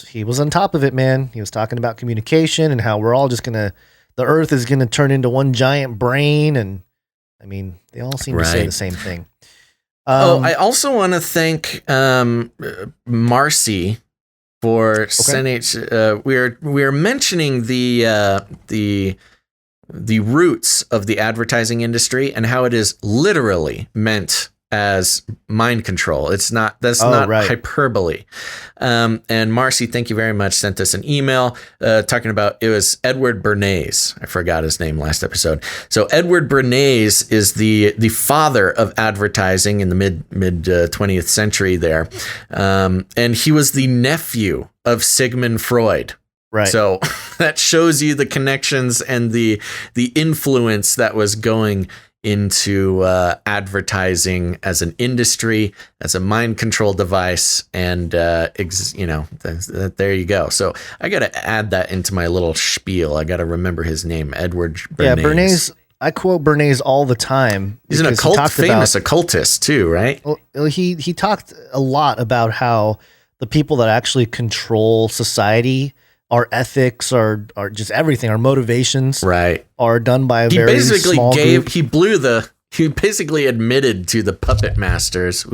He was on top of it, man. He was talking about communication and how we're all just going to... The Earth is going to turn into one giant brain, and I mean, they all seem to say the same thing. I also want to thank Marcy for sending. We're mentioning the roots of the advertising industry and how it is literally meant as mind control. That's not right. hyperbole. And Marcy, thank you very much, sent us an email talking about, it was Edward Bernays. I forgot his name last episode. So Edward Bernays is the father of advertising in the mid 20th century there. And he was the nephew of Sigmund Freud. Right. So that shows you the connections and the influence that was going into advertising as an industry, as a mind control device, and there you go. So I got to add that into my little spiel. I got to remember his name, Edward Bernays. Yeah, Bernays. I quote Bernays all the time. He's an famous occultist too, right? Well, he talked a lot about how the people that actually control society, our ethics, our just everything, our motivations, right, are done by a very small group. He basically admitted to the puppet masters,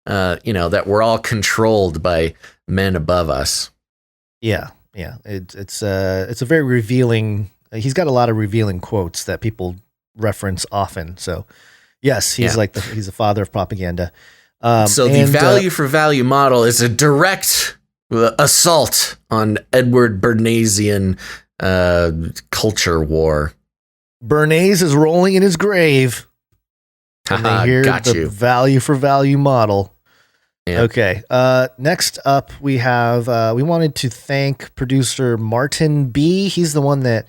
that we're all controlled by men above us. Yeah. It's a very revealing. He's got a lot of revealing quotes that people reference often. So, yes, he's he's the father of propaganda. The value for value model is a direct assault on Edward Bernaysian culture war. Bernays is rolling in his grave. And they hear the value for value model. Yeah. Okay. Next up, we have. We wanted to thank producer Martin B. He's the one that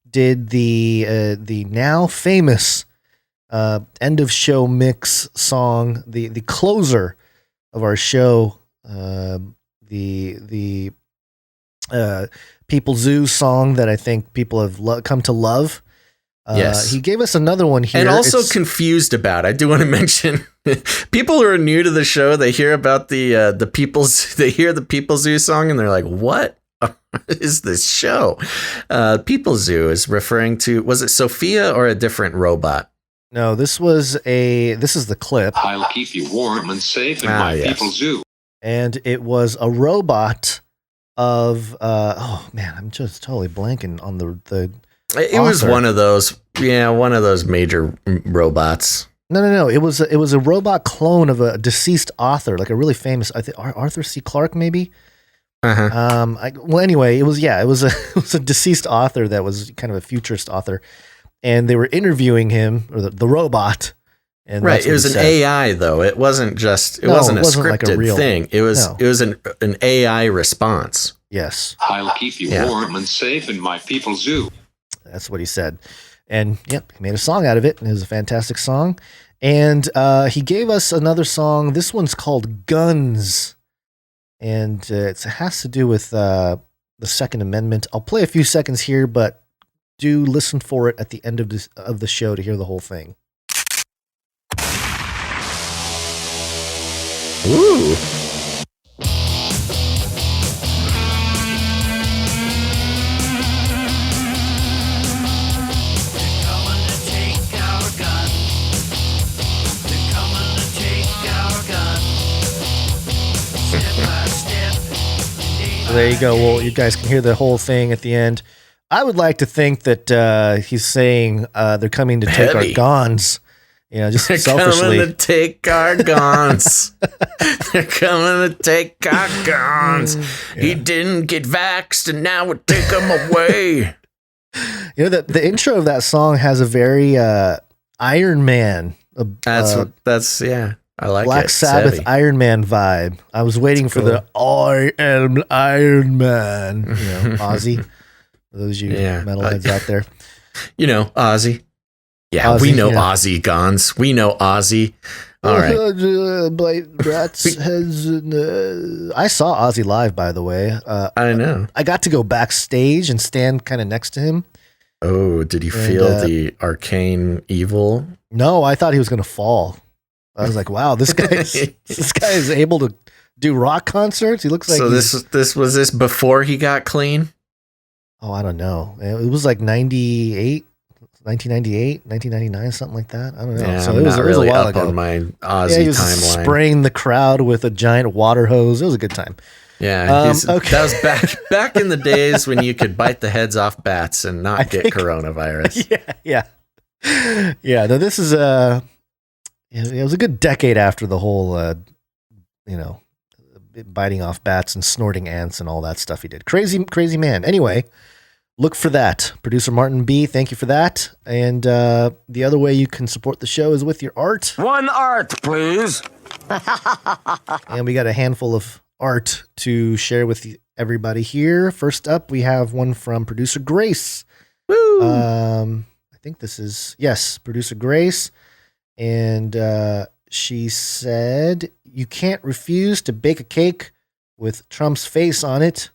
did the now famous end of show mix song, the closer of our show. The People Zoo song that I think people have come to love. Yes. He gave us another one here. And also confused about, I do want to mention, people who are new to the show, they hear about they hear the People Zoo song and they're like, what is this show? People Zoo is referring to, was it Sophia or a different robot? No, this is the clip. I'll keep you warm and safe in my People Zoo. And it was a robot of I'm just totally blanking on the it was one of those major robots. No, it was a robot clone of a deceased author, like a really famous, I think Arthur C. Clarke maybe. Anyway, it was a deceased author that was kind of a futurist author, and they were interviewing him, or the robot. And right, it was an AI though. It wasn't a scripted like a real thing. It was an AI response. Yes. I'll keep you warm and safe in my People Zoo. That's what he said. And he made a song out of it, and it was a fantastic song. And he gave us another song. This one's called Guns. And it has to do with the Second Amendment. I'll play a few seconds here, but do listen for it at the end of the show to hear the whole thing. Ooh. So there you go. Well, you guys can hear the whole thing at the end. I would like to think that he's saying they're coming to take our guns. Just they're selfishly. They're coming to take our guns. They're coming to take our guns. Yeah. He didn't get vaxxed, and now we'll take them away. The intro of that song has a very Iron Man. That's I like Black it. Sabbath Savvy. Iron Man vibe. I was waiting for the I am Iron Man. Ozzy. For those you metalheads out there. Ozzy. Yeah, Ozzy, we know Ozzy, Gons. We know Ozzy. All right. I saw Ozzy live, by the way. I know. I got to go backstage and stand kind of next to him. Oh, did you feel the arcane evil? No, I thought he was going to fall. I was like, wow, this guy is able to do rock concerts. He looks like so. This was before he got clean. Oh, I don't know. It was like 1998, 1999, something like that. I don't know. Yeah, so it was a while ago. On my Ozzy he was timeline, spraying the crowd with a giant water hose. It was a good time. Yeah, okay. That was back in the days when you could bite the heads off bats and not get coronavirus. Yeah. No, this is It was a good decade after the whole, biting off bats and snorting ants and all that stuff he did. Crazy, crazy man. Anyway, look for that. Producer Martin B., thank you for that. And the other way you can support the show is with your art. One art, please. And we got a handful of art to share with everybody here. First up, we have one from producer Grace. Woo! I think this is, yes, producer Grace. And she said, you can't refuse to bake a cake with Trump's face on it.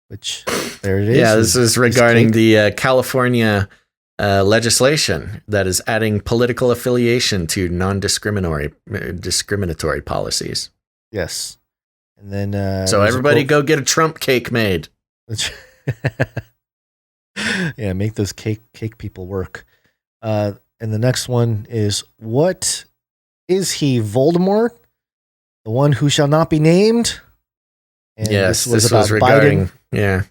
Which, there it is. Yeah, this is regarding the California legislation that is adding political affiliation to discriminatory policies. Yes. And then... so everybody go get a Trump cake made. Yeah, make those cake people work. And the next one is, what is he, Voldemort? The one who shall not be named? And yes, this was regarding... Biden,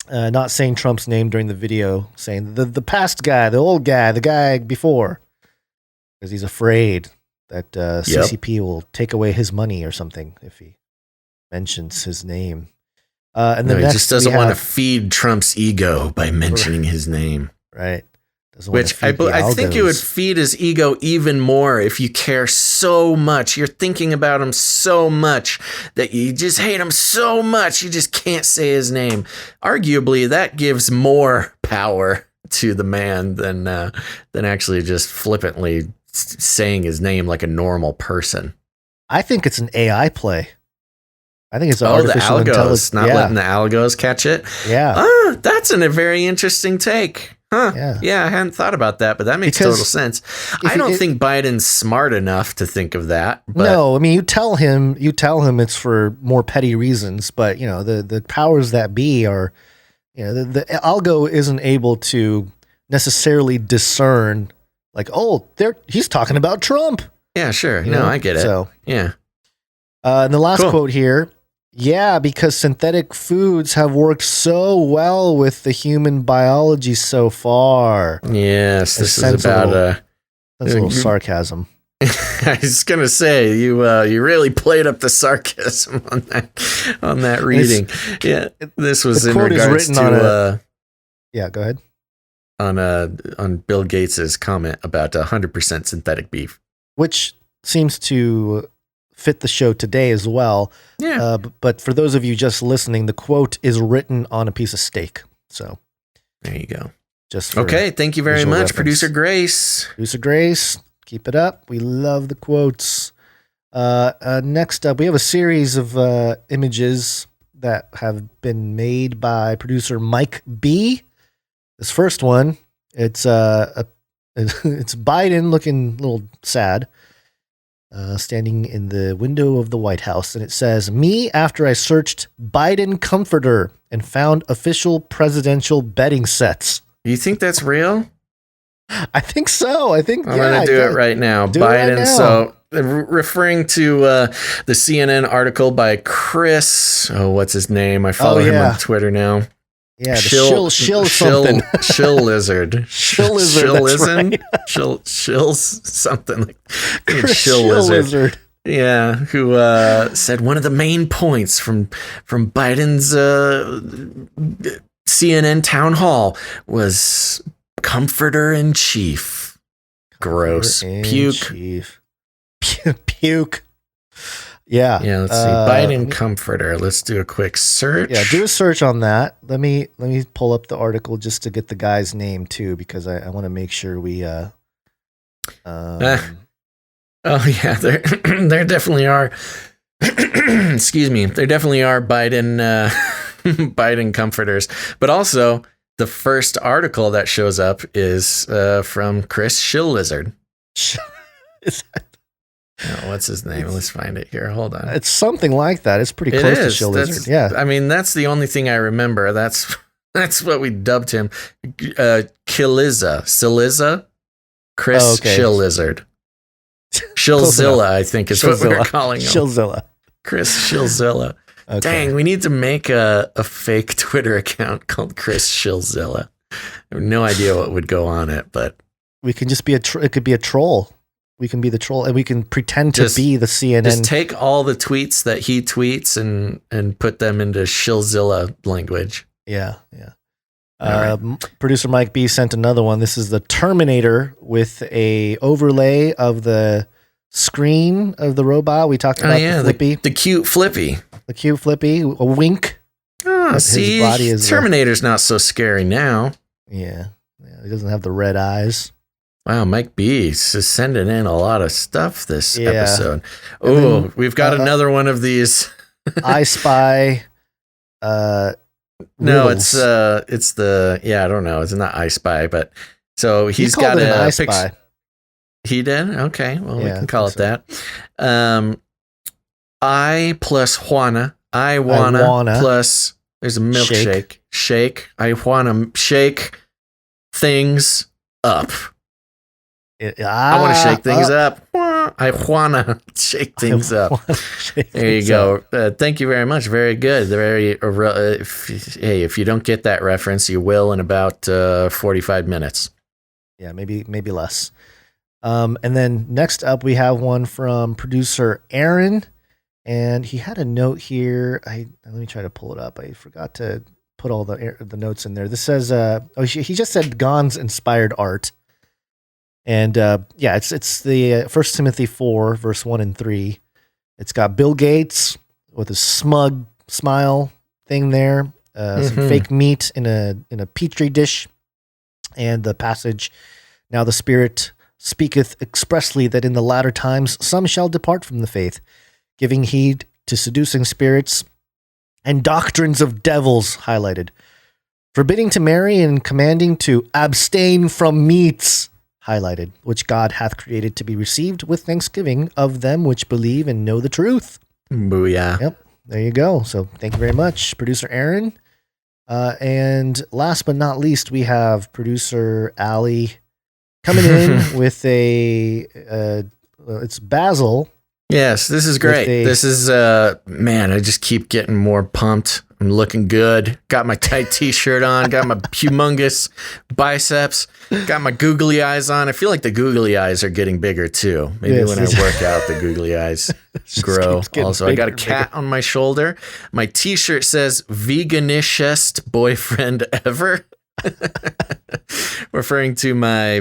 not saying Trump's name during the video, saying the past guy, the old guy, the guy before. Because he's afraid that CCP will take away his money or something if he mentions his name. And then he just doesn't want to feed Trump's ego by mentioning his name. Right. Which I think it would feed his ego even more if you care so much. You're thinking about him so much that you just hate him so much you just can't say his name. Arguably, that gives more power to the man than actually just flippantly saying his name like a normal person. I think it's an AI play. I think it's the algos, not letting the algos catch it. Yeah. That's a very interesting take. Huh. Yeah, I hadn't thought about that, but that makes total sense. I don't think Biden's smart enough to think of that. But no, I mean, you tell him it's for more petty reasons, but the powers that be are, the algo isn't able to necessarily discern like, he's talking about Trump. Yeah, sure. No, I get it. So, yeah. And the last quote here. Yeah, because synthetic foods have worked so well with the human biology so far. Yes, this is about that's a little sarcasm. I was gonna say you really played up the sarcasm on that reading. This was in regards to yeah, go ahead. On Bill Gates's comment about 100% synthetic beef, which seems to fit the show today as well. Yeah. But for those of you just listening, the quote is written on a piece of steak. So there you go. Just okay. Thank you very much, reference. Producer Grace. Producer Grace, keep it up. We love the quotes. Next up, we have a series of images that have been made by producer Mike B. This first one, it's Biden looking a little sad. Standing in the window of the White House, and it says, "Me after I searched Biden comforter and found official presidential bedding sets." You think that's real? I think so. I'm gonna do it right now. Biden. So referring to the CNN article by Chris. Oh, what's his name? I follow him on Twitter now. Yeah, shill something. Shill lizard. Shill lizard. Shills something like shill lizard. Yeah, who said one of the main points from Biden's CNN town hall was comforter in chief. Gross. Puke. Puke. Yeah. Yeah, let's see. Biden comforter. Let's do a quick search. Yeah, do a search on that. Let me pull up the article just to get the guy's name too, because I want to make sure we oh yeah, there definitely are excuse me. There definitely are Biden Biden comforters. But also the first article that shows up is from Chris Shill Lizard. Is that Oh, what's his name? Let's find it here. Hold on. It's something like that. It's pretty close to Shill Lizard. Yeah. I mean, that's the only thing I remember. That's what we dubbed him. Siliza? Chris Shill Lizard. Shillzilla, I think is what we're calling him. Shillzilla. Chris Shillzilla. Okay. Dang, we need to make a fake Twitter account called Chris Shillzilla. I have no idea what would go on it, but We can just be it could be a troll. We can be the troll, and we can pretend to be the CNN. Just take all the tweets that he tweets and put them into Shillzilla language. Yeah. Producer Mike B sent another one. This is the Terminator with a overlay of the screen of the robot. We talked about the Flippy. The cute Flippy. The cute Flippy. A wink. Oh, see, his body is Terminator's not so scary now. Yeah. He doesn't have the red eyes. Wow, Mike B is sending in a lot of stuff this episode. Oh, we've got another one of these. I Spy. No, riddles. it's the I don't know. It's not I Spy, but so he's called got it an I picture. Spy. He did? Okay, well we can call it that. I plus Juana. I wanna plus there's a milkshake. Shake. I wanna shake things up. I want to shake things up. I want to shake things up. There you go. Thank you very much. Very good. If you don't get that reference, you will in about 45 minutes. Yeah, maybe less. And then next up, we have one from producer Erin, and he had a note here. Let me try to pull it up. I forgot to put all the notes in there. This says, he just said Gon's inspired art. And it's the 1 Timothy 4, verse 1 and 3. It's got Bill Gates with a smug smile thing there, some fake meat in a petri dish, and the passage, "Now the Spirit speaketh expressly that in the latter times some shall depart from the faith, giving heed to seducing spirits and doctrines of devils," highlighted, "forbidding to marry and commanding to abstain from meats," highlighted, "which God hath created to be received with thanksgiving of them which believe and know the truth." Booyah. Yep. There you go. So thank you very much, producer Aaron. And last but not least, we have producer Allie coming in with it's Basil. Yes, this is great. This is, man, I just keep getting more pumped. I'm looking good. Got my tight t-shirt on. Got my humongous biceps. Got my googly eyes on. I feel like the googly eyes are getting bigger too. Maybe when I work out, the googly eyes grow. Also, I got a cat on my shoulder. My t-shirt says "veganishest boyfriend ever." Referring to my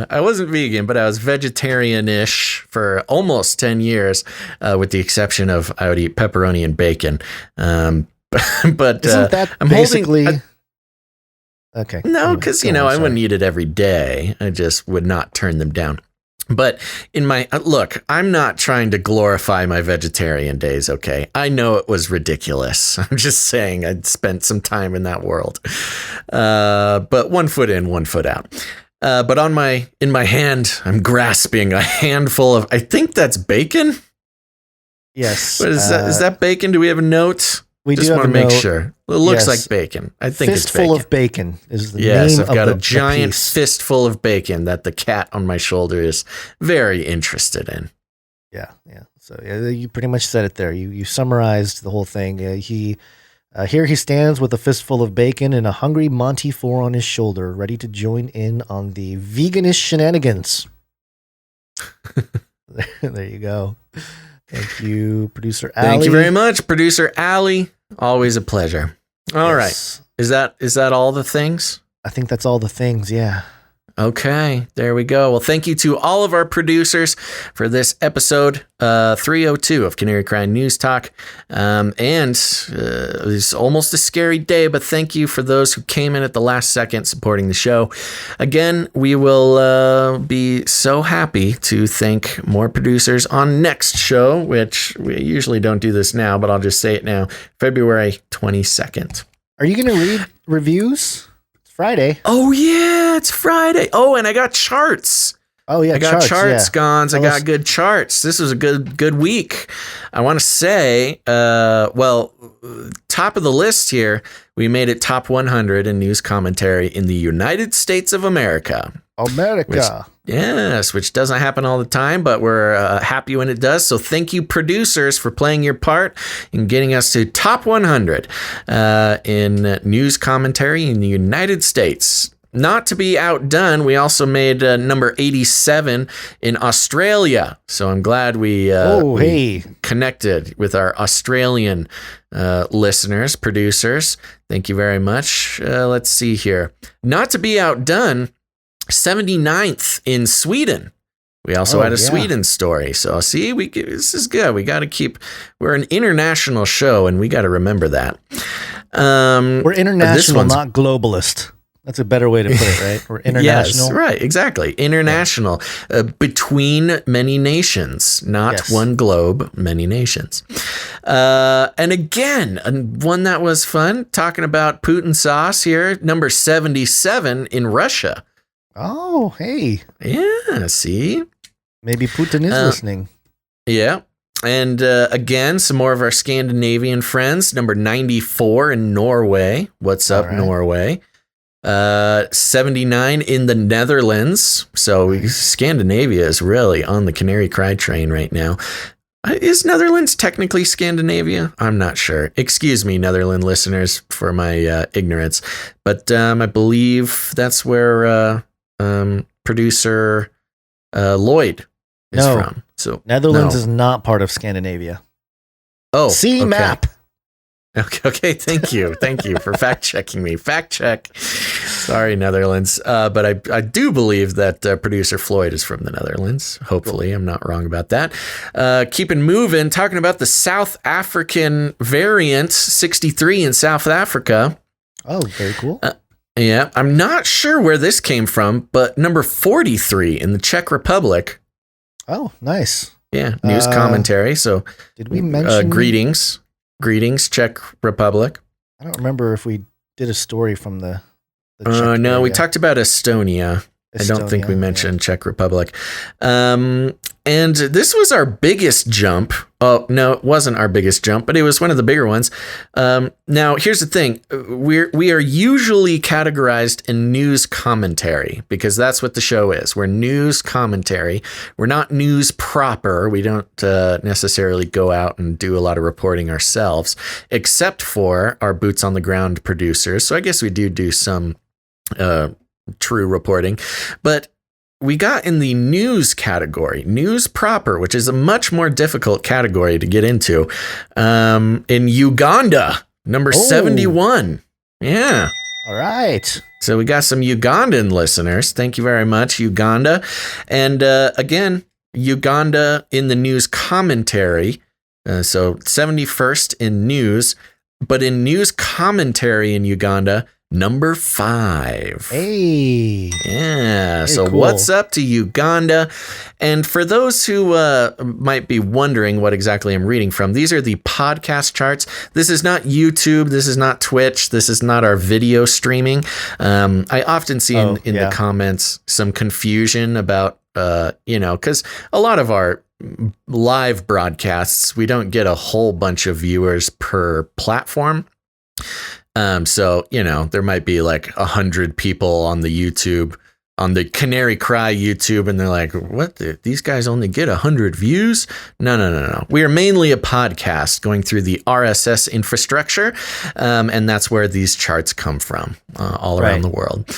I wasn't vegan, but I was vegetarian-ish for almost 10 years, with the exception of I would eat pepperoni and bacon. But isn't that I'm basically holding okay? No, because I wouldn't eat it every day. I just would not turn them down. But in my look, I'm not trying to glorify my vegetarian days. Okay, I know it was ridiculous. I'm just saying I'd spent some time in that world. But 1 foot in, 1 foot out. But in my hand, I'm grasping a handful of. I think that's bacon. Yes. What is that? Is that bacon? Do we have a note? We just want to make sure. It looks like bacon. I think it's bacon. Fistful of bacon is the name Yes, of I've got the a giant piece. fistful of bacon that the cat on my shoulder is very interested in. Yeah. So you pretty much said it there. You summarized the whole thing. Here he stands with a fistful of bacon and a hungry Monty 4 on his shoulder, ready to join in on the veganish shenanigans. There you go. Thank you, producer Allie. Thank you very much, producer Allie. Always a pleasure. All right. Is that all the things? I think that's all the things, yeah. Okay, there we go. Well, thank you to all of our producers for this episode 302 of Canary Cry News Talk. It's almost a scary day, but thank you for those who came in at the last second supporting the show. Again, we will be so happy to thank more producers on next show, which we usually don't do this now, but I'll just say it now, February 22nd. Are you going to read reviews? Friday. Oh yeah, it's Friday. Oh, and I got charts. Oh yeah, I got charts, Gons. I got good charts. This was a good week. I want to say, top of the list here, we made it top 100 in news commentary in the United States of America. Which doesn't happen all the time, but we're happy when it does. So thank you, producers, for playing your part in getting us to top 100 in news commentary in the United States. not to be outdone, we also made number 87 in Australia. So I'm glad we connected with our Australian listeners, producers. Thank you very much. Let's see here. Not to be outdone, 79th in Sweden. We also had a Sweden story. So see, this is good. We got to we're an international show and we got to remember that. We're international, not globalist. That's a better way to put it, right? We're international. Yes, right, exactly. International, between many nations, not one globe, many nations. And again, one that was fun, talking about Putin sauce here, number 77 in Russia. Oh, hey. Yeah, see? Maybe Putin is listening. Yeah. And again, some more of our Scandinavian friends. Number 94 in Norway. What's up, Norway? 79 in the Netherlands. So Scandinavia is really on the Canary Cry train right now. Is Netherlands technically Scandinavia? I'm not sure. Excuse me, Netherlands listeners, for my ignorance. But I believe that's where producer Lloyd is from. So Netherlands is not part of Scandinavia. Oh, see map. Okay. Thank you for fact checking me. Fact check. Sorry, Netherlands. But I do believe that producer Floyd is from the Netherlands. Hopefully, I'm not wrong about that. Keeping moving, talking about the South African variant, 63 in South Africa. Oh, very cool. Yeah, I'm not sure where this came from, but number 43 in the Czech Republic. Oh, nice. Yeah, news commentary. So, did we mention greetings, Czech Republic? I don't remember if we did a story from the Czech no, area. We talked about Estonia. I don't think we mentioned Czech Republic. And this was our biggest jump. Oh, no, it wasn't our biggest jump, but it was one of the bigger ones. Now, here's the thing. We are usually categorized in news commentary because that's what the show is. We're news commentary. We're not news proper. We don't necessarily go out and do a lot of reporting ourselves, except for our boots on the ground producers. So I guess we do some true reporting, but we got in the news category, news proper, which is a much more difficult category to get into. In Uganda, number 71. Yeah. All right. So we got some Ugandan listeners. Thank you very much, Uganda. And again, Uganda in the news commentary. So 71st in news, but in news commentary in Uganda, number 5. Hey. Yeah. So cool. What's up to Uganda? And for those who might be wondering what exactly I'm reading from, these are the podcast charts. This is not YouTube. This is not Twitch. This is not our video streaming. I often see in the comments some confusion about, because a lot of our live broadcasts, we don't get a whole bunch of viewers per platform. So, there might be like 100 people on the YouTube, on the Canary Cry YouTube, and they're like, what? These guys only get 100 views? No. We are mainly a podcast going through the RSS infrastructure. And that's where these charts come from all around the world.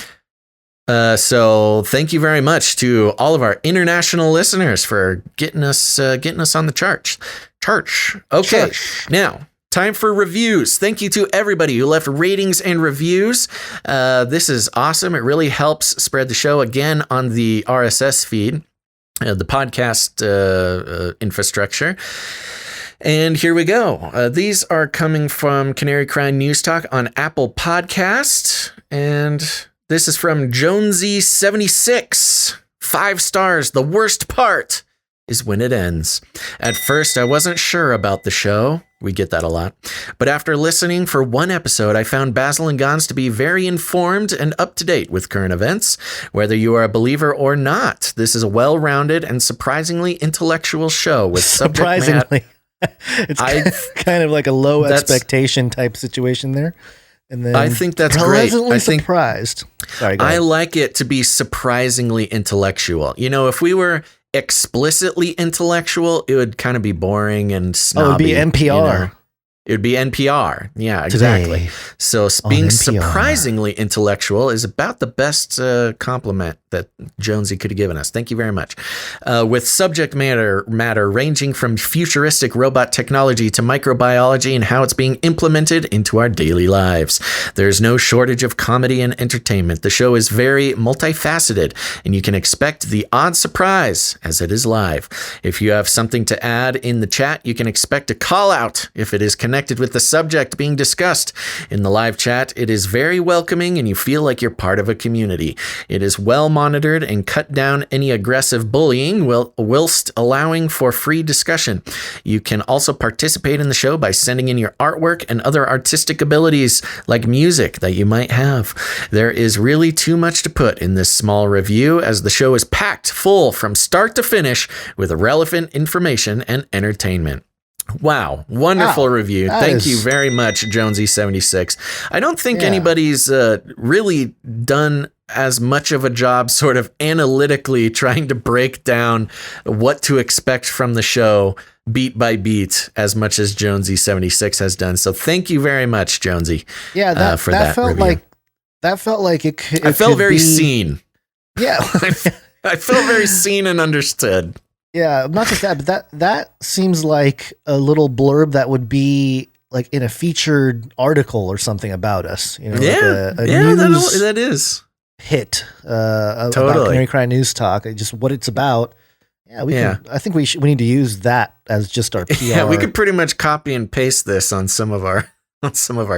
So thank you very much to all of our international listeners for getting us on the charts. Okay. Now, time for reviews. Thank you to everybody who left ratings and reviews. This is awesome. It really helps spread the show again on the RSS feed, the podcast infrastructure. And here we go. These are coming from Canary Cry News Talk on Apple Podcast. And this is from Jonesy76. 5 stars. The worst part is when it ends. At first, I wasn't sure about the show. We get that a lot. But after listening for one episode, I found Basil and Gons to be very informed and up to date with current events. Whether you are a believer or not, this is a well-rounded and surprisingly intellectual show with subject matter. It's kind of like a low expectation type situation there. And then I think that's great. I think surprised. Sorry, I like it to be surprisingly intellectual. If we were explicitly intellectual, it would kind of be boring and snobby. Oh, it would be NPR. It would be NPR. Yeah, exactly. Today So on being NPR. surprisingly intellectual is about the best compliment that Jonesy could have given us. Thank you very much. With subject matter ranging from futuristic robot technology to microbiology and how it's being implemented into our daily lives. There's no shortage of comedy and entertainment. The show is very multifaceted, and you can expect the odd surprise as it is live. If you have something to add in the chat, you can expect a call out if it is connected with the subject being discussed. In the live chat, it is very welcoming and you feel like you're part of a community. It is well monitored and cut down any aggressive bullying whilst allowing for free discussion. You can also participate in the show by sending in your artwork and other artistic abilities like music that you might have. There is really too much to put in this small review as the show is packed full from start to finish with relevant information and entertainment. Wow. Wonderful review. Thank you very much, Jonesy76. I don't think anybody's really done as much of a job sort of analytically trying to break down what to expect from the show beat by beat as much as Jonesy76 has done. So thank you very much, Jonesy. Yeah, that felt review. That felt like it could. I felt very seen. Yeah. I felt very seen and understood. Yeah, not just that, but that seems like a little blurb that would be like in a featured article or something about us. You know, like a news that is hit about totally. Canary Cry News Talk. Just what it's about. Yeah, we can. I think we need to use that as just our PR. Yeah, we could pretty much copy and paste this on some of our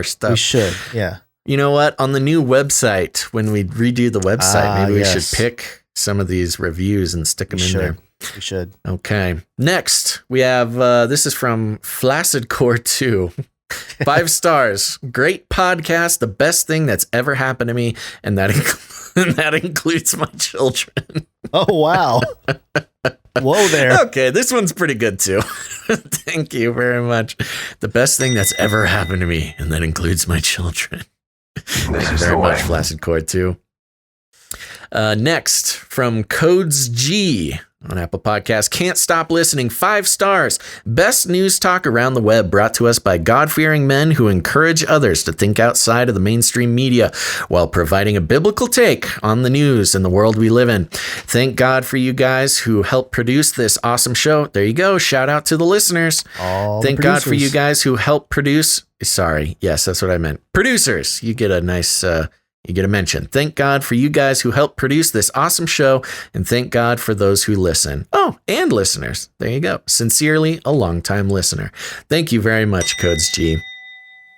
stuff. We should. Yeah. You know what? On the new website, when we redo the website, maybe we should pick some of these reviews and stick them in there. We should. Okay. Next, we have, this is from Flaccid Core 2. 5 stars. Great podcast. The best thing that's ever happened to me. And that includes my children. Oh, wow. Whoa there. Okay. This one's pretty good too. Thank you very much. The best thing that's ever happened to me. And that includes my children. Thank you very much, Flaccid Core 2. Next, from Codes G on Apple Podcasts. Can't stop listening. 5 stars. Best news talk around the web, brought to us by God-fearing men who encourage others to think outside of the mainstream media while providing a biblical take on the news and the world we live in. Thank God for you guys who helped produce this awesome show. There you go. Shout out to the listeners. Thank God for you guys who helped produce. Sorry. Yes, that's what I meant. Producers. You get a nice... you get a mention. Thank God for you guys who helped produce this awesome show, and thank God for those who listen. Oh, and listeners. There you go. Sincerely, a longtime listener. Thank you very much, Codes G.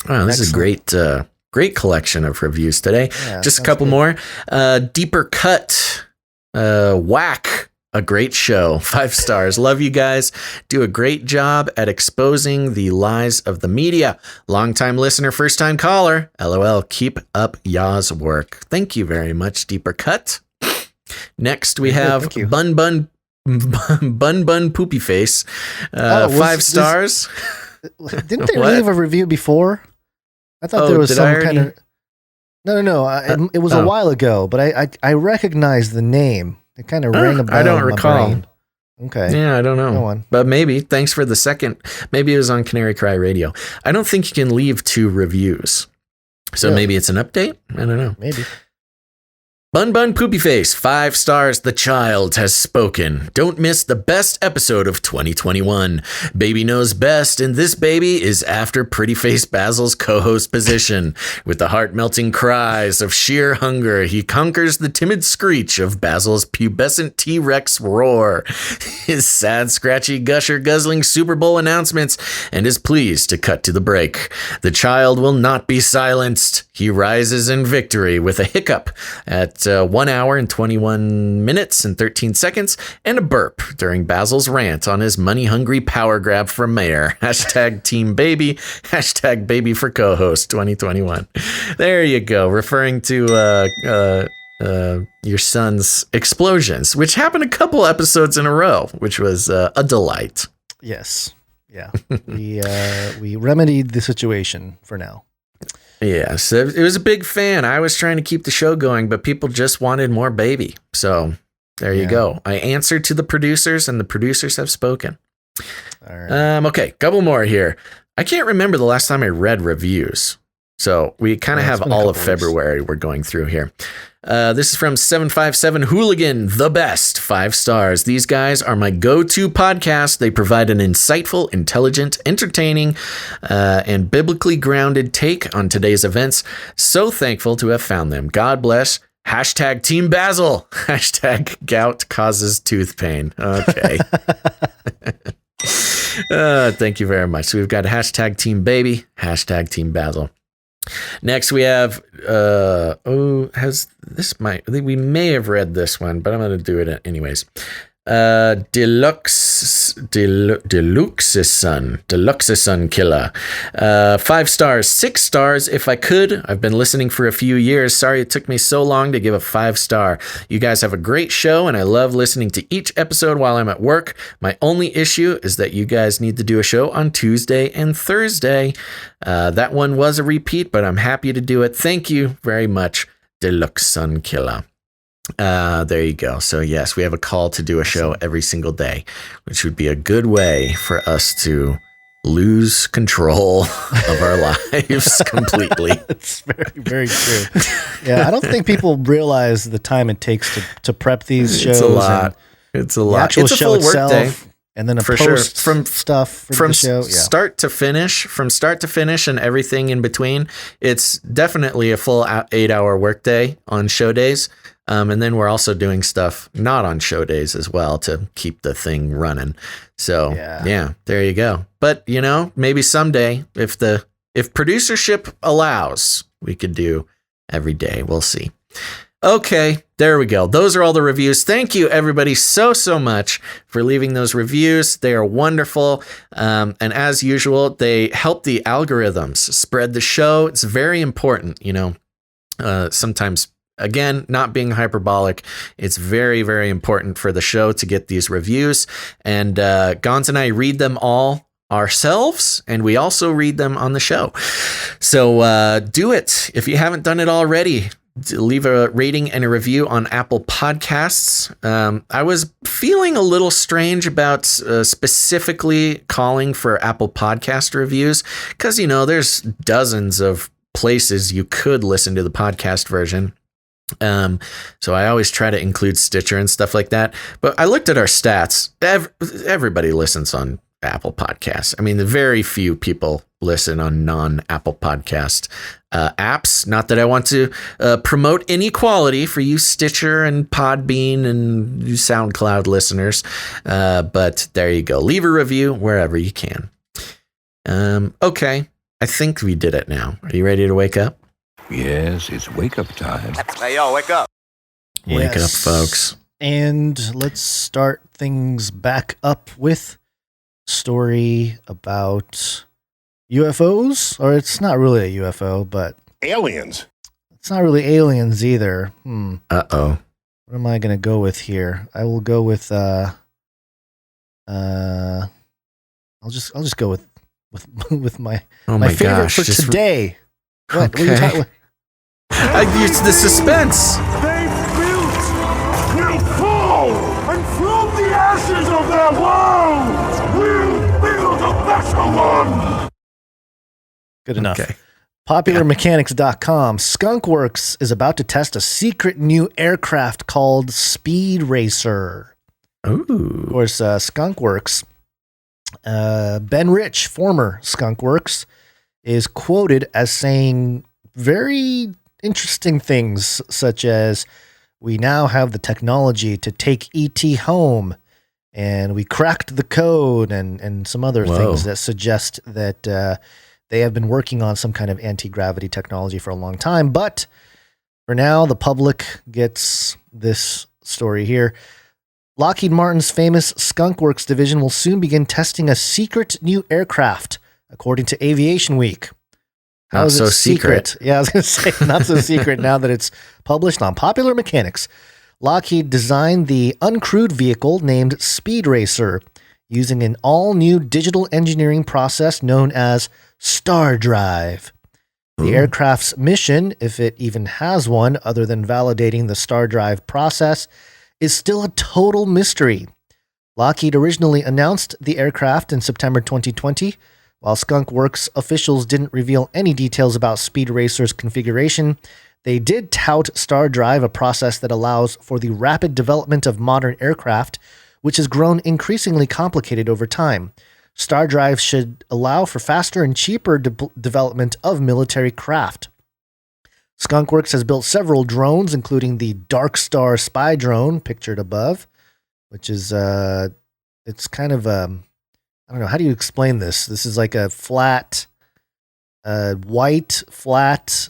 Wow, this is a great collection of reviews today. Yeah, just a couple more. Deeper Cut. Whack. A great show. 5 stars. Love you guys. Do a great job at exposing the lies of the media. Longtime listener, first time caller. LOL. Keep up y'all's work. Thank you very much, Deeper Cut. Next, we have Bun Poopy Face. 5 stars. Didn't they leave a review before? I thought there was some kind of... No. It was a while ago, but I recognized the name. It kind of rang a bell. I don't recall. Okay. Yeah, I don't know. But maybe. Thanks for the second. Maybe it was on Canary Cry Radio. I don't think you can leave 2 reviews. So maybe it's an update? I don't know. Maybe. Bun Poopy Face, 5 stars. The child has spoken. Don't miss the best episode of 2021. Baby knows best, and this baby is after Pretty Face Basil's co-host position. With the heart-melting cries of sheer hunger, he conquers the timid screech of Basil's pubescent T-Rex roar, his sad, scratchy, gusher-guzzling Super Bowl announcements, and is pleased to cut to the break. The child will not be silenced. He rises in victory with a hiccup at 1 hour and 21 minutes and 13 seconds and a burp during Basil's rant on his money-hungry power grab for mayor. Hashtag Team Baby. Hashtag Baby for co-host 2021. There you go. Referring to your son's explosions, which happened a couple episodes in a row, which was a delight. Yes. Yeah. We remedied the situation for now. Yes, it was a big fan. I was trying to keep the show going, but people just wanted more baby. So there you go. I answered to the producers, and the producers have spoken. All right. Okay, couple more here. I can't remember the last time I read reviews. So we kind of have all of February we're going through here. This is from 757 Hooligan, the best, 5 stars. These guys are my go-to podcast. They provide an insightful, intelligent, entertaining, and biblically grounded take on today's events. So thankful to have found them. God bless. Hashtag Team Basil. Hashtag gout causes tooth pain. Okay. Thank you very much. So we've got hashtag Team Baby, hashtag Team Basil. Next we have, we may have read this one, but I'm going to do it anyways. Deluxeson Killer. 5 stars, 6 stars if I could. I've been listening for a few years. Sorry it took me so long to give a 5-star. You guys have a great show, and I love listening to each episode while I'm at work. My only issue is that you guys need to do a show on Tuesday and Thursday. That one was a repeat, but I'm happy to do it. Thank you very much, Deluxeson Killer. There you go. So yes, we have a call to do a show every single day, which would be a good way for us to lose control of our lives completely. It's very, very true. Yeah, I don't think people realize the time it takes to prep these shows. It's a lot. It's a lot. The actual it's a show full itself, work day. and then a For post sure. stuff for the show. Yeah. Start to finish, and everything in between. It's definitely a full 8-hour workday on show days. And then we're also doing stuff not on show days as well to keep the thing running. So yeah, there you go. But maybe someday if producership allows, we could do every day. We'll see. Okay, there we go. Those are all the reviews. Thank you everybody so much for leaving those reviews. They are wonderful. And as usual, they help the algorithms spread the show. It's very important, sometimes. Again, not being hyperbolic, it's very, very important for the show to get these reviews. And Gons and I read them all ourselves, and we also read them on the show. So do it. If you haven't done it already, leave a rating and a review on Apple Podcasts. I was feeling a little strange about specifically calling for Apple Podcast reviews because, there's dozens of places you could listen to the podcast version. So I always try to include Stitcher and stuff like that. But I looked at our stats. Everybody listens on Apple Podcasts. I mean, the very few people listen on non-Apple Podcast apps. Not that I want to promote inequality for you Stitcher and Podbean and you SoundCloud listeners. But there you go. Leave a review wherever you can. Okay. I think we did it now. Are you ready to wake up? Yes, it's wake up time. Hey, yo, wake up. Wake up, folks. And let's start things back up with story about UFOs. Or it's not really a UFO, but aliens. It's not really aliens either. Uh-oh. What am I going to go with here? I will go with I'll just go with my my favorite gosh, for today. What? Okay. What are you talking about? It's the suspense. They built will fall, and from the ashes of their world, we'll build a better one. Good enough. Okay. PopularMechanics.com. Skunkworks is about to test a secret new aircraft called Speed Racer. Ooh. Of course, Skunkworks. Ben Rich, former Skunkworks, is quoted as saying very interesting things, such as, "We now have the technology to take ET home, and we cracked the code," and some other things that suggest that they have been working on some kind of anti-gravity technology for a long time. But for now, the public gets this story here. Lockheed Martin's famous Skunkworks division will soon begin testing a secret new aircraft, according to Aviation Week. How is it secret? Yeah, I was going to say, not so secret now that it's published on Popular Mechanics. Lockheed designed the uncrewed vehicle named Speed Racer using an all-new digital engineering process known as Star Drive. The aircraft's mission, if it even has one other than validating the Star Drive process, is still a total mystery. Lockheed originally announced the aircraft in September 2020, While Skunk Works officials didn't reveal any details about Speed Racer's configuration, they did tout Star Drive, a process that allows for the rapid development of modern aircraft, which has grown increasingly complicated over time. Star Drive should allow for faster and cheaper development of military craft. Skunk Works has built several drones, including the Dark Star spy drone pictured above, which is it's kind of I don't know, how do you explain this? This is like a flat, white flat.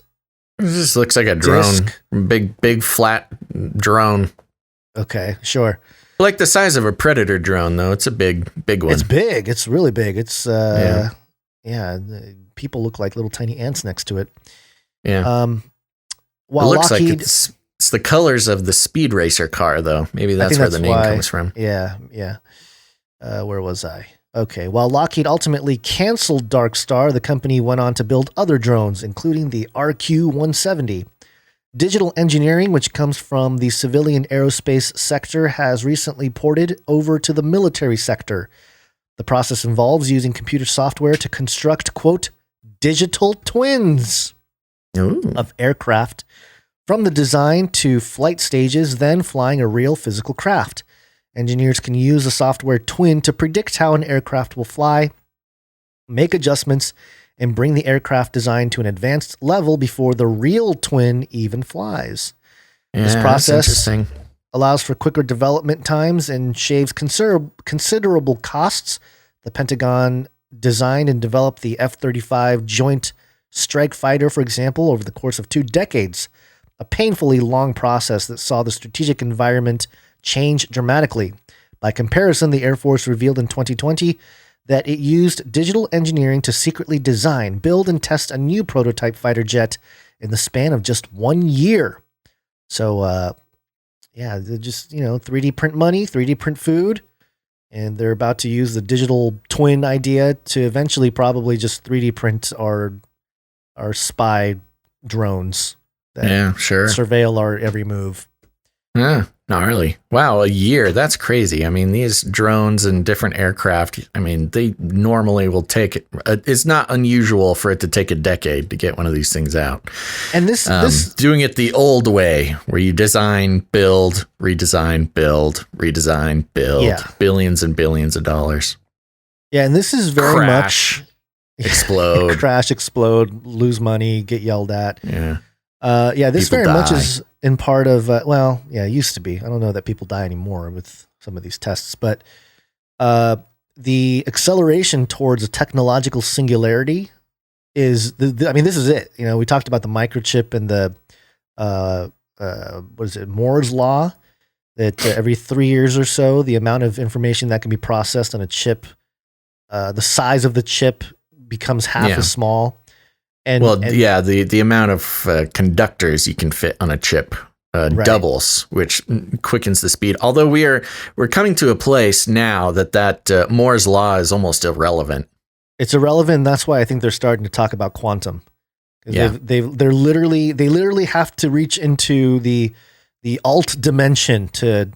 It just looks like a drone, big flat drone. Okay, sure. Like the size of a Predator drone, though. It's a big one. It's big. It's really big. It's people look like little tiny ants next to it. Yeah. While it looks Lockheed, like it's the colors of the Speed Racer car, though. Maybe that's where the name comes from. Yeah. Where was I? Okay. While Lockheed ultimately canceled Dark Star, the company went on to build other drones, including the RQ-170. Digital engineering, which comes from the civilian aerospace sector, has recently ported over to the military sector. The process involves using computer software to construct, quote, digital twins of aircraft from the design to flight stages, then flying a real physical craft. Engineers can use a software twin to predict how an aircraft will fly, make adjustments, and bring the aircraft design to an advanced level before the real twin even flies. This process allows for quicker development times and shaves considerable costs. The Pentagon designed and developed the F-35 Joint Strike Fighter, for example, over the course of 2 decades, a painfully long process that saw the strategic environment change dramatically. By comparison, the Air Force revealed in 2020 that it used digital engineering to secretly design, build, and test a new prototype fighter jet in the span of just 1 year. So, they're just, 3D print money, 3D print food, and they're about to use the digital twin idea to eventually probably just 3D print our spy drones that surveil our every move. Gnarly. Wow, a year. That's crazy. I mean, these drones and different aircraft, I mean, they normally will take it. It's not unusual for it to take a decade to get one of these things out. And this doing it the old way, where you design, build, redesign, build, redesign, build, billions and billions of dollars. Yeah, and this is very much explode, crash, explode, lose money, get yelled at. Yeah. This people very die. much is in part of, it used to be. I don't know that people die anymore with some of these tests, but the acceleration towards a technological singularity is, this is it. We talked about the microchip and the, Moore's Law, that every 3 years or so, the amount of information that can be processed on a chip, the size of the chip becomes half as small. The amount of conductors you can fit on a chip doubles, which quickens the speed. Although we're coming to a place now that Moore's Law is almost irrelevant. It's irrelevant. That's why I think they're starting to talk about quantum. They literally have to reach into the alt dimension to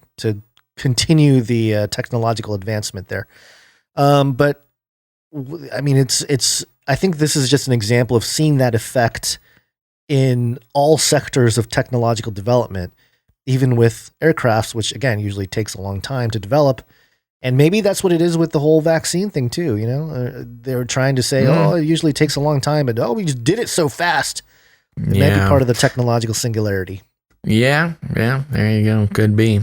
continue the technological advancement there. But I mean, it's. I think this is just an example of seeing that effect in all sectors of technological development, even with aircrafts, which again usually takes a long time to develop. And maybe that's what it is with the whole vaccine thing too. They were trying to say, it usually takes a long time, but we just did it so fast. It may be part of the technological singularity. Yeah, there you go. Could be.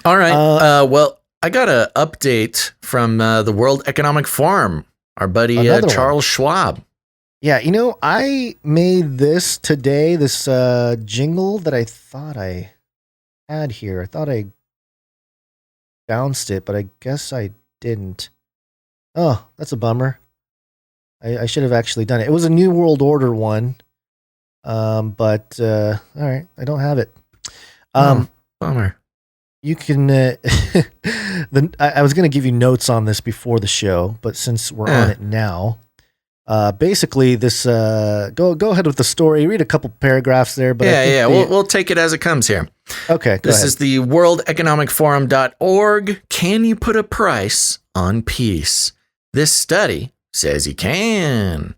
All right. Well, I got an update from the World Economic Forum. Our buddy Charles Schwab. Yeah, I made this today, this jingle that I thought I had here. I thought I bounced it, but I guess I didn't. Oh, that's a bummer. I should have actually done it. It was a New World Order one, but all right, I don't have it. Bummer. You can. I was going to give you notes on this before the show, but since we're on it now, basically this. Go ahead with the story. Read a couple paragraphs there, but we'll take it as it comes here. Okay, this is the worldeconomicforum.org. Can you put a price on peace? This study says he can.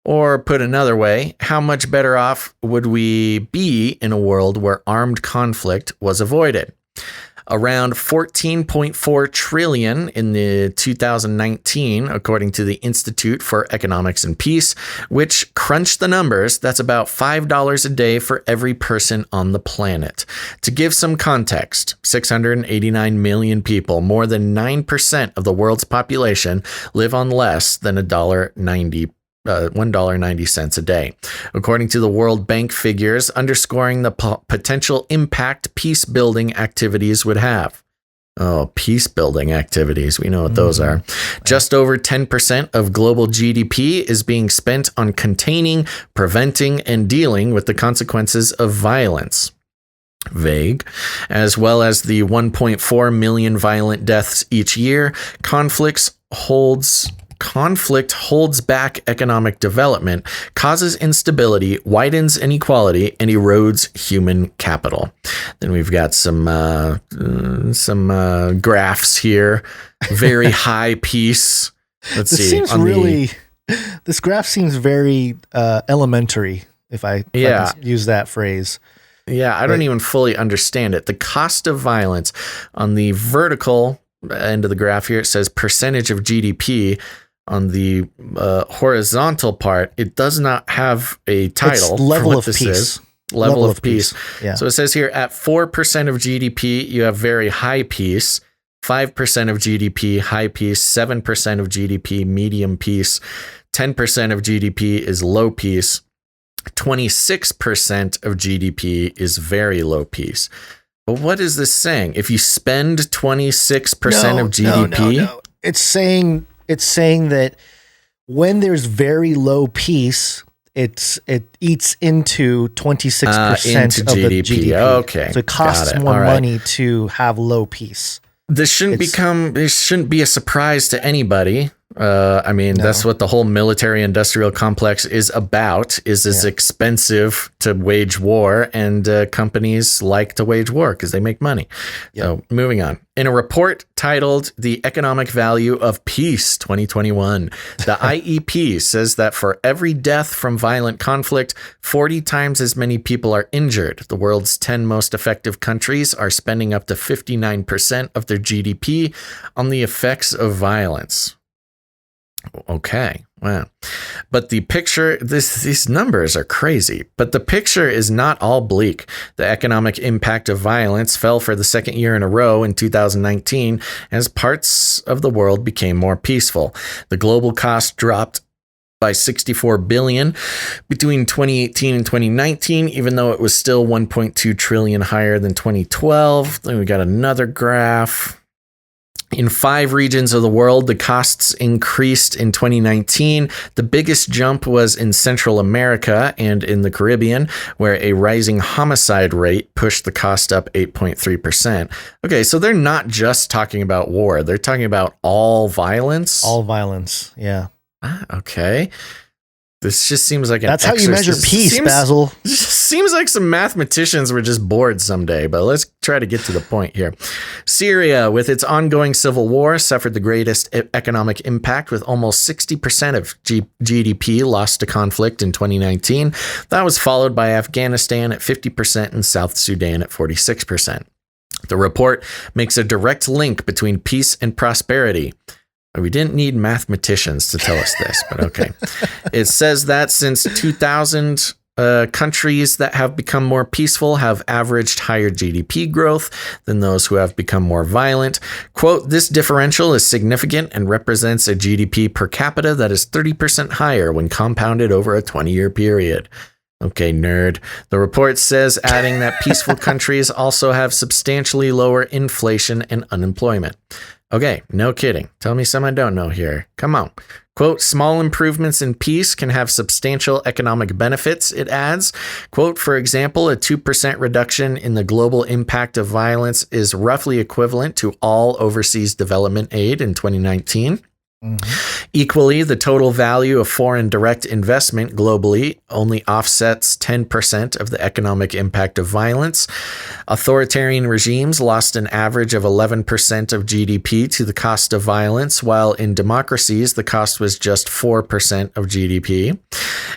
Or put another way, how much better off would we be in a world where armed conflict was avoided? Around 14.4 trillion in the 2019, according to the Institute for Economics and Peace, which crunched the numbers, that's about $5 a day for every person on the planet. To give some context, 689 million people, more than 9% of the world's population, live on less than $1.90 a day, according to the World Bank figures, underscoring the potential impact peace building activities would have. Oh, peace building activities. We know what those are. Just over 10% of global GDP is being spent on containing, preventing, and dealing with the consequences of violence. Vague. As well as the 1.4 million violent deaths each year, conflict holds back economic development, causes instability, widens inequality, and erodes human capital. Then we've got some graphs here. Very high peace. Let's see. This graph seems very elementary, if I can use that phrase. Yeah, I don't even fully understand it. The cost of violence on the vertical end of the graph here, it says percentage of GDP. On the horizontal part, it does not have a title. It's level of peace. Level of peace. Yeah. So it says here at 4% of GDP, you have very high peace. 5% of GDP, high peace. 7% of GDP, medium peace. 10% of GDP is low peace. 26% of GDP is very low peace. But what is this saying? If you spend 26% of GDP, no. It's saying that when there's very low peace, it eats into 26% of the GDP. Okay, so it costs more money to have low peace. This shouldn't be a surprise to anybody. That's what the whole military-industrial complex is about. It's expensive to wage war, and companies like to wage war because they make money. Yep. So moving on. In a report titled The Economic Value of Peace 2021, the IEP says that for every death from violent conflict, 40 times as many people are injured. The world's 10 most effective countries are spending up to 59% of their GDP on the effects of violence. Okay, wow. But the picture, these numbers are crazy, but the picture is not all bleak. The economic impact of violence fell for the second year in a row in 2019 as parts of the world became more peaceful. The global cost dropped by $64 billion between 2018 and 2019, even though it was still $1.2 trillion higher than 2012. Then we got another graph. In 5 regions of the world, the costs increased in 2019. The biggest jump was in Central America and in the Caribbean, where a rising homicide rate pushed the cost up 8.3%. Okay, so they're not just talking about war. They're talking about all violence. All violence, yeah. Okay. This just seems like that's how you measure peace, Basil. It just seems like some mathematicians were just bored someday, but let's try to get to the point here. Syria, with its ongoing civil war, suffered the greatest economic impact, with almost 60% of GDP lost to conflict in 2019. That was followed by Afghanistan at 50% and South Sudan at 46%. The report makes a direct link between peace and prosperity. We didn't need mathematicians to tell us this, but okay. It says that since 2000, countries that have become more peaceful have averaged higher GDP growth than those who have become more violent. Quote, this differential is significant and represents a GDP per capita that is 30% higher when compounded over a 20-year period. Okay, nerd. The report says, adding that peaceful countries also have substantially lower inflation and unemployment. Okay, no kidding. Tell me some I don't know here. Come on. Quote, small improvements in peace can have substantial economic benefits, it adds. Quote, for example, a 2% reduction in the global impact of violence is roughly equivalent to all overseas development aid in 2019. Equally, the total value of foreign direct investment globally only offsets 10% of the economic impact of violence. Authoritarian regimes lost an average of 11% of GDP to the cost of violence, while in democracies, the cost was just 4% of GDP.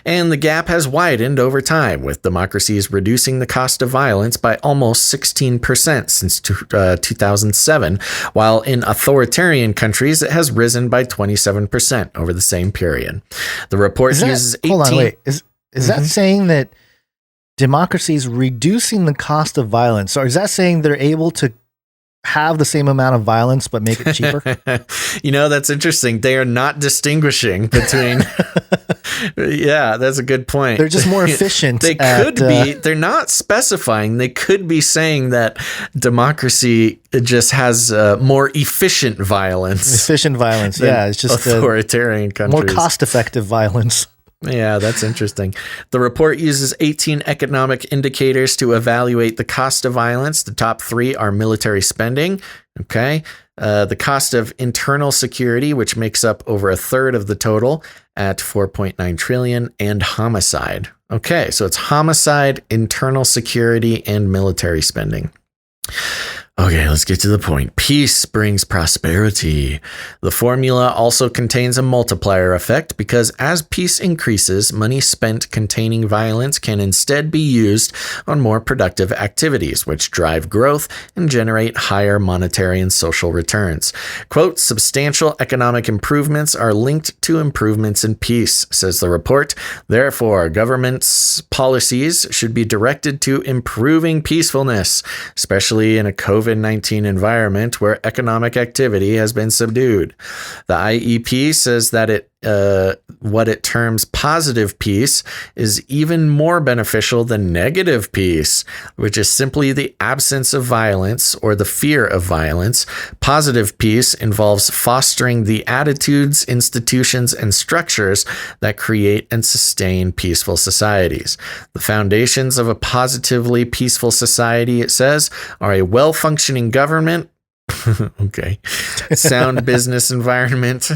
And the gap has widened over time, with democracies reducing the cost of violence by almost 16% since 2007, while in authoritarian countries, it has risen by 27% over the same period. The report uses 18... Hold on, wait. Is that saying that democracy is reducing the cost of violence? Or is that saying they're able to have the same amount of violence but make it cheaper? That's interesting. They are not distinguishing between... Yeah, that's a good point. They're just more efficient. They could be. They're not specifying. They could be saying that democracy just has more efficient violence. Efficient violence. Yeah, it's just authoritarian countries. More cost-effective violence. Yeah, that's interesting. The report uses 18 economic indicators to evaluate the cost of violence. The top 3 are military spending. Okay. The cost of internal security, which makes up over a third of the total at 4.9 trillion, and homicide. Okay, so it's homicide, internal security, and military spending. Okay, let's get to the point. Peace brings prosperity. The formula also contains a multiplier effect because as peace increases, money spent containing violence can instead be used on more productive activities, which drive growth and generate higher monetary and social returns. Quote, substantial economic improvements are linked to improvements in peace, says the report. Therefore, government's policies should be directed to improving peacefulness, especially in a COVID-19 environment where economic activity has been subdued. The IEP says that what it terms positive peace is even more beneficial than negative peace, which is simply the absence of violence or the fear of violence. Positive peace involves fostering the attitudes, institutions, and structures that create and sustain peaceful societies. The foundations of a positively peaceful society, it says, are a well-functioning government, okay, sound business environment.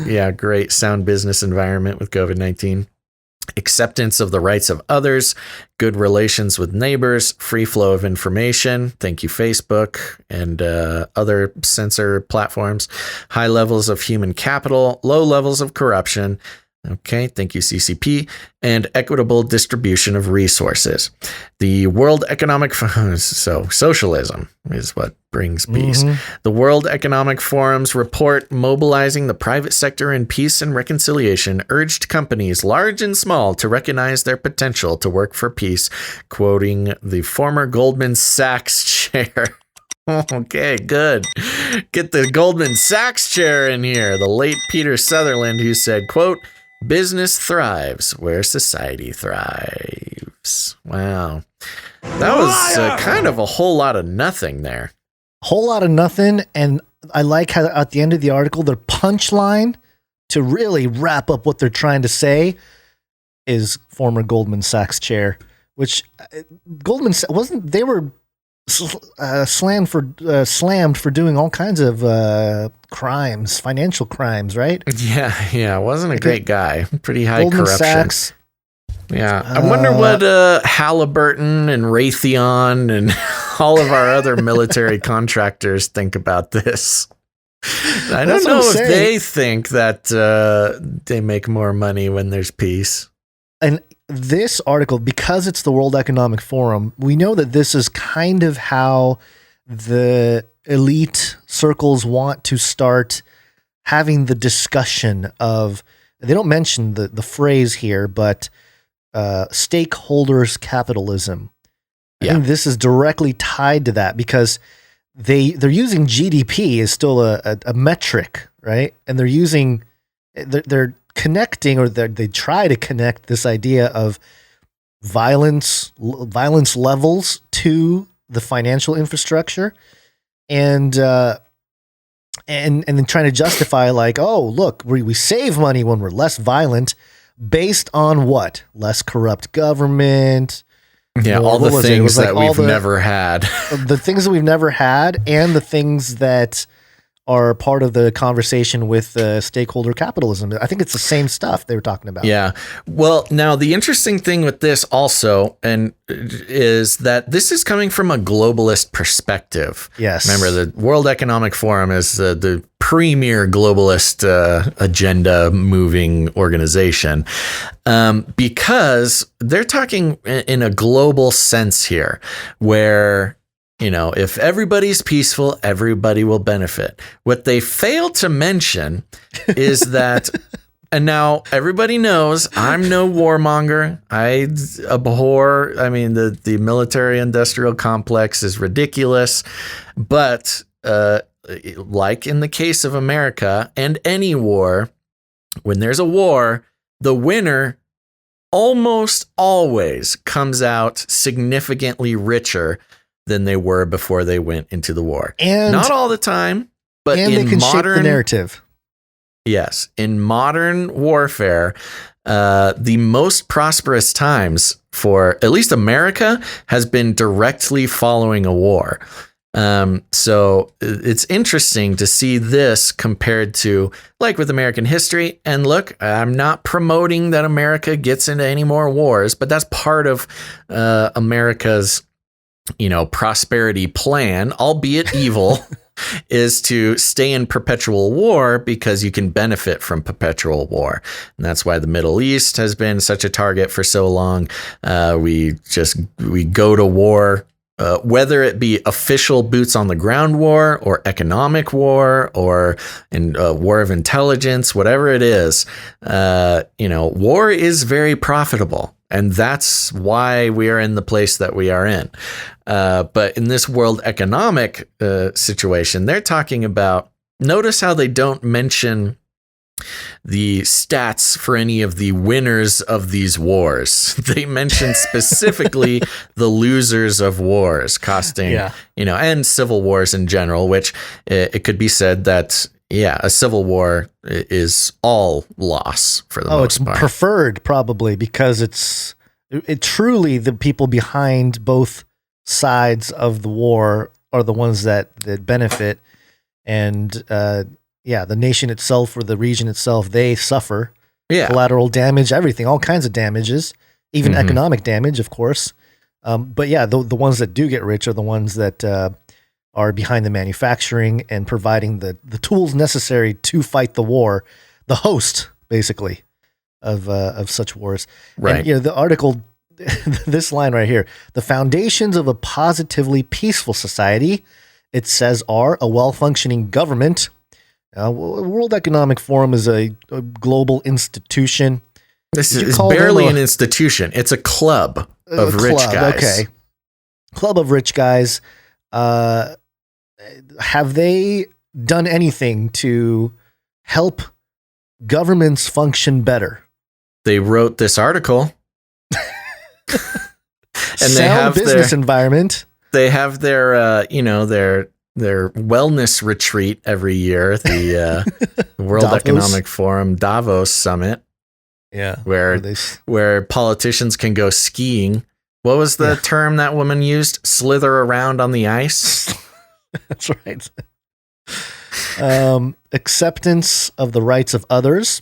Yeah, great sound business environment with COVID-19. Acceptance of the rights of others, good relations with neighbors, free flow of information. Thank you, Facebook and other censor platforms. High levels of human capital, low levels of corruption. Okay, thank you, CCP, and equitable distribution of resources. The World Economic so socialism is what brings peace. The World Economic Forum's report mobilizing the private sector in peace and reconciliation urged companies large and small to recognize their potential to work for peace, quoting the former Goldman Sachs chair. Okay, good. Get the Goldman Sachs chair in here. The late Peter Sutherland, who said, quote, business thrives where society thrives. Wow. That was kind of a whole lot of nothing there. Whole lot of nothing. And I like how at the end of the article, their punchline to really wrap up what they're trying to say is former Goldman Sachs chair, which Goldman wasn't, they were slammed for doing all kinds of crimes, financial crimes, right? Yeah, wasn't a great guy. Pretty high Goldman corruption. Sachs. Yeah, I wonder what Halliburton and Raytheon and all of our other military contractors think about this. I don't know if they think that they make more money when there's peace. And this article, because it's the World Economic Forum, we know that this is kind of how the elite circles want to start having the discussion of, they don't mention the phrase here, but stakeholders capitalism. I think this is directly tied to that because they're using GDP as still a metric, right? And they're connecting, or they try to connect this idea of violence levels to the financial infrastructure, and then trying to justify like, oh, look, we save money when we're less violent, based on what? Less corrupt government. Yeah, all the things that we've never had. The things that we've never had, and the things that are part of the conversation with stakeholder capitalism. I think it's the same stuff they were talking about. Yeah. Well, now the interesting thing with this also, and is that this is coming from a globalist perspective. Yes. Remember, the World Economic Forum is the premier globalist agenda moving organization, because they're talking in a global sense here, where if everybody's peaceful, everybody will benefit. What they fail to mention is that, and now everybody knows I'm no warmonger. I abhor, the military industrial complex is ridiculous. But like in the case of America and any war, when there's a war, the winner almost always comes out significantly richer than they were before they went into the war. And not all the time, but in they can shape the narrative. Yes. In modern warfare, the most prosperous times for at least America has been directly following a war. So it's interesting to see this compared to like with American history. And look, I'm not promoting that America gets into any more wars, but that's part of America's prosperity plan, albeit evil, is to stay in perpetual war because you can benefit from perpetual war. And that's why the Middle East has been such a target for so long. We go to war, whether it be official boots on the ground war or economic war or war of intelligence, whatever it is, war is very profitable. And that's why we are in the place that we are in. But in this world economic situation, they're talking about, notice how they don't mention the stats for any of the winners of these wars. They mention specifically the losers of wars costing, and civil wars in general, which it could be said that, a civil war is all loss for the most part. It's preferred probably because it truly the people behind both sides of the war are the ones that benefit, and the nation itself or the region itself, they suffer collateral damage, everything, all kinds of damages, even economic damage, of course. But the ones that do get rich are the ones that are behind the manufacturing and providing the tools necessary to fight the war, the host, basically, of such wars. Right. And, the article, this line right here, the foundations of a positively peaceful society, it says, are a well-functioning government. World Economic Forum is a global institution. This is barely an institution. It's a club of rich guys. Okay. Club of rich guys. Have they done anything to help governments function better? They wrote this article. And they have business environment. They have their their wellness retreat every year, the World Economic Forum Davos Summit. Yeah. Where politicians can go skiing. What was the term that woman used? Slither around on the ice. That's right. Acceptance of the rights of others.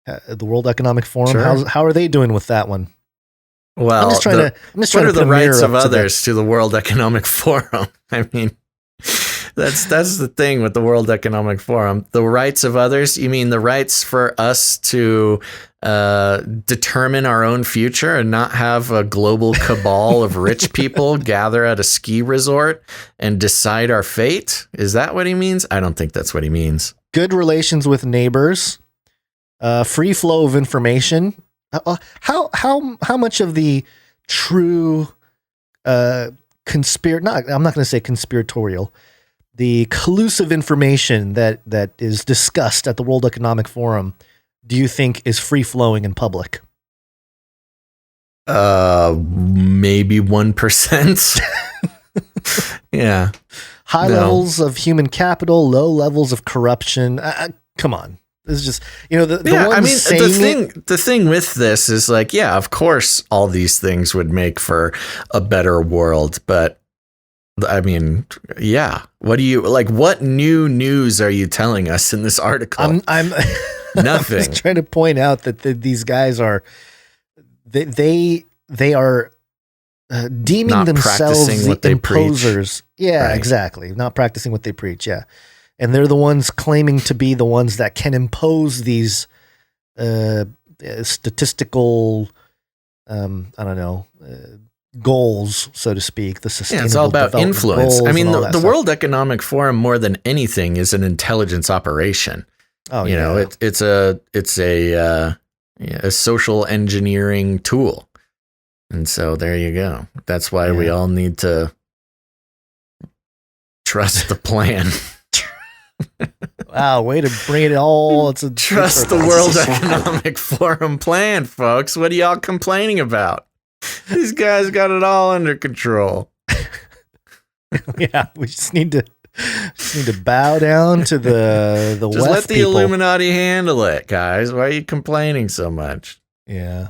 The World Economic Forum. Sure. How are they doing with that one? Well, I'm just trying what are the rights of others to the World Economic Forum? I mean, that's the thing with the World Economic Forum. The rights of others. You mean the rights for us to determine our own future and not have a global cabal of rich people gather at a ski resort and decide our fate? Is that what he means? I don't think that's what he means. Good relations with neighbors, free flow of information. How much of the true I'm not going to say conspiratorial, the collusive information that is discussed at the World Economic Forum do you think is free flowing in public? Maybe 1%. Yeah. High levels of human capital, low levels of corruption. Come on. This is just, the thing with this is like, of course, all these things would make for a better world, but I mean, yeah. What new news are you telling us in this article? I'm nothing. I'm just trying to point out that these guys are they are deeming Not themselves practicing the what they imposers. preach. Yeah, Right. exactly. Not practicing what they preach. Yeah, and they're the ones claiming to be the ones that can impose these statistical, I don't know, goals, so to speak. The sustainable It's all about development influence. goals I mean, and all the that stuff. World Economic Forum, more than anything, is an intelligence operation. Oh, you know, it's a social engineering tool. And so there you go. That's why we all need to trust the plan. Wow, way to bring it all. It's a Trust the World Economic Forum plan, folks. What are y'all complaining about? These guys got it all under control. Yeah, we just need to bow down to the Just West let the people. Illuminati handle it, guys. Why are you complaining so much? Yeah.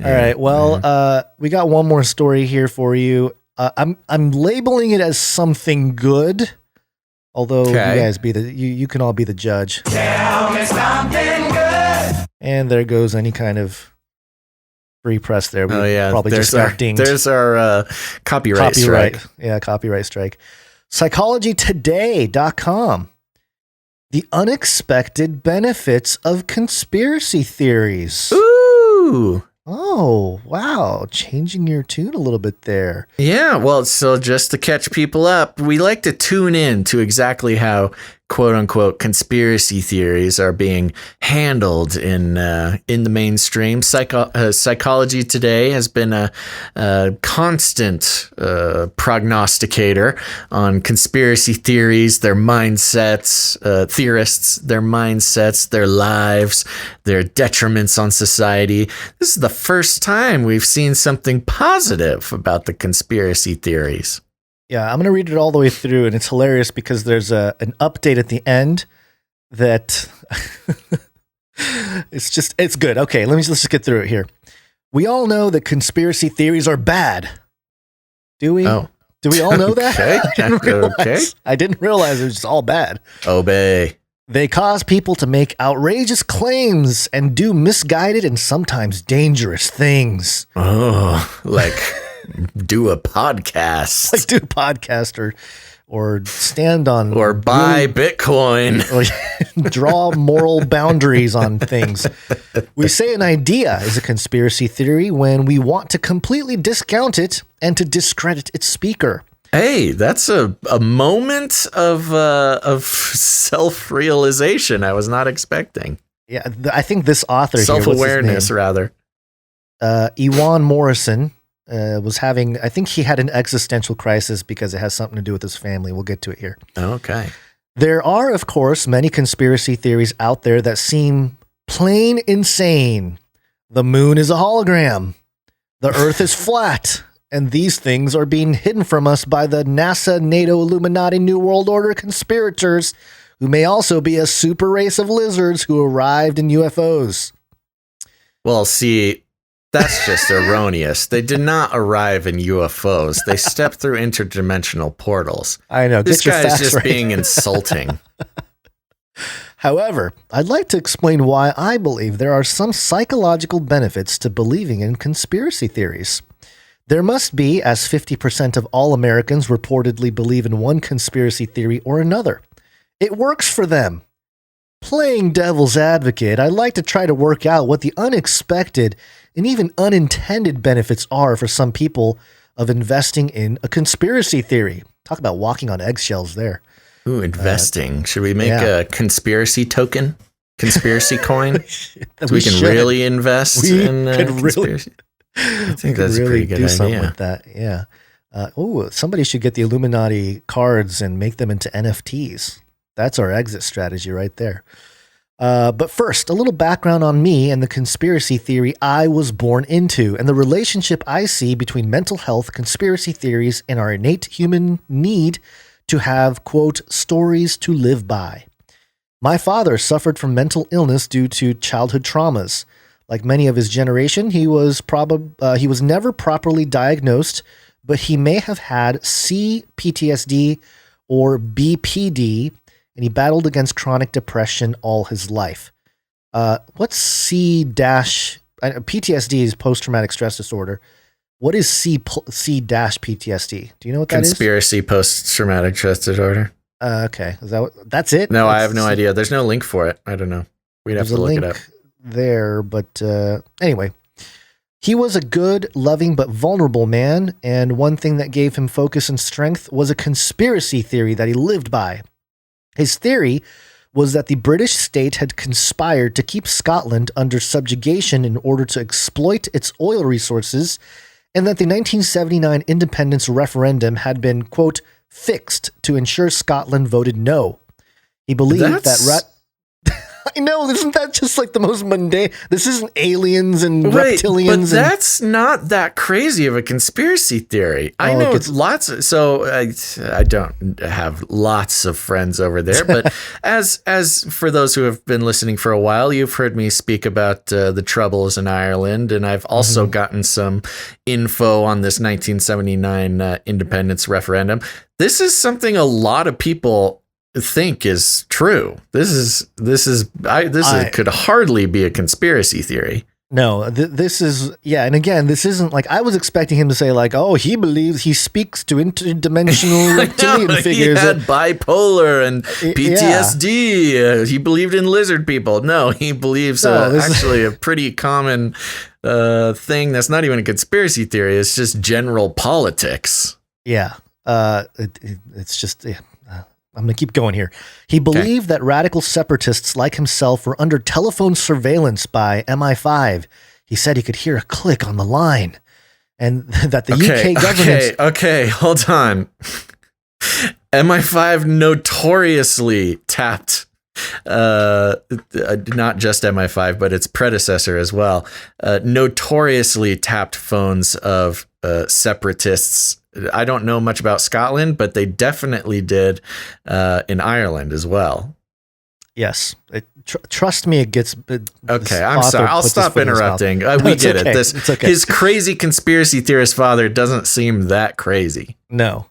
All right. Well, we got one more story here for you. I'm labeling it as something good. Although you guys you can all be the judge. Tell me something good. And there goes any kind of free press there. We probably there's just got dinged. There's our copyright strike. Yeah, copyright strike. PsychologyToday.com. The unexpected benefits of conspiracy theories. Ooh. Oh, wow. Changing your tune a little bit there. Yeah, well, so just to catch people up, we like to tune in to exactly how quote unquote conspiracy theories are being handled in the mainstream. Psychology Today has been a constant prognosticator on conspiracy theories, their mindsets, theorists, their mindsets, their lives, their detriments on society. This is the first time we've seen something positive about the conspiracy theories. Yeah, I'm going to read it all the way through, and it's hilarious because there's an update at the end that it's good. Okay, let's just get through it here. We all know that conspiracy theories are bad. Do we? Oh. Do we all know that? Okay. I didn't realize it was just all bad. Obey. They cause people to make outrageous claims and do misguided and sometimes dangerous things. Oh, like do a podcast. Like do a podcast or stand on... Or buy Bitcoin. Or draw moral boundaries on things. We say an idea is a conspiracy theory when we want to completely discount it and to discredit its speaker. Hey, that's a moment of self-realization I was not expecting. Yeah, I think this author self-awareness, rather. Ewan Morrison was having, I think he had an existential crisis because it has something to do with his family. We'll get to it here. Okay. There are, of course, many conspiracy theories out there that seem plain insane. The moon is a hologram. The earth is flat. And these things are being hidden from us by the NASA, NATO, Illuminati, New World Order conspirators, who may also be a super race of lizards who arrived in UFOs. Well, see, that's just erroneous. They did not arrive in UFOs. They stepped through interdimensional portals. I know. This get your guy's facts just right. being insulting. However, I'd like to explain why I believe there are some psychological benefits to believing in conspiracy theories. There must be, as 50% of all Americans reportedly believe in one conspiracy theory or another. It works for them. Playing devil's advocate, I like to try to work out what the unexpected and even unintended benefits are for some people of investing in a conspiracy theory. Talk about walking on eggshells there. Ooh, investing. Should we make a conspiracy token? Conspiracy coin? So we can really invest in conspiracy? I think that's a pretty good idea. With that. Yeah. Somebody should get the Illuminati cards and make them into NFTs. That's our exit strategy right there. But first, a little background on me and the conspiracy theory I was born into and the relationship I see between mental health, conspiracy theories, and our innate human need to have, quote, stories to live by. My father suffered from mental illness due to childhood traumas. Like many of his generation, he was never properly diagnosed, but he may have had CPTSD or BPD, and he battled against chronic depression all his life. What's PTSD is post-traumatic stress disorder. What is C-PTSD? Do you know what that is? Conspiracy post-traumatic stress disorder. Okay. That's it? No, I have no idea. There's no link for it. I don't know. We'd have to look it up. There, but anyway. He was a good, loving, but vulnerable man, and one thing that gave him focus and strength was a conspiracy theory that he lived by. His theory was that the British state had conspired to keep Scotland under subjugation in order to exploit its oil resources, and that the 1979 independence referendum had been, quote, fixed to ensure Scotland voted no. He believed I know, isn't that just like the most mundane? This isn't aliens and reptilians. But that's not that crazy of a conspiracy theory. I know it's I don't have lots of friends over there, but as for those who have been listening for a while, you've heard me speak about the troubles in Ireland, and I've also gotten some info on this 1979 independence referendum. This is something a lot of people think is true. This could hardly be a conspiracy theory. No, this is, and again, this isn't like, I was expecting him to say like, oh, he believes he speaks to interdimensional reptilian figures. He had bipolar and PTSD. He believed in lizard people. No, he believes actually a pretty common thing that's not even a conspiracy theory. It's just general politics. Yeah. It's just... I'm going to keep going here. He believed that radical separatists like himself were under telephone surveillance by MI5. He said he could hear a click on the line, and that the UK government... Okay, hold on. MI5 notoriously tapped, not just MI5, but its predecessor as well, notoriously tapped phones of separatists. I don't know much about Scotland, but they definitely did in Ireland as well. Yes. Trust me, it gets... Okay, I'm sorry. I'll stop interrupting. We get it. It's okay. His crazy conspiracy theorist father doesn't seem that crazy. No.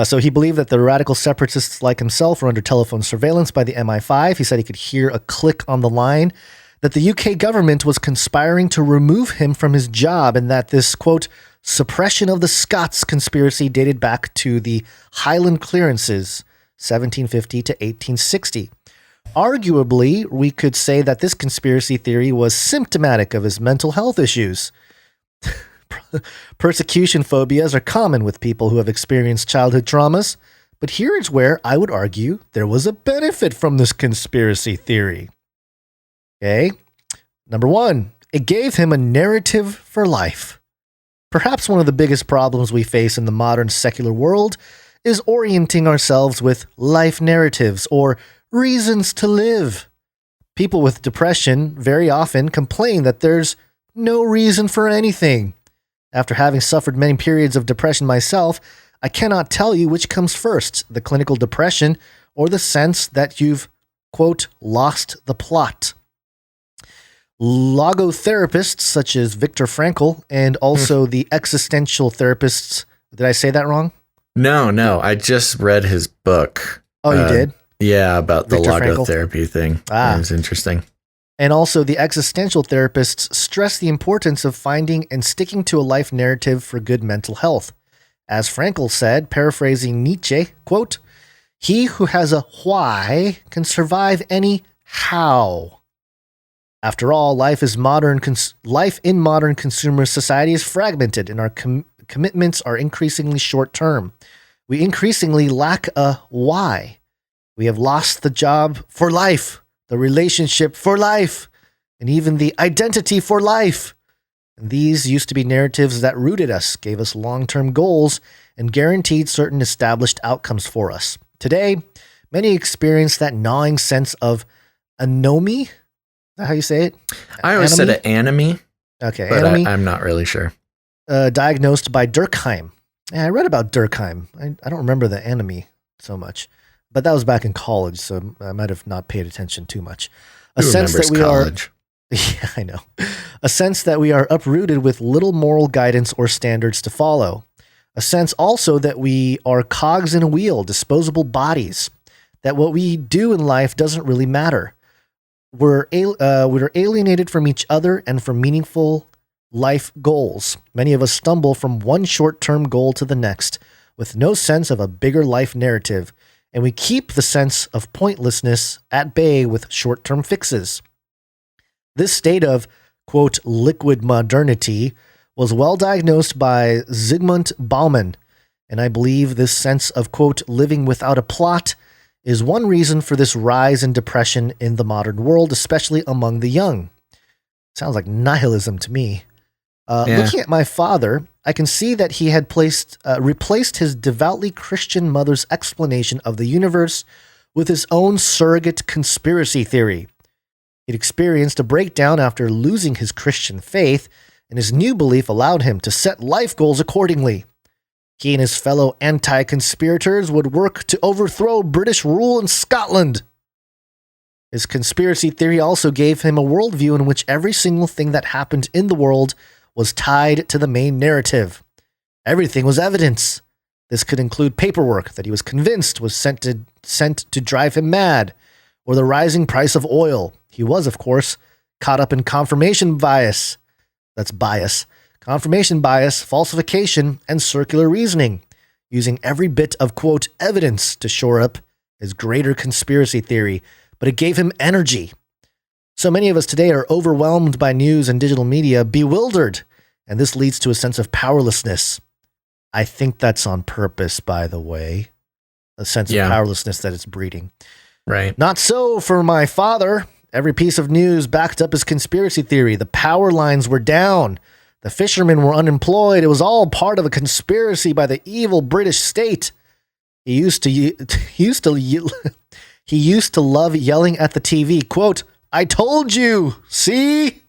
So he believed that the radical separatists like himself were under telephone surveillance by the MI5. He said he could hear a click on the line, that the UK government was conspiring to remove him from his job, and that this, quote, suppression of the Scots conspiracy dated back to the Highland clearances, 1750 to 1860. Arguably, we could say that this conspiracy theory was symptomatic of his mental health issues. Persecution phobias are common with people who have experienced childhood traumas, but here is where I would argue there was a benefit from this conspiracy theory. Okay, number one, it gave him a narrative for life. Perhaps one of the biggest problems we face in the modern secular world is orienting ourselves with life narratives or reasons to live. People with depression very often complain that there's no reason for anything. After having suffered many periods of depression myself, I cannot tell you which comes first, the clinical depression or the sense that you've, quote, lost the plot. Logotherapists such as Viktor Frankl and also the existential therapists. Did I say that wrong? No. I just read his book. Oh, you did? Yeah, about the Viktor logotherapy thing. It was interesting. And also the existential therapists stress the importance of finding and sticking to a life narrative for good mental health. As Frankl said, paraphrasing Nietzsche, quote, he who has a why can survive any how. After all, life in modern consumer society is fragmented, and our commitments are increasingly short-term. We increasingly lack a why. We have lost the job for life, the relationship for life, and even the identity for life. And these used to be narratives that rooted us, gave us long-term goals, and guaranteed certain established outcomes for us. Today, many experience that gnawing sense of anomie. Is that how you say it? I always said it anomie. Okay, but anomie. I'm not really sure. Diagnosed by Durkheim. Yeah, I read about Durkheim. I don't remember the anomie so much, but that was back in college, so I might have not paid attention too much. A sense that we college? Yeah, I know. A sense that we are uprooted with little moral guidance or standards to follow. A sense also that we are cogs in a wheel, disposable bodies, that what we do in life doesn't really matter. We're alienated from each other and from meaningful life goals. Many of us stumble from one short-term goal to the next with no sense of a bigger life narrative, and we keep the sense of pointlessness at bay with short-term fixes. This state of, quote, liquid modernity was well diagnosed by Zygmunt Bauman, and I believe this sense of, quote, living without a plot is one reason for this rise in depression in the modern world, especially among the young. Sounds like nihilism to me. Looking at my father, I can see that he had replaced his devoutly Christian mother's explanation of the universe with his own surrogate conspiracy theory. He'd experienced a breakdown after losing his Christian faith, and his new belief allowed him to set life goals accordingly. He and his fellow anti-conspirators would work to overthrow British rule in Scotland. His conspiracy theory also gave him a worldview in which every single thing that happened in the world was tied to the main narrative. Everything was evidence. This could include paperwork that he was convinced was sent to drive him mad, or the rising price of oil. He was, of course, caught up in confirmation bias. That's bias. Confirmation bias, falsification, and circular reasoning, using every bit of, quote, evidence to shore up his greater conspiracy theory, but it gave him energy. So many of us today are overwhelmed by news and digital media, bewildered, and this leads to a sense of powerlessness. I think that's on purpose, by the way, a sense of powerlessness that it's breeding. Right. Not so for my father. Every piece of news backed up his conspiracy theory. The power lines were down. The fishermen were unemployed. It was all part of a conspiracy by the evil British state. He used to love yelling at the TV, quote, I told you, see?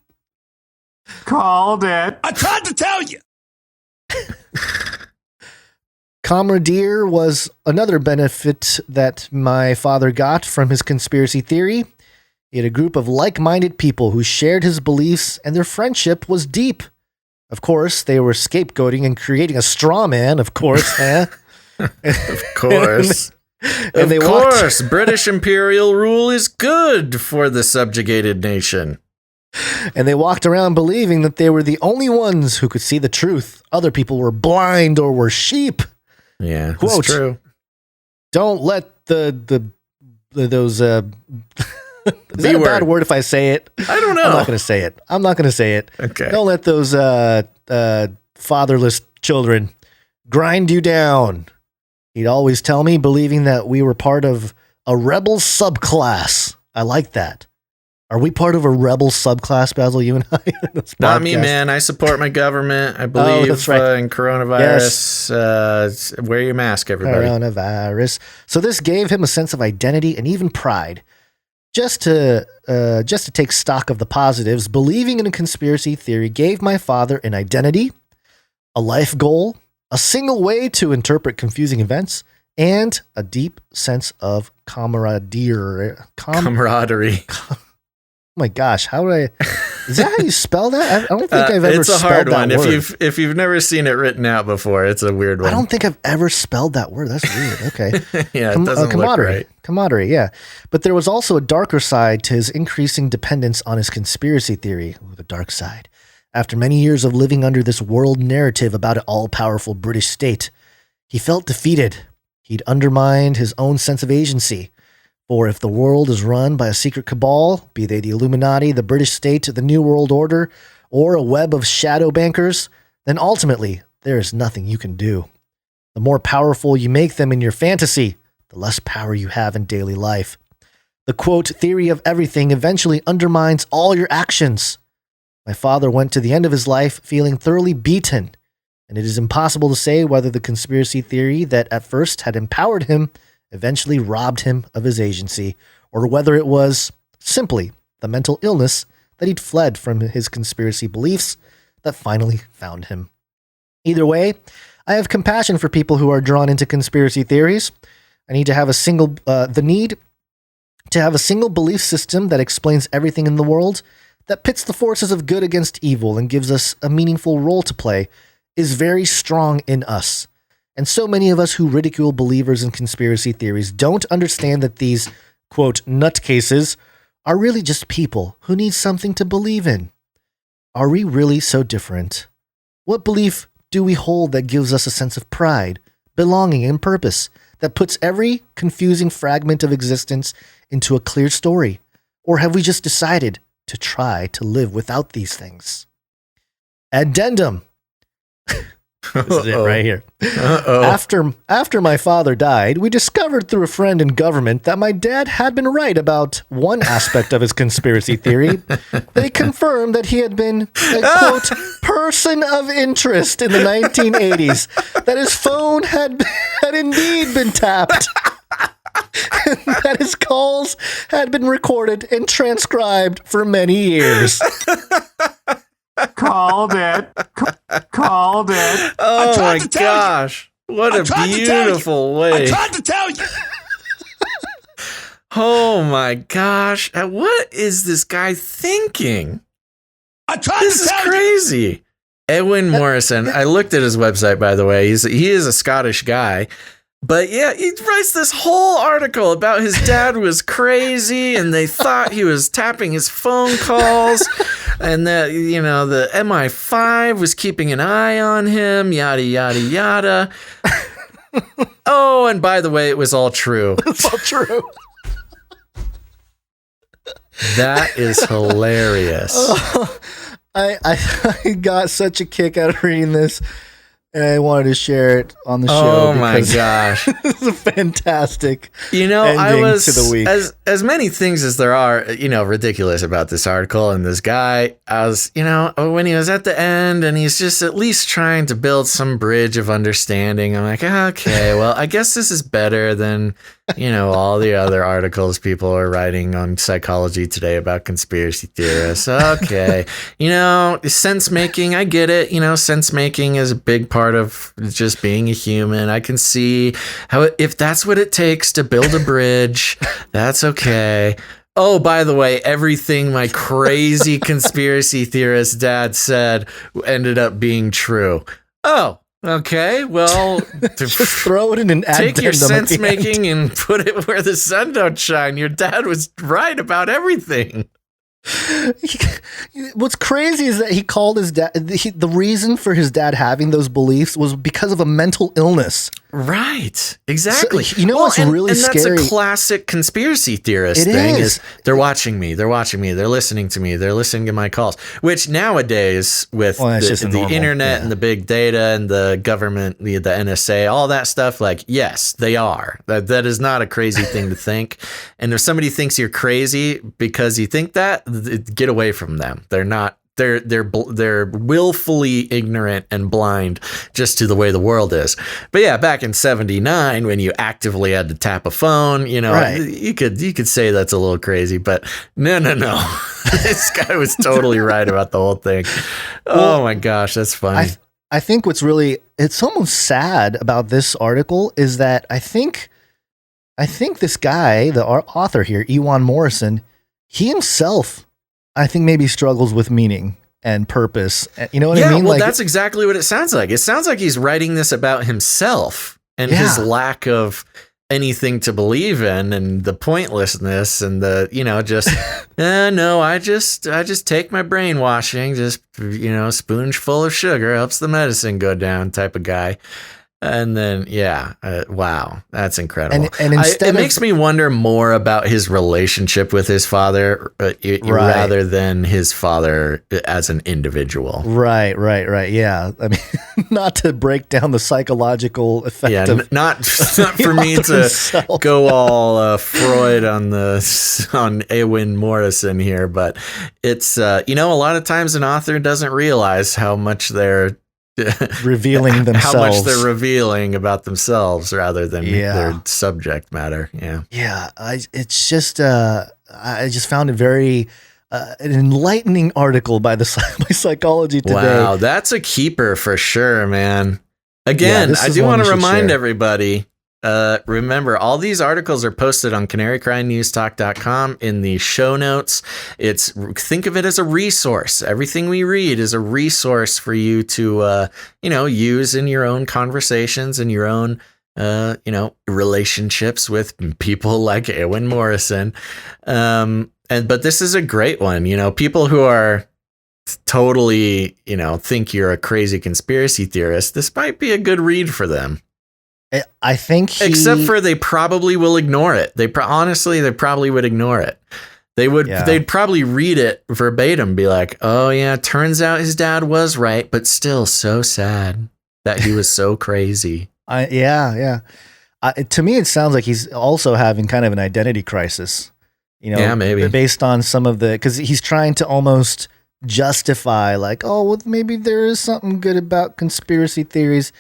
Called it. I tried to tell you. Camaraderie was another benefit that my father got from his conspiracy theory. He had a group of like-minded people who shared his beliefs, and their friendship was deep. Of course, they were scapegoating and creating a straw man, of course. Of course. And of course, British imperial rule is good for the subjugated nation. And they walked around believing that they were the only ones who could see the truth. Other people were blind or were sheep. Yeah, quote, that's true. Don't let those is that a bad word if I say it? I don't know. I'm not going to say it. Okay. Don't let those fatherless children grind you down. He'd always tell me, believing that we were part of a rebel subclass. I like that. Are we part of a rebel subclass, Basil, you and I? Not me, man. I support my government. I believe that's right. In coronavirus. Yes. Wear your mask, everybody. Coronavirus. So this gave him a sense of identity and even pride. Just to take stock of the positives, believing in a conspiracy theory gave my father an identity, a life goal, a single way to interpret confusing events, and a deep sense of camaraderie. Camaraderie. Oh my gosh, is that how you spell that? I don't think I've ever spelled that word. It's a hard one. If you've never seen it written out before, it's a weird one. I don't think I've ever spelled that word. That's weird. Okay. Yeah, it doesn't look right. Camaraderie, yeah. But there was also a darker side to his increasing dependence on his conspiracy theory. Ooh, the dark side. After many years of living under this world narrative about an all-powerful British state, he felt defeated. He'd undermined his own sense of agency. For if the world is run by a secret cabal, be they the Illuminati, the British state, the New World Order, or a web of shadow bankers, then ultimately there is nothing you can do. The more powerful you make them in your fantasy, the less power you have in daily life. The quote, theory of everything eventually undermines all your actions. My father went to the end of his life feeling thoroughly beaten, and it is impossible to say whether the conspiracy theory that at first had empowered him eventually robbed him of his agency, or whether it was simply the mental illness that he'd fled from his conspiracy beliefs that finally found him. Either way, I have compassion for people who are drawn into conspiracy theories. I need to have the need to have a single belief system that explains everything in the world, that pits the forces of good against evil and gives us a meaningful role to play, is very strong in us. And so many of us who ridicule believers in conspiracy theories don't understand that these, quote, nutcases are really just people who need something to believe in. Are we really so different? What belief do we hold that gives us a sense of pride, belonging, and purpose that puts every confusing fragment of existence into a clear story? Or have we just decided to try to live without these things? Addendum. This is it right here. After my father died, we discovered through a friend in government that my dad had been right about one aspect of his conspiracy theory. They confirmed that he had been a, quote, person of interest in the 1980s, that his phone had indeed been tapped, and that his calls had been recorded and transcribed for many years. Called it. Called it. Oh my gosh. What a beautiful way. I tried to tell you. Oh my gosh. What is this guy thinking? This is crazy. Edwin Morrison. I looked at his website, by the way. He is a Scottish guy. But yeah, he writes this whole article about his dad was crazy and they thought he was tapping his phone calls and that, you know, the MI5 was keeping an eye on him, yada, yada, yada. Oh, and by the way, it was all true. It's all true. That is hilarious. Oh, I got such a kick out of reading this. And I wanted to share it on the show. Oh my gosh. It's a fantastic I was, to the week. As many things as there are, ridiculous about this article and this guy, I was, when he was at the end and he's just at least trying to build some bridge of understanding, I'm like, okay, well, I guess this is better than, all the other articles people are writing on Psychology Today about conspiracy theorists. Okay. Sense making, I get it. Sense making is a big part of just being a human. I can see how if that's what it takes to build a bridge, that's okay. Oh, by the way, everything my crazy conspiracy theorist dad said ended up being true. Oh, okay. Well, just throw it in an addendum. Take your sense making and put it where the sun don't shine. Your dad was right about everything. What's crazy is that he called his dad. The reason for his dad having those beliefs was because of a mental illness. Right. Exactly. So, what's really scary? That's a classic conspiracy theorist thing is they're watching me. They're watching me. They're listening to me. They're listening to my calls, which nowadays with the internet and the big data and the government, the NSA, all that stuff, like, yes, they are. That is not a crazy thing to think. And if somebody thinks you're crazy because you think that, get away from them. They're not. They're willfully ignorant and blind just to the way the world is. But yeah, back in '79 when you actively had to tap a phone, right. you could say that's a little crazy, but no. This guy was totally right about the whole thing. Oh my gosh, that's funny. I think it's almost sad about this article is that I think this guy, the author here, Ewan Morrison, he himself, I think maybe struggles with meaning and purpose. You know what I mean? Well, that's exactly what it sounds like. It sounds like he's writing this about himself and his lack of anything to believe in and the pointlessness and the, no, I just take my brainwashing, just, spoonful of sugar helps the medicine go down type of guy. And then, wow, that's incredible. And instead it makes me wonder more about his relationship with his father rather than his father as an individual. Right. Yeah. I mean, not to break down the psychological effect. Yeah, not for me to himself. Go all Freud on Ewan Morrison here, but it's a lot of times an author doesn't realize how much they're revealing themselves, how much they're revealing about themselves rather than their subject matter. I just found it very an enlightening article by Psychology Today. Wow, that's a keeper for sure, man. Again, I do want to remind everybody Remember, all these articles are posted on canarycrynewstalk.com in the show notes. Think of it as a resource. Everything we read is a resource for you to, use in your own conversations and your own, relationships with people like Ewan Morrison. But this is a great one. People who are totally, think you're a crazy conspiracy theorist, this might be a good read for them. I think except for they probably will ignore it. They probably would ignore it. They'd probably read it verbatim, be like, oh yeah, turns out his dad was right, but still so sad that he was so crazy. To me, it sounds like he's also having kind of an identity crisis, maybe based on some of because he's trying to almost justify like, oh, well, maybe there is something good about conspiracy theories.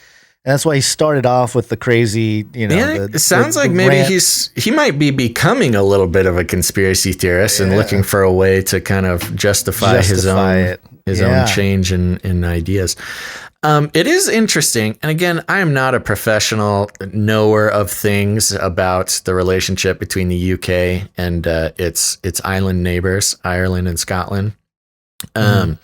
And that's why he started off with the crazy, it sounds like maybe he might be becoming a little bit of a conspiracy theorist and looking for a way to kind of justify his own change in ideas. It is interesting. And again, I am not a professional knower of things about the relationship between the UK and its island neighbors, Ireland and Scotland. But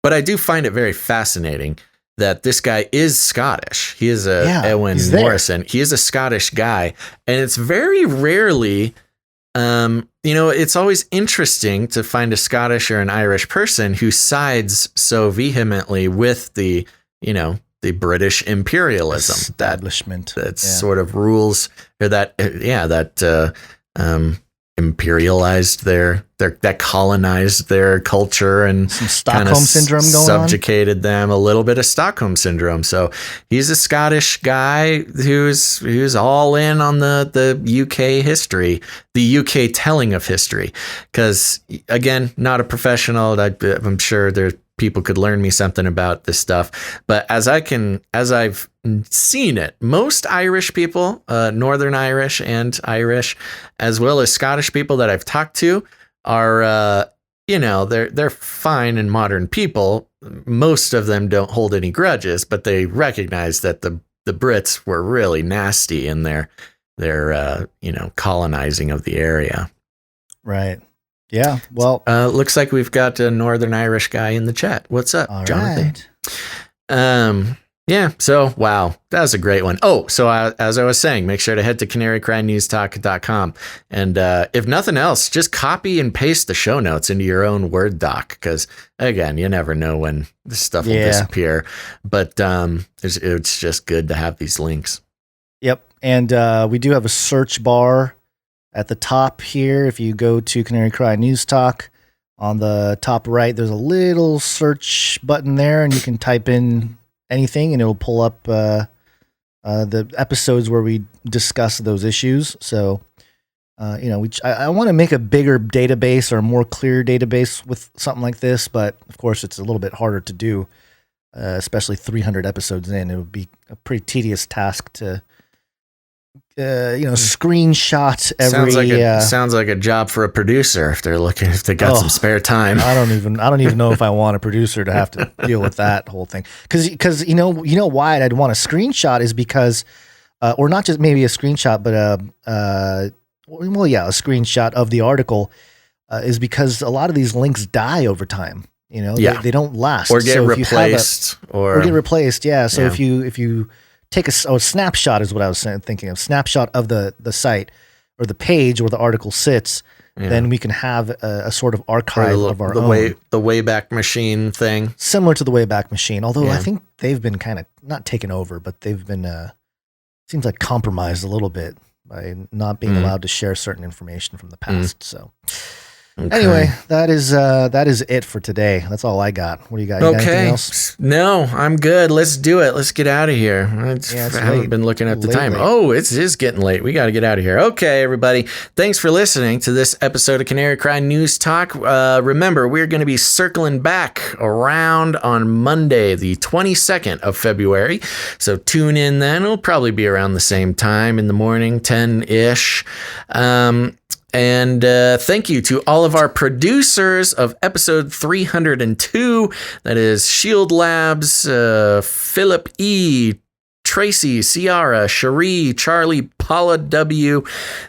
I do find it very fascinating that this guy is Scottish. He is Ewan Morrison. He is a Scottish guy. And it's very rarely, it's always interesting to find a Scottish or an Irish person who sides so vehemently with the British imperialism establishment that sort of rules, or that imperialized that colonized their culture and some Stockholm syndrome going subjugated them, a little bit of Stockholm syndrome. So he's a Scottish guy who's all in on the UK history, the UK telling of history. Because again, not a professional. I'm sure people could learn me something about this stuff, but as I've seen it, most Irish people, Northern Irish and Irish, as well as Scottish people that I've talked to, are they're fine and modern people. Most of them don't hold any grudges, but they recognize that the Brits were really nasty in their colonizing of the area. Right. Yeah. Well, looks like we've got a Northern Irish guy in the chat. What's up, Jonathan? Right. Yeah. So, wow, that was a great one. Oh, so as I was saying, make sure to head to canarycrynewstalk.com. And if nothing else, just copy and paste the show notes into your own Word doc. Because again, you never know when this stuff will disappear. But it's just good to have these links. Yep. And we do have a search bar at the top here. If you go to Canary Cry News Talk, on the top right, there's a little search button there, and you can type in anything, and it'll pull up the episodes where we discuss those issues. So, I want to make a bigger database or a more clear database with something like this, but of course, it's a little bit harder to do, especially 300 episodes in. It would be a pretty tedious task to screenshot every. Sounds like a job for a producer if they got some spare time. I don't even know if I want a producer to have to deal with that whole thing. Because you know why I'd want a screenshot is because, or not just maybe a screenshot, but a screenshot of the article is because a lot of these links die over time. They don't last or get replaced or get replaced. Yeah. So if you take a snapshot is what I was thinking of. Snapshot of the site or the page where the article sits, then we can have a sort of archive of our own. The Wayback Machine thing. Similar to the Wayback Machine, although I think they've been kind of not taken over, but they've been seems like compromised a little bit by not being allowed to share certain information from the past. So anyway, that is it for today. That's all I got. What do you got? You got anything else? No, I'm good. Let's do it. Let's get out of here. I haven't been looking at the time. Oh, it is getting late. We got to get out of here. Okay, everybody. Thanks for listening to this episode of Canary Cry News Talk. Remember, we're going to be circling back around on Monday, the 22nd of February. So tune in then. It'll probably be around the same time in the morning, 10-ish. And thank you to all of our producers of episode 302. That is Shield Labs, Philip E., Tracy, Ciara, Cherie, Charlie, Paula W.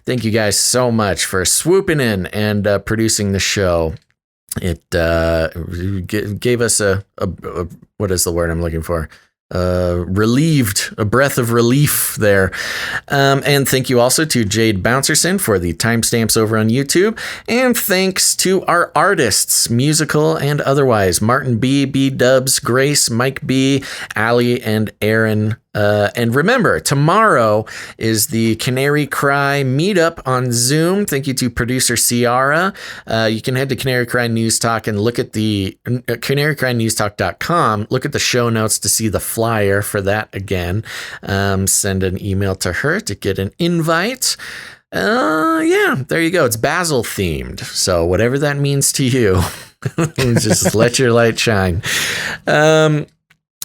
Thank you guys so much for swooping in and producing the show. It gave us a what is the word I'm looking for? Relieved, a breath of relief there. And thank you also to Jade Bouncerson for the timestamps over on YouTube. And thanks to our artists, musical and otherwise, Martin B, B Dubs, Grace, Mike B, Allie, and Erin. And remember, tomorrow is the Canary Cry meetup on Zoom. Thank you to producer Ciara. You can head to Canary Cry News Talk and look at the canarycrynewstalk.com. Look at the show notes to see the flyer for that again. Send an email to her to get an invite. Yeah, there you go. It's Basil themed. So whatever that means to you, just let your light shine.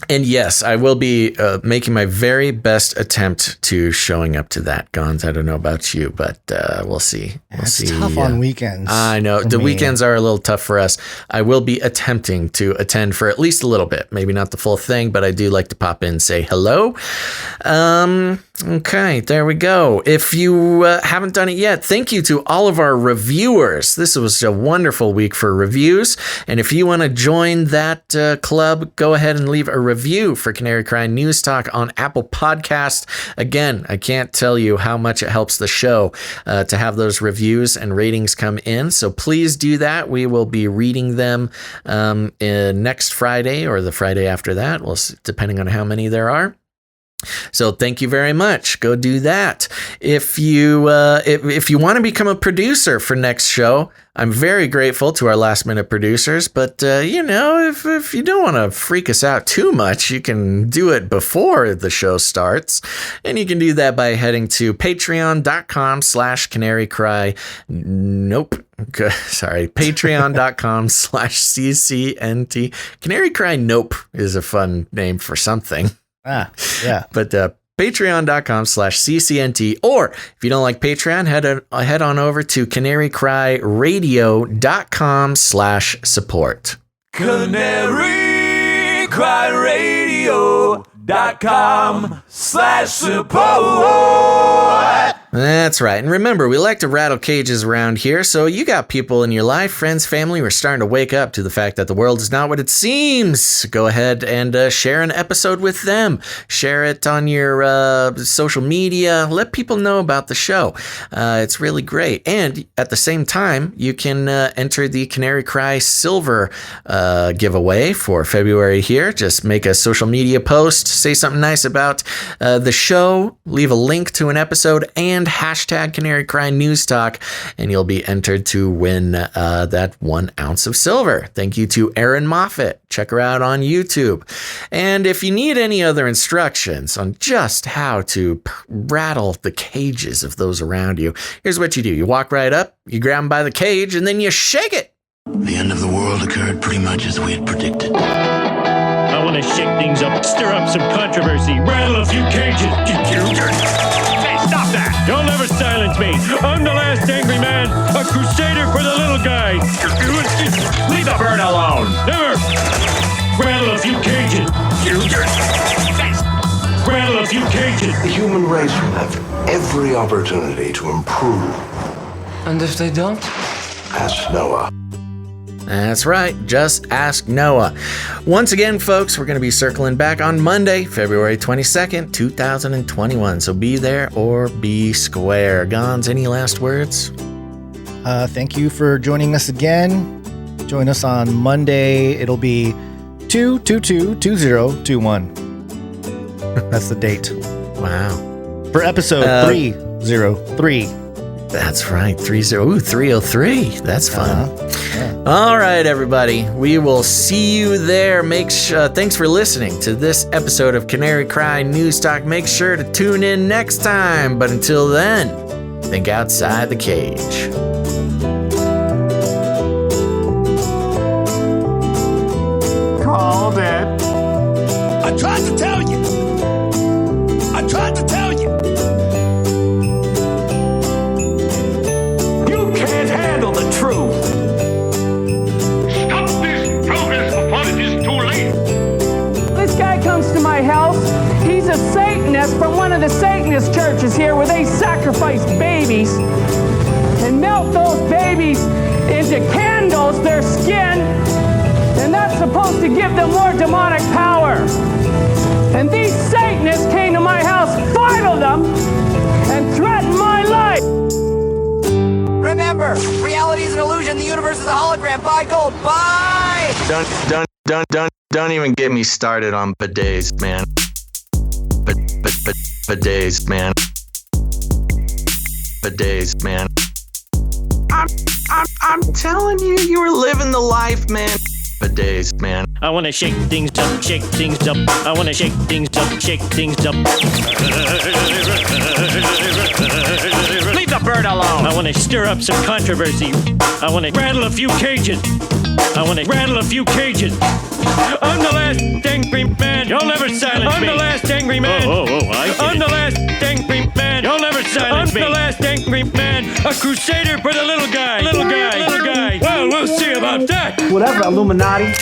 And yes, I will be making my very best attempt to showing up to that, Gons. I don't know about you, but we'll see. It's tough on weekends. I know. The weekends are a little tough for us. I will be attempting to attend for at least a little bit. Maybe not the full thing, but I do like to pop in and say hello. Okay, there we go. If you haven't done it yet, thank you to all of our reviewers. This was a wonderful week for reviews. And if you want to join that club, go ahead and leave a review for Canary Cry News Talk on Apple Podcast. Again, I can't tell you how much it helps the show to have those reviews and ratings come in. So please do that. We will be reading them next Friday or the Friday after that, depending on how many there are. So thank you very much. Go do that. If you want to become a producer for next show, I'm very grateful to our last minute producers. But if you don't want to freak us out too much, you can do it before the show starts, and you can do that by heading to patreon.com/canarycry. Nope. Sorry, patreon.com/ccnt. Canary Cry Nope is a fun name for something. Yeah. But patreon.com/ccnt, or if you don't like Patreon, head on over to canarycryradio.com/support. canarycryradio.com/support. That's right. And remember, we like to rattle cages around here. So you got people in your life, friends, family, who are starting to wake up to the fact that the world is not what it seems. Go ahead and share an episode with them. Share it on your social media. Let people know about the show. It's really great. And at the same time, you can enter the Canary Cry Silver giveaway for February here. Just make a social media post, say something nice about the show, leave a link to an episode, and hashtag Canary Cry News Talk, and you'll be entered to win that 1 ounce of silver. Thank you to Erin Moffett. Check her out on YouTube. And if you need any other instructions on just how to rattle the cages of those around you, here's what you do. You walk right up, you grab them by the cage, and then you shake it. The end of the world occurred pretty much as we had predicted. I want to shake things up, stir up some controversy, rattle a few cages. Hey, stop that! You'll never silence me. I'm the last angry man, a crusader for the little guy. Leave the bird alone. Never. Rattle a few cages. Rattle a few cages. The human race will have every opportunity to improve. And if they don't? Ask Noah. That's right. Just ask Noah. Once again, folks, we're going to be circling back on Monday, February 22nd, 2021. So be there or be square. Gons, any last words? Thank you for joining us again. Join us on Monday. It'll be 2/22/2021. That's the date. Wow. For episode 303. That's right. 303. That's fun. All right, everybody. We will see you there. Thanks for listening to this episode of Canary Cry News Talk. Make sure to tune in next time. But until then, think outside the cage. Called it. I tried to tell you. You can't handle the truth. Stop this progress before it is too late. This guy comes to my house. He's a Satanist. Satanist churches here where they sacrifice babies and melt those babies into candles, their skin, and that's supposed to give them more demonic power. And these Satanists came to my house, 5 of them, and threatened my life. Remember, reality is an illusion, the universe is a hologram. Buy gold, buy! Don't even get me started on bidets, man. Bidets, man. Bidets, man. I'm telling you, you were living the life, man. Bidets, man. I want to shake things up, shake things up. I want to shake things up, shake things up. Leave the bird alone. I want to stir up some controversy. I want to rattle a few cages. I want to rattle a few cages. I'm the last angry man. You'll never silence me. I'm the last angry man. I get I'm the last angry man. You'll never silence me. I'm the last angry man. A crusader for the little guy. Little guy. Little guy. Well, we'll see about that. Whatever, Illuminati.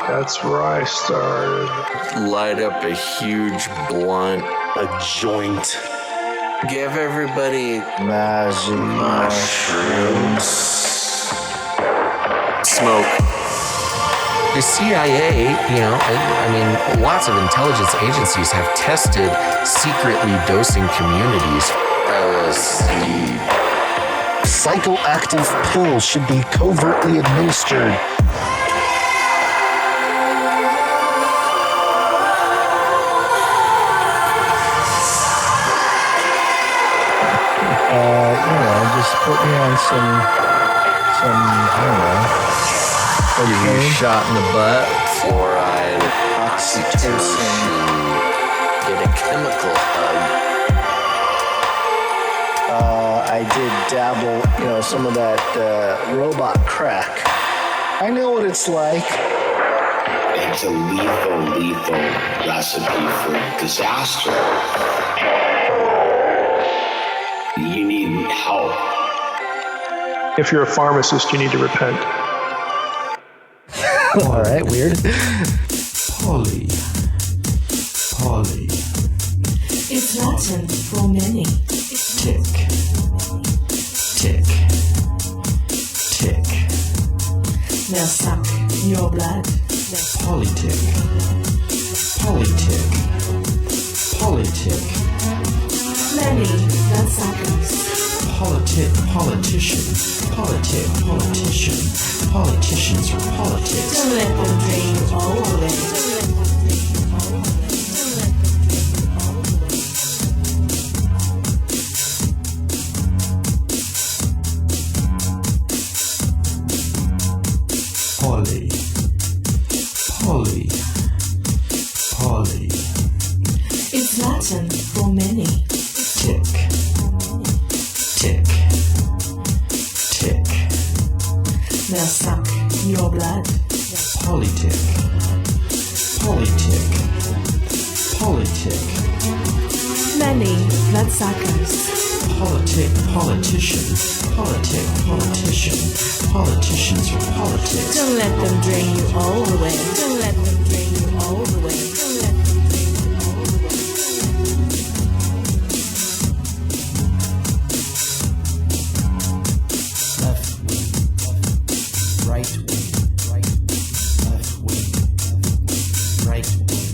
That's where I started. Light up a huge blunt, a joint, Give everybody magic mushrooms. Smoke. The CIA, I mean, lots of intelligence agencies have tested secretly dosing communities. LSD. Psychoactive pills should be covertly administered. Just put me on some, I don't know. You shot in the butt, fluoride, oxytocin, get a chemical hug. I did dabble, some of that robot crack. I know what it's like. It's a lethal recipe for disaster. You need help. If you're a pharmacist, you need to repent. All right, weird. Poly. It's Latin for many. Tick. They'll suck your blood. Polytick. Many bloodsuckers. Politician. Politicians are politics. Don't let them drain you all away. Poly. It's Latin for many. Tick. They'll suck your blood. Polytick. Many bloodsuckers. Politician. Politicians are politics. Don't let them drain you all the way. Don't let them drain you all the way. Don't let them drain you all the way. Left wing, right wing, left wing, right wing,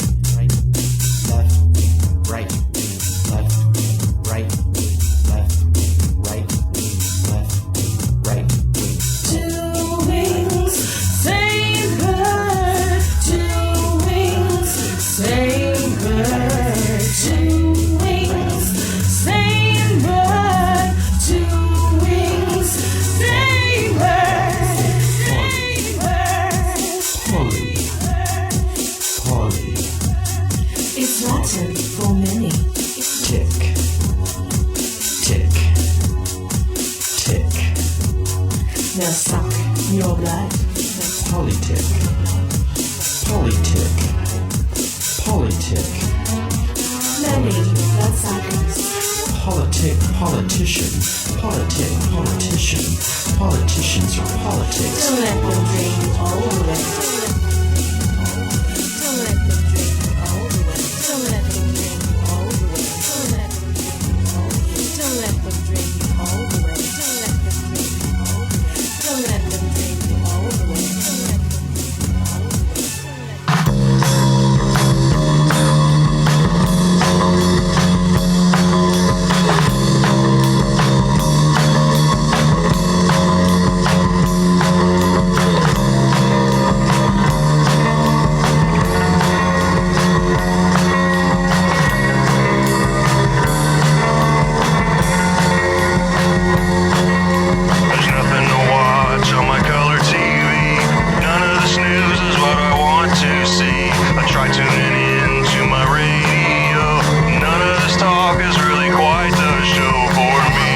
left wing, right wing, left wing, right wing, left wing, right wing, left wing, right wing. Two wings, same bird. Two wings, same bird. Two wings, same bird. Two wings, same bird. Same bird. Poly. It's Latin for many. Tick. They'll suck your blood. Polytick. Many bloodsuckers. Politician. Politicians are politics. Don't let them drain you all the way. Don't let them drain you all the way. Don't let them drain you all the way. Don't let them drain you all the way. Don't let them drain you all the way. Don't let them drain you all the way. There's nothing to watch on my color TV. None of this news is what I want to see. I try tuning in to my radio. None of this talk is really quite the show for me.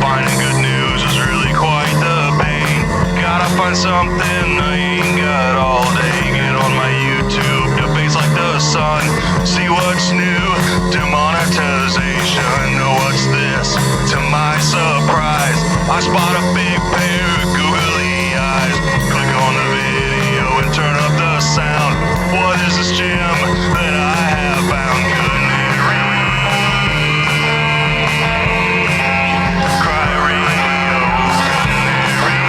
Finding good news is really quite the pain. Gotta find something I ain't got all day. Get on my YouTube, debates like the sun. See what's new, demonetization. Know what's this? To my surprise, I spot a big pair of googly eyes. Click on the video and turn up the sound. What is this gem that I have found? Canary. Cry radio, canary.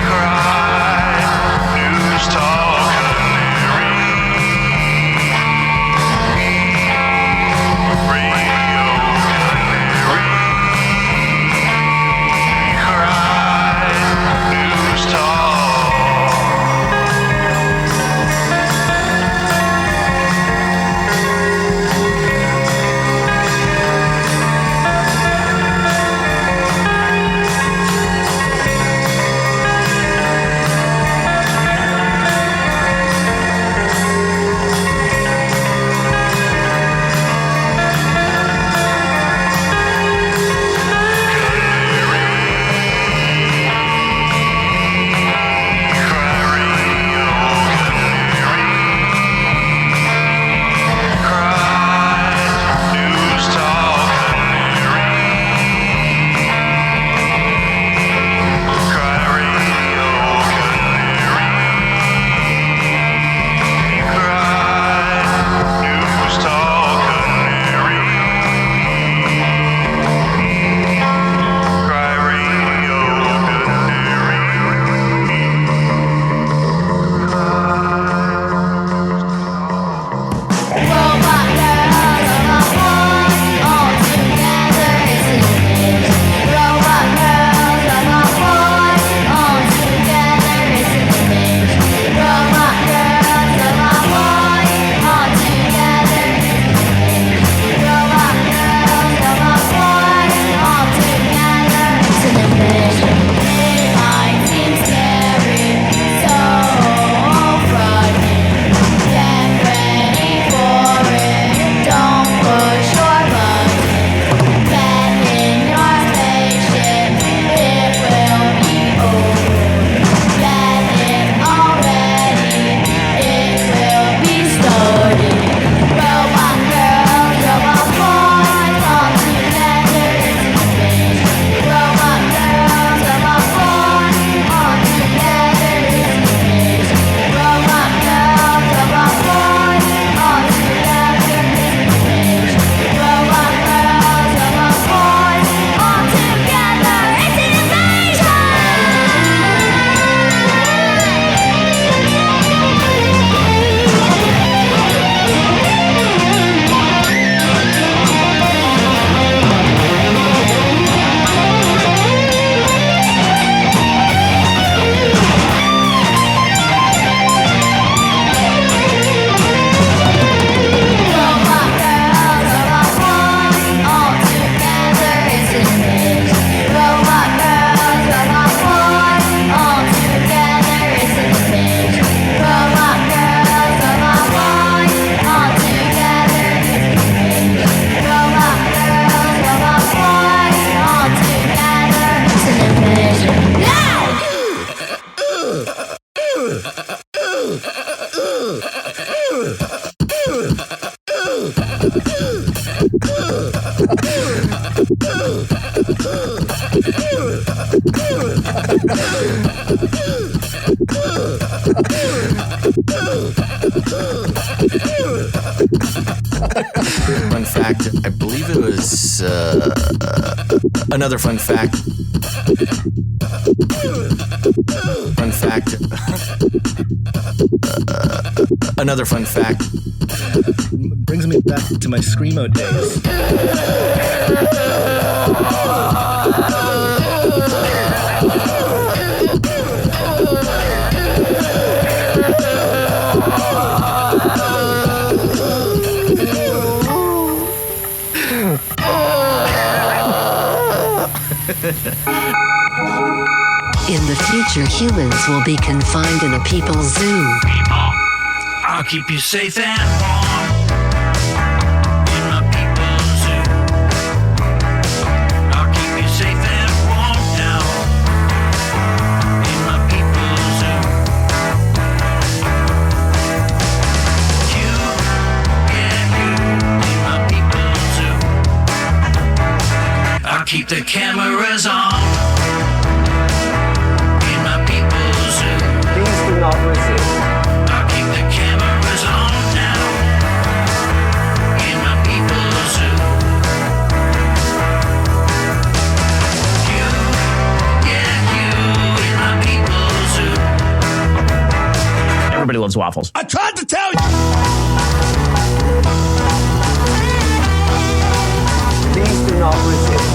Cry, news talk, canary. Radio, canary. Cry, news talk. Fun fact, I believe it was another fun fact. Fun fact. Another fun fact. Brings me back to my Screamo days. In the future, humans will be confined in a people's zoo. I'll keep you safe and warm in my people's zoo. I'll keep you safe and warm now in my people's zoo. You and you in my people's zoo. I'll keep the cat. Everybody loves waffles. I tried to tell you. Please do not resist.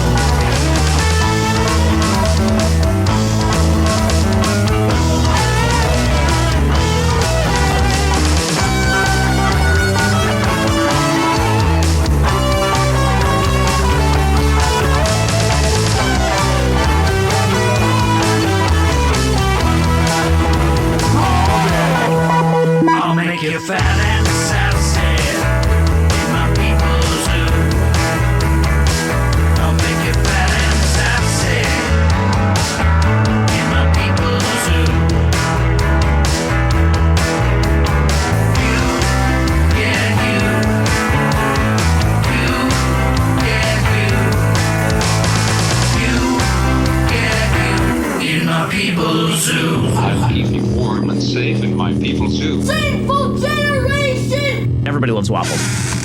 I'll make you fat and sassy in my people's zoo. I'll make you fat and sassy in my people's zoo. You, yeah, you, yeah, you, in my people's zoo. I'll keep you warm and safe in my people's zoo. Shameful generation! Everybody loves waffles.